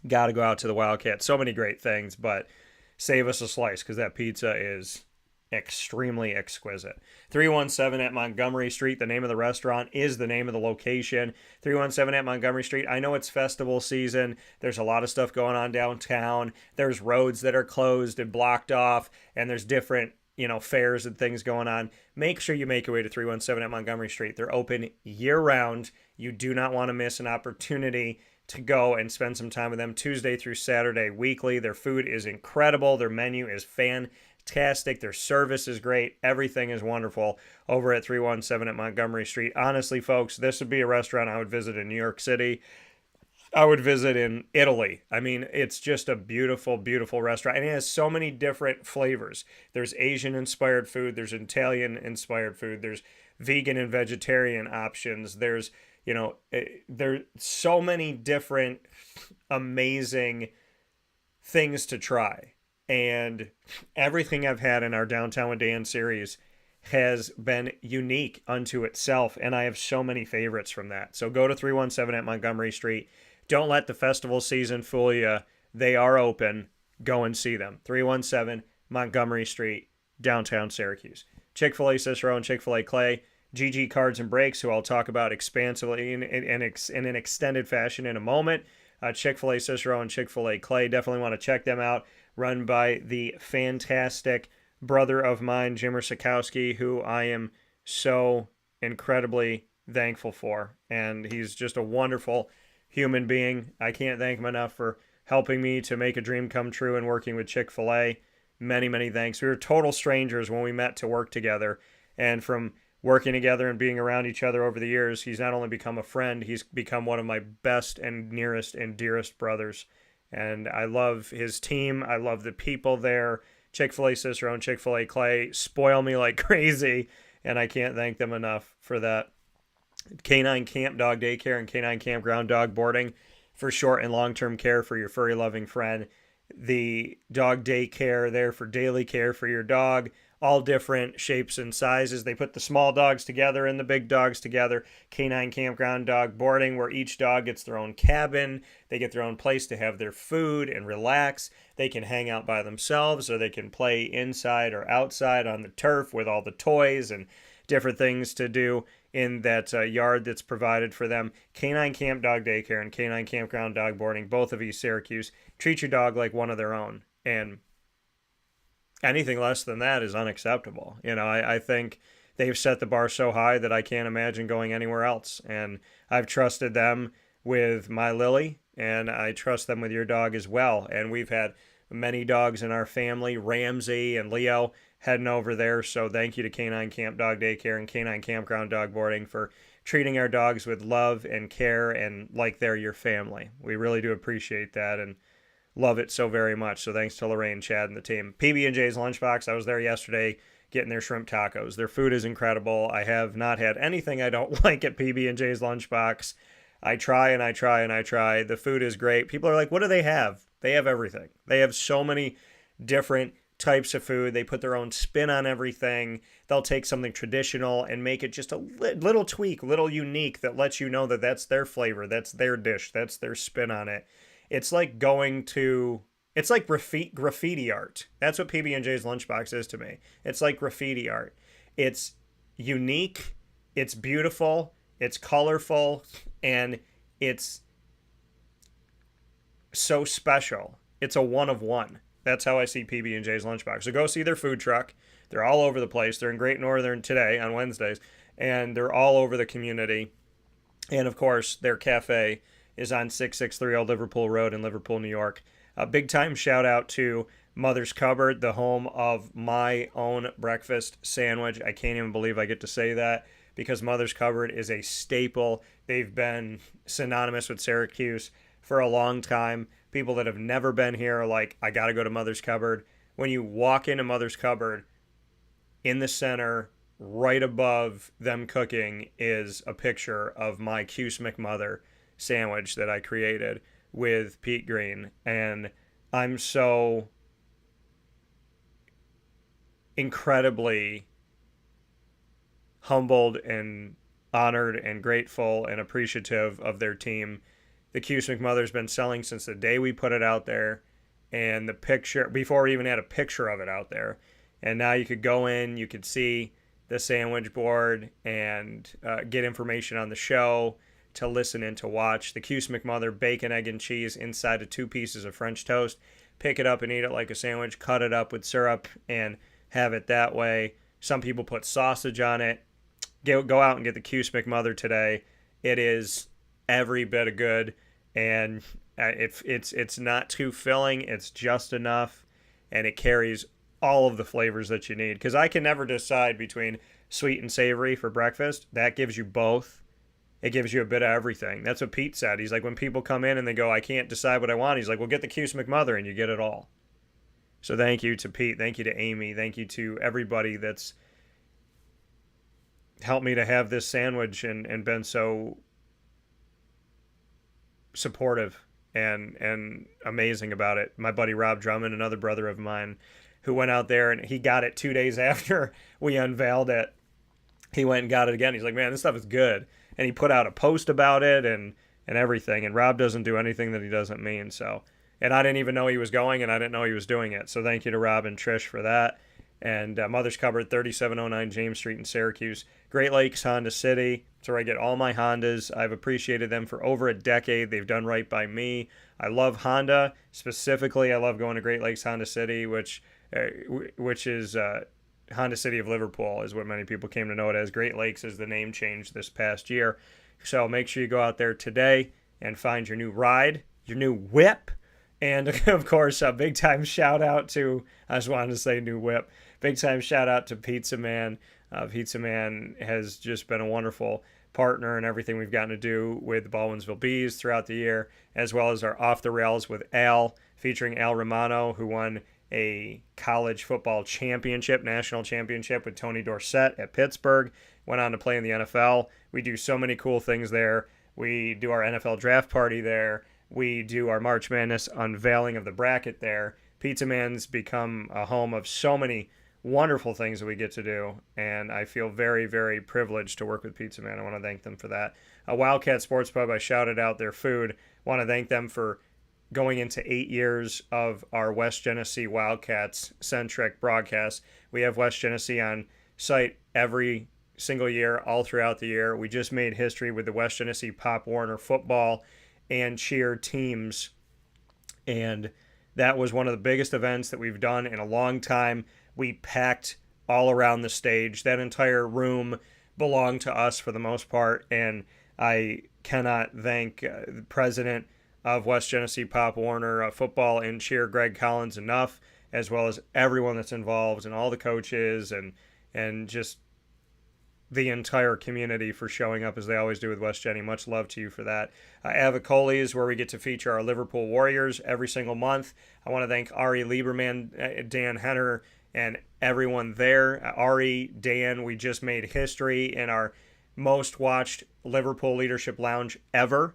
Speaker 1: Got to go out to the Wildcat. So many great things, but save us a slice because that pizza is extremely exquisite. 317 at Montgomery Street. The name of the restaurant is the name of the location. 317 at Montgomery Street. I know it's festival season. There's a lot of stuff going on downtown. There's roads that are closed and blocked off, and there's different fairs and things going on. Make sure you make your way to 317 at Montgomery Street. They're open year-round. You do not want to miss an opportunity to go and spend some time with them Tuesday through Saturday weekly. Their food is incredible. Their menu is fantastic. Their service is great. Everything is wonderful over at 317 at Montgomery Street. Honestly, folks, this would be a restaurant I would visit in New York City. I would visit in Italy. I mean, it's just a beautiful, beautiful restaurant. And it has so many different flavors. There's Asian-inspired food. There's Italian-inspired food. There's vegan and vegetarian options. There's so many different amazing things to try. And everything I've had in our Downtown with Dan series has been unique unto itself. And I have so many favorites from that. So go to 317 at Montgomery Street. Don't let the festival season fool you. They are open. Go and see them. 317 Montgomery Street, downtown Syracuse. Chick-fil-A Cicero and Chick-fil-A Clay. GG Cards and Breaks, who I'll talk about expansively in an extended fashion in a moment. Chick-fil-A Cicero and Chick-fil-A Clay. Definitely want to check them out. Run by the fantastic brother of mine, Jimmer Sikowski, who I am so incredibly thankful for. And he's just a wonderful human being. I can't thank him enough for helping me to make a dream come true and working with Chick-fil-A. Many, many thanks. We were total strangers when we met to work together. And from working together and being around each other over the years, he's not only become a friend, he's become one of my best and nearest and dearest brothers. And I love his team. I love the people there. Chick-fil-A Cicero and Chick-fil-A Clay spoil me like crazy, and I can't thank them enough for that. Canine Camp Dog Daycare and Canine Campground Dog Boarding for short and long-term care for your furry loving friend. The dog daycare there for daily care for your dog. All different shapes and sizes. They put the small dogs together and the big dogs together. Canine Campground Dog Boarding, where each dog gets their own cabin. They get their own place to have their food and relax. They can hang out by themselves, or they can play inside or outside on the turf with all the toys and different things to do in that yard that's provided for them. Canine Camp Dog Daycare and Canine Campground Dog Boarding, both of East Syracuse. Treat your dog like one of their own. And anything less than that is unacceptable. I think they've set the bar so high that I can't imagine going anywhere else. And I've trusted them with my Lily, and I trust them with your dog as well. And we've had many dogs in our family, Ramsey and Leo, heading over there. So thank you to Canine Camp Dog Daycare and Canine Campground Dog Boarding for treating our dogs with love and care and like they're your family. We really do appreciate that and love it so very much. So thanks to Lorraine, Chad, and the team. PB&J's Lunchbox, I was there yesterday getting their shrimp tacos. Their food is incredible. I have not had anything I don't like at PB&J's Lunchbox. I try and I try and I try. The food is great. People are like, what do they have? They have everything. They have so many different types of food. They put their own spin on everything. They'll take something traditional and make it just a little tweak, little unique that lets you know that that's their flavor, that's their dish, that's their spin on it. It's like it's like graffiti art. That's what PB&J's Lunchbox is to me. It's like graffiti art. It's unique, it's beautiful, it's colorful, and it's so special. It's a one of one. That's how I see PB&J's Lunchbox. So go see their food truck. They're all over the place. They're in Great Northern today on Wednesdays, and they're all over the community. And, of course, their cafe is on 663 Old Liverpool Road in Liverpool, New York. A big-time shout-out to Mother's Cupboard, the home of my own breakfast sandwich. I can't even believe I get to say that. because Mother's Cupboard is a staple. They've been synonymous with Syracuse for a long time. People that have never been here are like, I got to go to Mother's Cupboard. When you walk into Mother's Cupboard, in the center, right above them cooking, is a picture of my Cuse McMother sandwich that I created with Pete Green. And I'm so incredibly humbled and honored and grateful and appreciative of their team. The Cuse McMother's been selling since the day we put it out there, and the picture, before we even had a picture of it out there. And now you could go in, you could see the sandwich board and get information on the show, to listen and to watch. The Cuse McMother bacon, egg, and cheese inside of 2 pieces of French toast. Pick it up and eat it like a sandwich. Cut it up with syrup and have it that way. Some people put sausage on it. Go out and get the Cuse McMother today. It is every bit of good, and it's not too filling. It's just enough, and it carries all of the flavors that you need. Because I can never decide between sweet and savory for breakfast. That gives you both. It gives you a bit of everything. That's what Pete said. He's like, when people come in and they go, I can't decide what I want, he's like, well, get the Cuse McMother and you get it all. So thank you to Pete. Thank you to Amy. Thank you to everybody that's helped me to have this sandwich and been so supportive and amazing about it. My buddy Rob Drummond, another brother of mine, who went out there and he got it 2 days after we unveiled it. He went and got it again. He's like, man, this stuff is good. And he put out a post about it and everything. And Rob doesn't do anything that he doesn't mean. So, and I didn't even know he was going, and I didn't know he was doing it. So thank you to Rob and Trish for that. And Mother's Cupboard, 3709 James Street in Syracuse. Great Lakes Honda City. It's where I get all my Hondas. I've appreciated them for over a decade. They've done right by me. I love Honda. Specifically, I love going to Great Lakes Honda City, which is Honda City of Liverpool is what many people came to know it as. Great Lakes is the name change this past year. So make sure you go out there today and find your new ride, your new whip. And, of course, a big-time shout-out to, I just wanted to say new whip, big-time shout-out to Pizza Man. Pizza Man has just been a wonderful partner in everything we've gotten to do with the Baldwinsville Bees throughout the year, as well as our Off the Rails with Al, featuring Al Romano, who won a college football championship, national championship with Tony Dorsett at Pittsburgh, went on to play in the NFL. We do so many cool things there. We do our NFL draft party there. We do our March Madness unveiling of the bracket there. Pizza Man's become a home of so many wonderful things that we get to do, and I feel very, very privileged to work with Pizza Man. I want to thank them for that. Wildcat Sports Pub, I shouted out their food. I want to thank them for going into 8 years of our West Genesee Wildcats-centric broadcast. We have West Genesee on site every single year, all throughout the year. We just made history with the West Genesee Pop Warner football and cheer teams, and that was one of the biggest events that we've done in a long time. We packed all around the stage. That entire room belonged to us for the most part, and I cannot thank the president of West Genesee Pop Warner football and cheer, Greg Collins, enough, as well as everyone that's involved and all the coaches and just the entire community for showing up as they always do with West Jenny. Much love to you for that. Avicoli is where we get to feature our Liverpool Warriors every single month. I want to thank Ari Lieberman, Dan Henner, and everyone there. Ari, Dan, we just made history in our most watched Liverpool Leadership Lounge ever,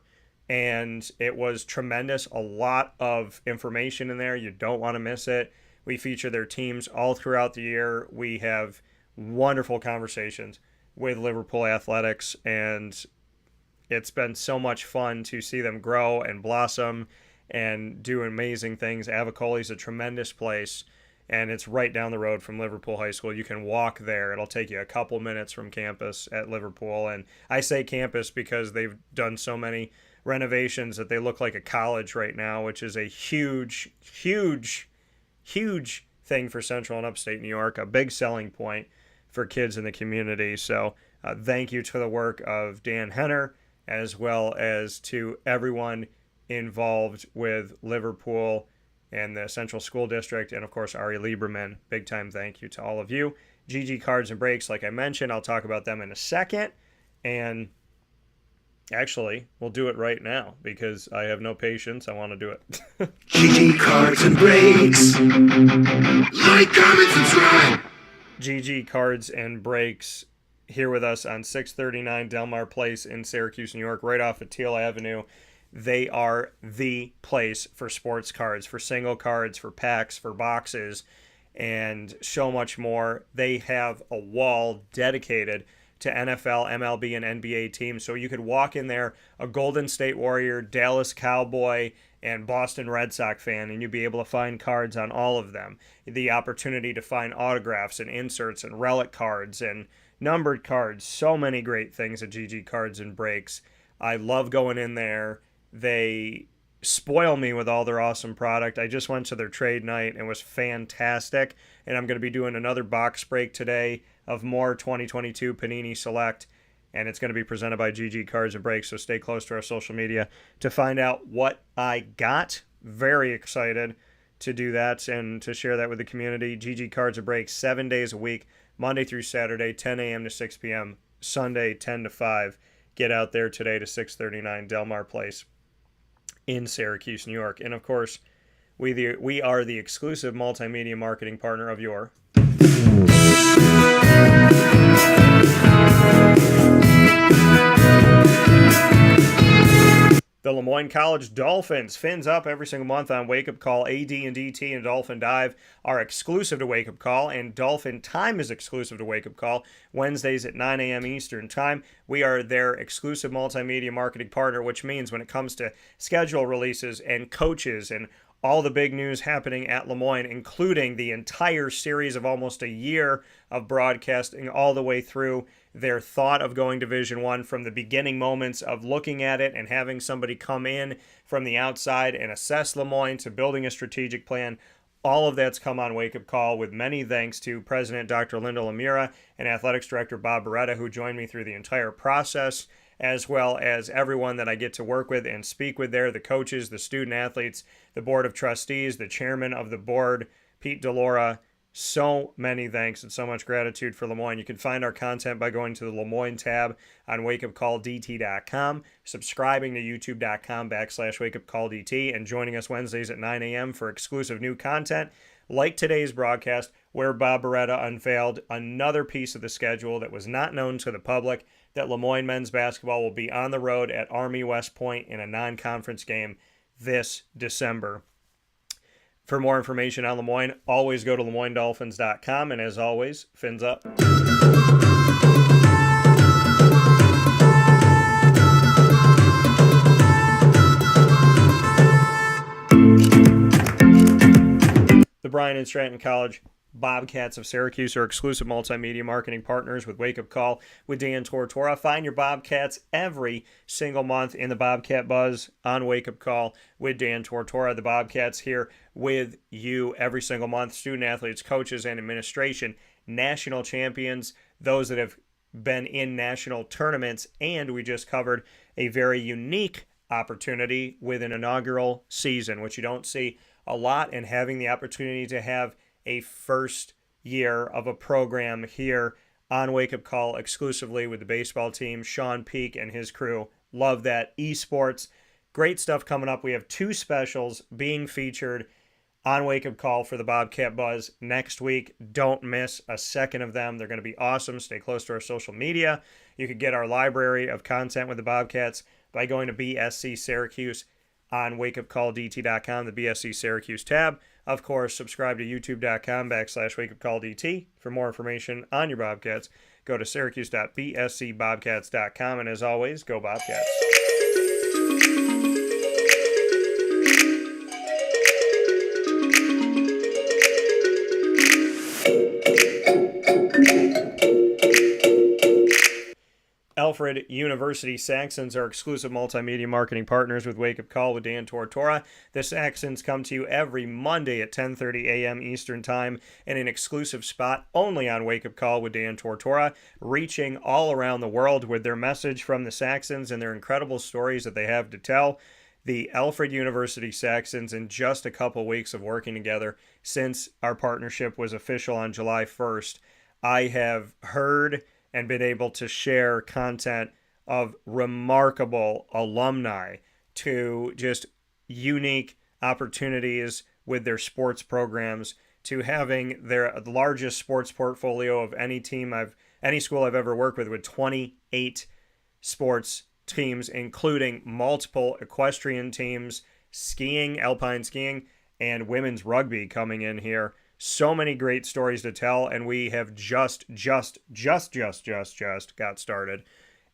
Speaker 1: and it was tremendous. A lot of information in there. You don't want to miss it. We feature their teams all throughout the year. We have wonderful conversations with Liverpool athletics, and it's been so much fun to see them grow and blossom and do amazing things. Avicoli is a tremendous place, and it's right down the road from Liverpool High School. You can walk there. It'll take you a couple minutes from campus at Liverpool, and I say campus because they've done so many renovations that they look like a college right now, which is a huge, huge, huge thing for Central and Upstate New York, a big selling point for kids in the community. So thank you to the work of Dan Henner, as well as to everyone involved with Liverpool and the Central School District, and of course Ari Lieberman. Big time thank you to all of you. GG Cards and Breaks, like I mentioned, I'll talk about them in a second. And actually, we'll do it right now because I have no patience. I want to do it.
Speaker 7: GG Cards and Breaks. Like, comment, subscribe.
Speaker 1: GG Cards and Breaks here with us on 639 Delmar Place in Syracuse, New York, right off of Teal Avenue. They are the place for sports cards, for single cards, for packs, for boxes, and so much more. They have a wall dedicated to NFL, MLB, and NBA teams. So you could walk in there, a Golden State Warrior, Dallas Cowboy, and Boston Red Sox fan, and you'd be able to find cards on all of them. The opportunity to find autographs and inserts and relic cards and numbered cards. So many great things at GG Cards and Breaks. I love going in there. They spoil me with all their awesome product. I just went to their trade night and it was fantastic. And I'm going to be doing another box break today of more 2022 Panini Select. And it's going to be presented by GG Cards and Breaks. So stay close to our social media to find out what I got. Very excited to do that and to share that with the community. GG Cards and Breaks 7 days a week, Monday through Saturday, 10 a.m. to 6 p.m., Sunday, 10 to 5. Get out there today to 639 Delmar Place in Syracuse, New York. And of course, we are the exclusive multimedia marketing partner of your the LeMoyne College Dolphins. Fins up every single month on Wake Up Call. AD and DT and Dolphin Dive are exclusive to Wake Up Call, and Dolphin Time is exclusive to Wake Up Call. Wednesdays at 9 a.m. Eastern Time. We are their exclusive multimedia marketing partner, which means when it comes to schedule releases and coaches and all the big news happening at LeMoyne, including the entire series of almost a year of broadcasting all the way through their thought of going Division I, from the beginning moments of looking at it and having somebody come in from the outside and assess LeMoyne to building a strategic plan. All of that's come on Wake Up Call, with many thanks to President Dr. Linda Lemira and Athletics Director Bob Beretta, who joined me through the entire process, as well as everyone that I get to work with and speak with there, the coaches, the student athletes, the board of trustees, the chairman of the board, Pete DeLora. So many thanks and so much gratitude for LeMoyne. You can find our content by going to the LeMoyne tab on wakeupcalldt.com, subscribing to youtube.com/wakeupcalldt, and joining us Wednesdays at 9 a.m. for exclusive new content like today's broadcast, where Bob Beretta unveiled another piece of the schedule that was not known to the public, that LeMoyne men's basketball will be on the road at Army West Point in a non-conference game this December. For more information on LeMoyne, always go to LeMoyneDolphins.com, and as always, fins up. The Bryan and Stratton College Bobcats of Syracuse are exclusive multimedia marketing partners with Wake Up Call with Dan Tortora. Find your Bobcats every single month in the Bobcat Buzz on Wake Up Call with Dan Tortora. The Bobcats here with you every single month. Student athletes, coaches, and administration, national champions, those that have been in national tournaments, and we just covered a very unique opportunity with an inaugural season, which you don't see a lot, and having the opportunity to have a first year of a program here on Wake Up Call exclusively with the baseball team, Sean Peak and his crew. Love that. Esports, great stuff coming up. We have two specials being featured on Wake Up Call for the Bobcat Buzz next week. Don't miss a second of them. They're going to be awesome. Stay close to our social media. You can get our library of content with the Bobcats by going to BSC Syracuse on wakeupcalldt.com, the BSC Syracuse tab. Of course, subscribe to youtube.com/wakeupcalldt. For more information on your Bobcats, go to syracuse.bscbobcats.com. And as always, go Bobcats. Alfred University Saxons are exclusive multimedia marketing partners with Wake Up Call with Dan Tortora. The Saxons come to you every Monday at 10:30 a.m. Eastern Time in an exclusive spot only on Wake Up Call with Dan Tortora, reaching all around the world with their message from the Saxons and their incredible stories that they have to tell. The Alfred University Saxons, in just a couple weeks of working together since our partnership was official on July 1st, I have heard and been able to share content of remarkable alumni to just unique opportunities with their sports programs, to having their largest sports portfolio of any school I've ever worked with 28 sports teams, including multiple equestrian teams, skiing, alpine skiing, and women's rugby coming in here. So many great stories to tell, and we have just got started.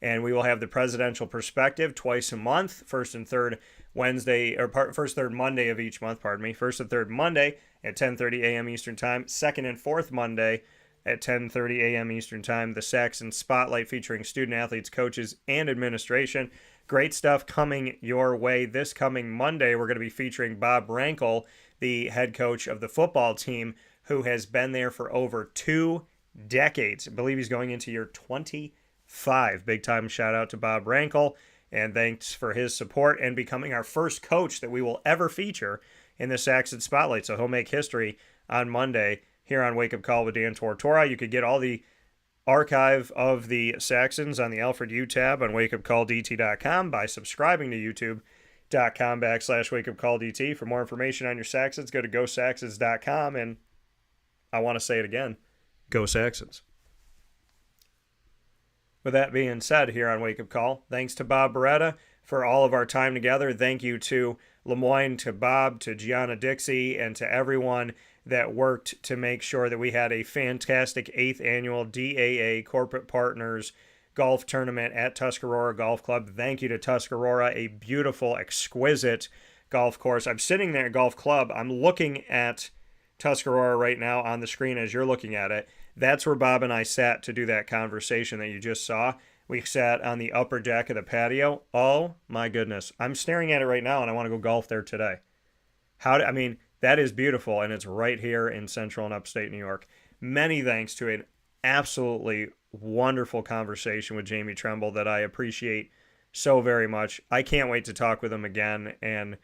Speaker 1: And we will have the presidential perspective twice a month, first and third Monday of each month, first and third Monday at 10:30 a.m. Eastern Time, second and fourth Monday at 10:30 a.m. Eastern Time, the Saxon Spotlight featuring student athletes, coaches, and administration. Great stuff coming your way. This coming Monday, we're going to be featuring Bob Rankel, the head coach of the football team, who has been there for over 2 decades. I believe he's going into year 25. Big time shout out to Bob Rankel, and thanks for his support and becoming our first coach that we will ever feature in the Saxon Spotlight. So he'll make history on Monday here on Wake Up Call with Dan Tortora. You could get all the archive of the Saxons on the Alfred U tab on wakeupcalldt.com by subscribing to youtube.com/wakeupcalldt. For more information on your Saxons, go to gosaxons.com, and I want to say it again, go Saxons. With that being said, here on Wake Up Call, thanks to Bob Beretta for all of our time together. Thank you to LeMoyne, to Bob, to Gianna Dixie, and to everyone that worked to make sure that we had a fantastic 8th Annual DAA Corporate Partners Golf Tournament at Tuscarora Golf Club. Thank you to Tuscarora, a beautiful, exquisite golf course. I'm sitting there at Golf Club. I'm looking at Tuscarora right now on the screen as you're looking at it. That's where Bob and I sat to do that conversation that you just saw. We sat on the upper deck of the patio. Oh my goodness. I'm staring at it right now and I want to go golf there today. That is beautiful, and it's right here in central and upstate New York. Many thanks to an absolutely wonderful conversation with Jamie Tremble that I appreciate so very much. I can't wait to talk with him again, and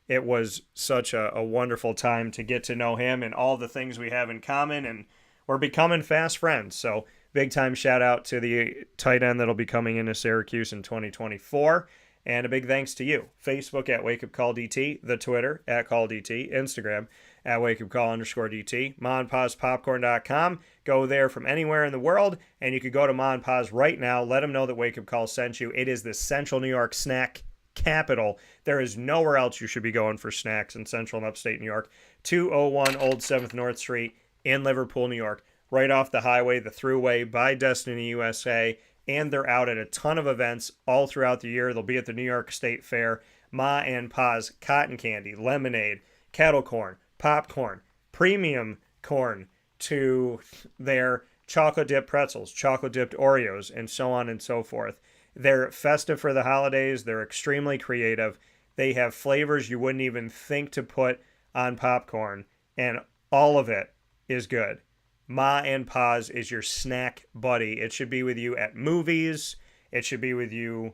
Speaker 1: it was such a wonderful time to get to know him and all the things we have in common, and we're becoming fast friends. So big time shout out to the tight end that'll be coming into Syracuse in 2024. And a big thanks to you. Facebook at WakeUpCallDT, the Twitter at CallDT, Instagram at WakeUpCall_DT, MonPazPopcorn.com. Go there from anywhere in the world, and you could go to Mon Paz right now. Let them know that Wake Up Call sent you. It is the Central New York snack capital. There is nowhere else you should be going for snacks in Central and Upstate New York. 201 Old 7th North Street in Liverpool, New York. Right off the highway, the Thruway by Destiny USA. And they're out at a ton of events all throughout the year. They'll be at the New York State Fair, Ma and Pa's cotton candy, lemonade, kettle corn, popcorn, premium corn, to their chocolate dipped pretzels, chocolate dipped Oreos, and so on and so forth. They're festive for the holidays. They're extremely creative. They have flavors you wouldn't even think to put on popcorn, and all of it is good. Ma and Pa's is your snack buddy. It should be with you at movies. It should be with you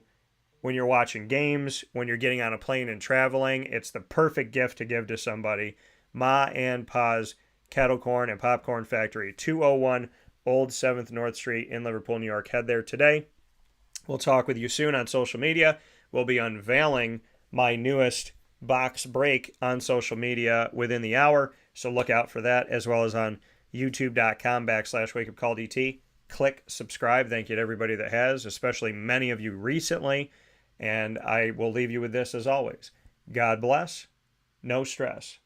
Speaker 1: when you're watching games, when you're getting on a plane and traveling. It's the perfect gift to give to somebody. Ma and Pa's Kettle Corn and Popcorn Factory, 201 Old 7th North Street in Liverpool, New York. Head there today. We'll talk with you soon on social media. We'll be unveiling my newest box break on social media within the hour, so look out for that, as well as on youtube.com/wakeupcalldt. Click subscribe. Thank you to everybody that has, especially many of you recently. And I will leave you with this as always. God bless. No stress.